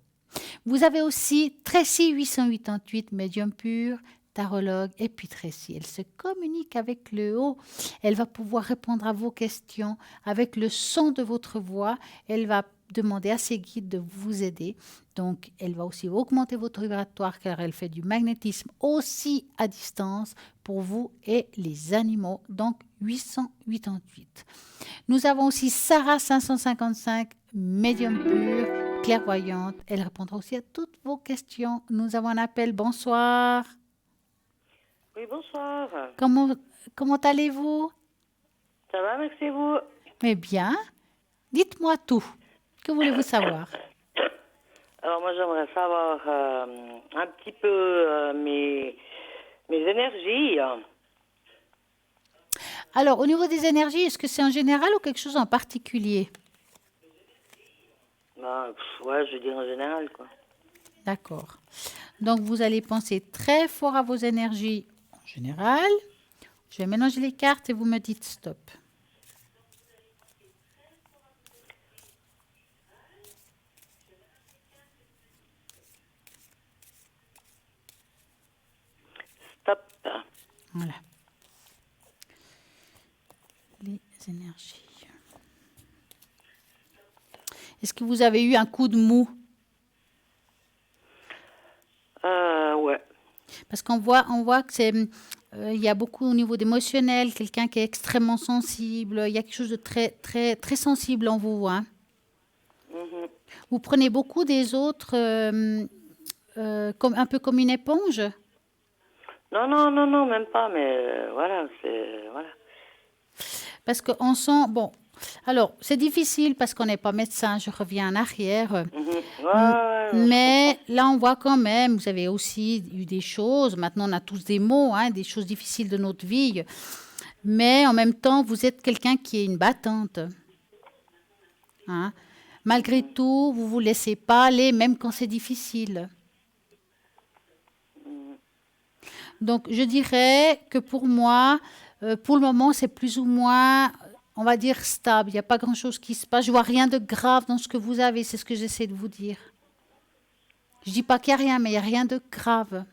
Vous avez aussi Tracy 888, médium pur, tarologue et puis Tracy. Elle se communique avec le haut. Elle va pouvoir répondre à vos questions avec le son de votre voix. Elle va demander à ses guides de vous aider. Donc, elle va aussi augmenter votre vibratoire car elle fait du magnétisme aussi à distance pour vous et les animaux. Donc, 888. Nous avons aussi Sarah 555, médium pur, clairvoyante. Elle répondra aussi à toutes vos questions. Nous avons un appel. Bonsoir. Oui, bonsoir. Comment allez-vous? Ça va, merci vous. Mais bien. Dites-moi tout. Que voulez-vous savoir? Alors moi j'aimerais savoir un petit peu mes énergies. Alors au niveau des énergies, est-ce que c'est en général ou quelque chose en particulier? Ouais, je veux dire en général quoi. D'accord. Donc vous allez penser très fort à vos énergies en général. Je vais mélanger les cartes et vous me dites stop. Stop. Voilà. Les énergies. Est-ce que vous avez eu un coup de mou? Ouais. Parce qu'on voit que c'est, il y a beaucoup au niveau d'émotionnel, quelqu'un qui est extrêmement sensible. Il y a quelque chose de très, très, très sensible en vous. Hein. Mhm. Vous prenez beaucoup des autres, comme, un peu comme une éponge? Non, même pas, mais voilà, c'est... Voilà. Parce qu'on sent, bon, alors c'est difficile parce qu'on n'est pas médecin, je reviens en arrière. Mais là, on voit quand même, vous avez aussi eu des choses, maintenant on a tous des mots, hein, des choses difficiles de notre vie, mais en même temps, vous êtes quelqu'un qui est une battante. Hein. Malgré tout, vous ne vous laissez pas aller, même quand c'est difficile. Donc, je dirais que pour moi, pour le moment, c'est plus ou moins, on va dire, stable. Il n'y a pas grand-chose qui se passe. Je ne vois rien de grave dans ce que vous avez. C'est ce que j'essaie de vous dire. Je ne dis pas qu'il n'y a rien, mais il n'y a rien de grave.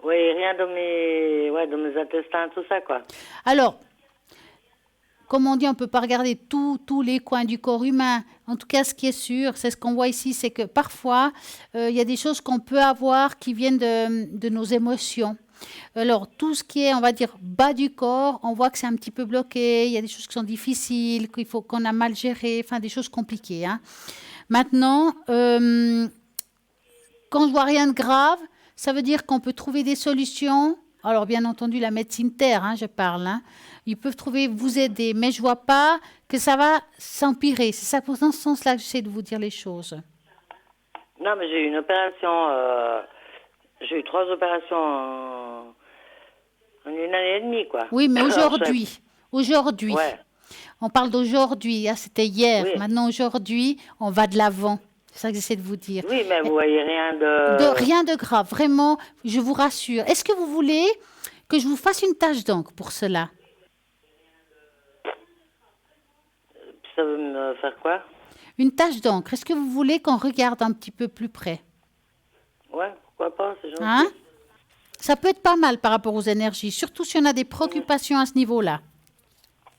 Oui, rien de mes intestins, tout ça, quoi. Alors, comme on dit, on ne peut pas regarder tous les coins du corps humain. En tout cas, ce qui est sûr, c'est ce qu'on voit ici, c'est que parfois, il y a des choses qu'on peut avoir qui viennent de nos émotions. Alors, tout ce qui est, on va dire, bas du corps, on voit que c'est un petit peu bloqué. Il y a des choses qui sont difficiles, qu'on a mal gérées, enfin, des choses compliquées. Hein. Maintenant, quand je vois rien de grave, ça veut dire qu'on peut trouver des solutions. Alors, bien entendu, la médecine terre, hein, je parle. Hein. Ils peuvent vous aider, mais je ne vois pas que ça va s'empirer. C'est ça, dans ce sens-là que j'essaie de vous dire les choses. Non, mais j'ai eu une opération, j'ai eu 3 opérations en 1 année et demie, quoi. Oui, mais aujourd'hui, ouais. On parle d'aujourd'hui, hein, c'était hier. Oui. Maintenant, aujourd'hui, on va de l'avant. C'est ça que j'essaie de vous dire. Oui, mais vous voyez rien de... Rien de grave, vraiment, je vous rassure. Est-ce que vous voulez que je vous fasse une tache d'encre pour cela? Ça veut me faire quoi? Une tache d'encre. Est-ce que vous voulez qu'on regarde un petit peu plus près? Ouais, pourquoi pas, c'est gentil. Hein? Ça peut être pas mal par rapport aux énergies, surtout si on a des préoccupations à ce niveau-là.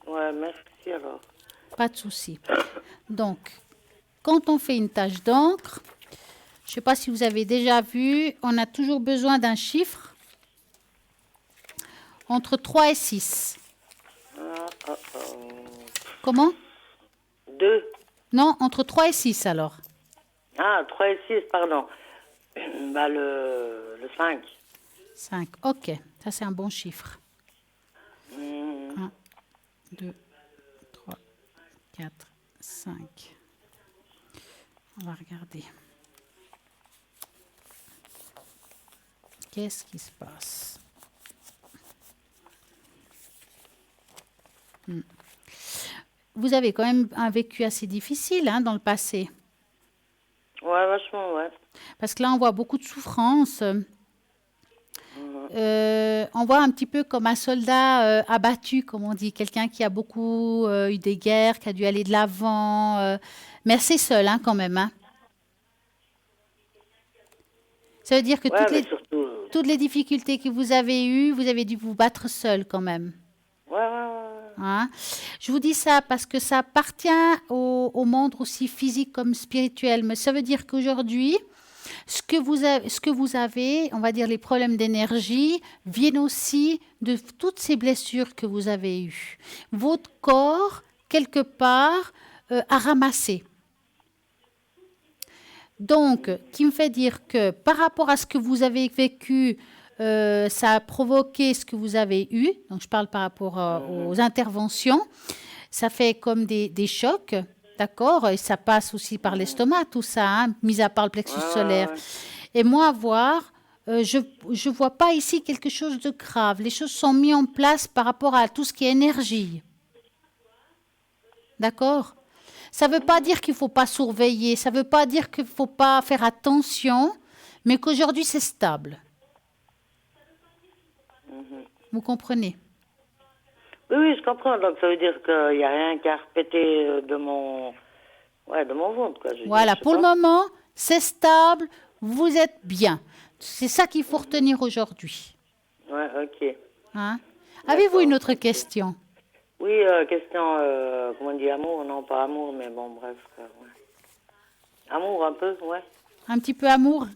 Ouais, merci alors. Pas de souci. Donc, quand on fait une tache d'encre, je ne sais pas si vous avez déjà vu, on a toujours besoin d'un chiffre entre 3 et 6. Comment? 2. Non, entre 3 et 6 alors. Ah, 3 et 6, pardon. Bah, le 5. 5, ok. Ça, c'est un bon chiffre. 1, 2, 3, 4, 5. On va regarder. Qu'est-ce qui se passe? Vous avez quand même un vécu assez difficile hein, dans le passé. Ouais, vachement, ouais. Parce que là, on voit beaucoup de souffrance. On voit un petit peu comme un soldat abattu, comme on dit. Quelqu'un qui a beaucoup eu des guerres, qui a dû aller de l'avant. Mais assez seul, hein, quand même. Hein. Ça veut dire que toutes les difficultés que vous avez eues, vous avez dû vous battre seul, quand même. Ouais. Hein? Je vous dis ça parce que ça appartient au monde aussi physique comme spirituel. Mais ça veut dire qu'aujourd'hui, ce que vous avez, on va dire les problèmes d'énergie, viennent aussi de toutes ces blessures que vous avez eues. Votre corps, quelque part, a ramassé. Donc, qui me fait dire que par rapport à ce que vous avez vécu, ça a provoqué ce que vous avez eu. Donc, je parle par rapport aux interventions. Ça fait comme des chocs, d'accord? Et ça passe aussi par l'estomac, tout ça, hein, mis à part le plexus solaire. Et moi, je ne vois pas ici quelque chose de grave. Les choses sont mises en place par rapport à tout ce qui est énergie. D'accord? Ça ne veut pas dire qu'il ne faut pas surveiller, ça ne veut pas dire qu'il ne faut pas faire attention, mais qu'aujourd'hui, c'est stable. Vous comprenez? Oui, je comprends. Donc, ça veut dire qu'il n'y a rien qu'à répéter de mon ventre. Quoi. Voilà, pour le moment, c'est stable, vous êtes bien. C'est ça qu'il faut retenir aujourd'hui. Ouais, ok. Hein? Avez-vous une autre question? Oui, question, comment on dit, amour? Non, pas amour, mais bon, bref. Ouais. Amour, un peu, ouais. Un petit peu amour?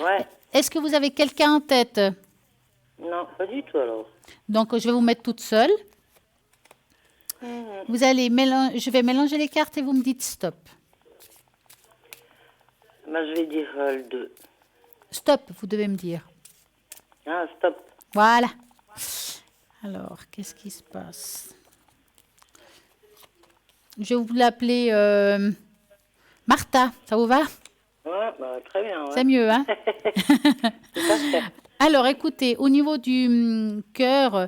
Ouais. Est-ce que vous avez quelqu'un en tête? Non, pas du tout, alors. Donc, je vais vous mettre toute seule. Vous allez je vais mélanger les cartes et vous me dites stop. Bah, je vais dire le 2. Stop, vous devez me dire. Ah, stop. Voilà. Alors, qu'est-ce qui se passe? Je vais vous l'appeler Martha. Ça vous va? Ouais, bah, très bien. Ouais. C'est mieux, hein? Alors, écoutez, au niveau du cœur,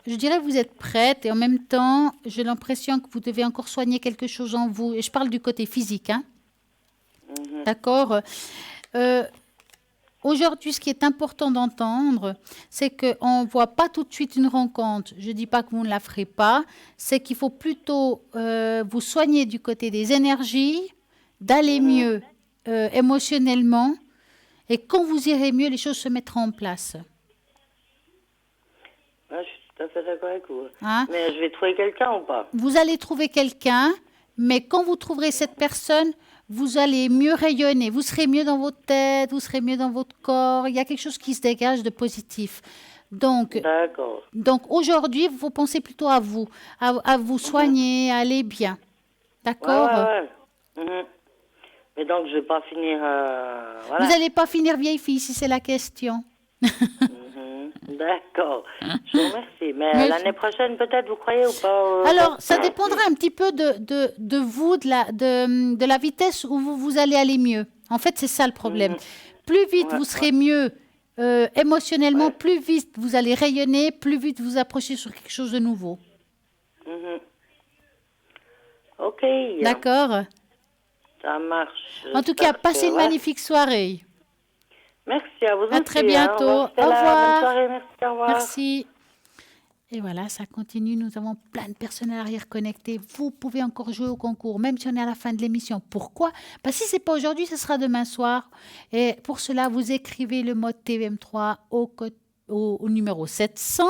je dirais que vous êtes prête et en même temps, j'ai l'impression que vous devez encore soigner quelque chose en vous. Et je parle du côté physique, hein. D'accord. Aujourd'hui, ce qui est important d'entendre, c'est qu'on ne voit pas tout de suite une rencontre. Je ne dis pas que vous ne la ferez pas. C'est qu'il faut plutôt vous soigner du côté des énergies, d'aller mieux émotionnellement. Et quand vous irez mieux, les choses se mettront en place. Je suis tout à fait d'accord avec vous. Hein? Mais je vais trouver quelqu'un ou pas? Vous allez trouver quelqu'un, mais quand vous trouverez cette personne, vous allez mieux rayonner, vous serez mieux dans votre tête, vous serez mieux dans votre corps. Il y a quelque chose qui se dégage de positif. Donc aujourd'hui, vous pensez plutôt à vous, à vous soigner, à aller bien. D'accord? Ouais. Mais donc, je ne vais pas finir... voilà. Vous n'allez pas finir vieille fille, si c'est la question. D'accord. Je vous remercie. Mais l'année prochaine, peut-être, vous croyez ou pas? Alors, ça dépendra un petit peu de vous, de la vitesse où vous allez aller mieux. En fait, c'est ça le problème. Plus vite vous serez mieux émotionnellement, plus vite vous allez rayonner, plus vite vous approchez sur quelque chose de nouveau. OK. D'accord. Ça marche. En tout cas, passez une magnifique soirée. Merci à vous aussi. À très bientôt. Au revoir. Bonne soirée, merci, au revoir. Merci. Et voilà, ça continue. Nous avons plein de personnes à l'arrière connectées. Vous pouvez encore jouer au concours, même si on est à la fin de l'émission. Pourquoi? Parce que si ce n'est pas aujourd'hui, ce sera demain soir. Et pour cela, vous écrivez le mot TVM3 au numéro 700.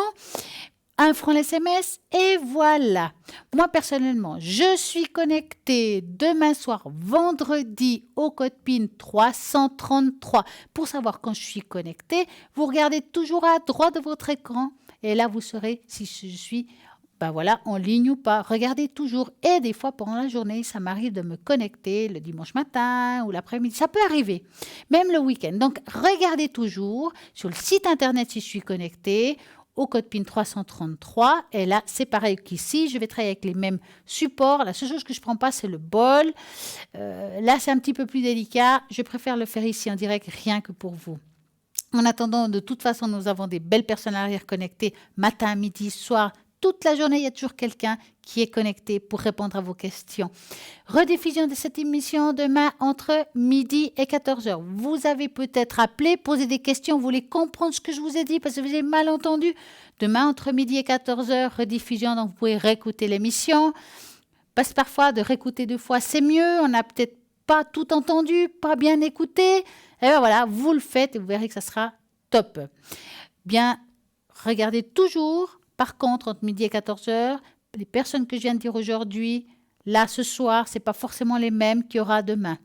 1 franc l'SMS et voilà. Moi, personnellement, je suis connectée demain soir, vendredi, au code PIN 333. Pour savoir quand je suis connectée, vous regardez toujours à droite de votre écran et là, vous saurez si je suis en ligne ou pas. Regardez toujours. Et des fois, pendant la journée, ça m'arrive de me connecter le dimanche matin ou l'après-midi. Ça peut arriver, même le week-end. Donc, regardez toujours sur le site internet si je suis connectée au code PIN 333. Et là, c'est pareil qu'ici. Je vais travailler avec les mêmes supports. La seule chose que je ne prends pas, c'est le bol. Là, c'est un petit peu plus délicat. Je préfère le faire ici en direct, rien que pour vous. En attendant, de toute façon, nous avons des belles personnes à l'arrière connectées, matin, midi, soir. Toute la journée, il y a toujours quelqu'un qui est connecté pour répondre à vos questions. Rediffusion de cette émission demain entre midi et 14h. Vous avez peut-être appelé, posé des questions, vous voulez comprendre ce que je vous ai dit parce que vous avez mal entendu. Demain entre midi et 14h, rediffusion, donc vous pouvez réécouter l'émission. Parce que parfois, de réécouter 2 fois, c'est mieux. On n'a peut-être pas tout entendu, pas bien écouté. Et bien voilà, vous le faites et vous verrez que ça sera top. Bien, regardez toujours. Par contre, entre midi et 14h, les personnes que je viens de dire aujourd'hui, là, ce soir, ce n'est pas forcément les mêmes qu'il y aura demain.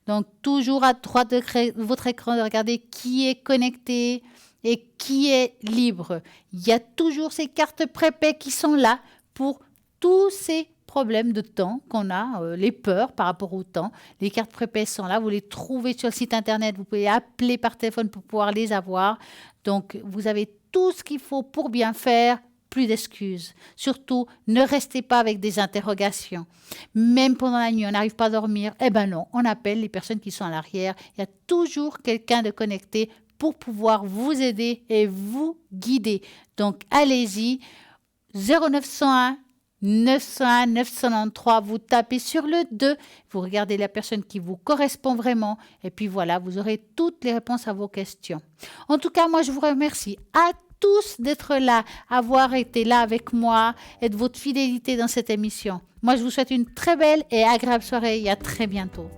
Donc, toujours à droite de votre écran, de regarder qui est connecté et qui est libre. Il y a toujours ces cartes prépay qui sont là pour tous ces problèmes de temps qu'on a, les peurs par rapport au temps. Les cartes prépay sont là, vous les trouvez sur le site internet, vous pouvez appeler par téléphone pour pouvoir les avoir. Donc, vous avez tout ce qu'il faut pour bien faire. Plus d'excuses. Surtout, ne restez pas avec des interrogations. Même pendant la nuit, on n'arrive pas à dormir. Eh bien non, on appelle les personnes qui sont à l'arrière. Il y a toujours quelqu'un de connecté pour pouvoir vous aider et vous guider. Donc, allez-y. 0901 901 993, vous tapez sur le 2, vous regardez la personne qui vous correspond vraiment et puis voilà, vous aurez toutes les réponses à vos questions. En tout cas, moi, je vous remercie à tous d'être là, avoir été là avec moi et de votre fidélité dans cette émission. Moi, je vous souhaite une très belle et agréable soirée et à très bientôt.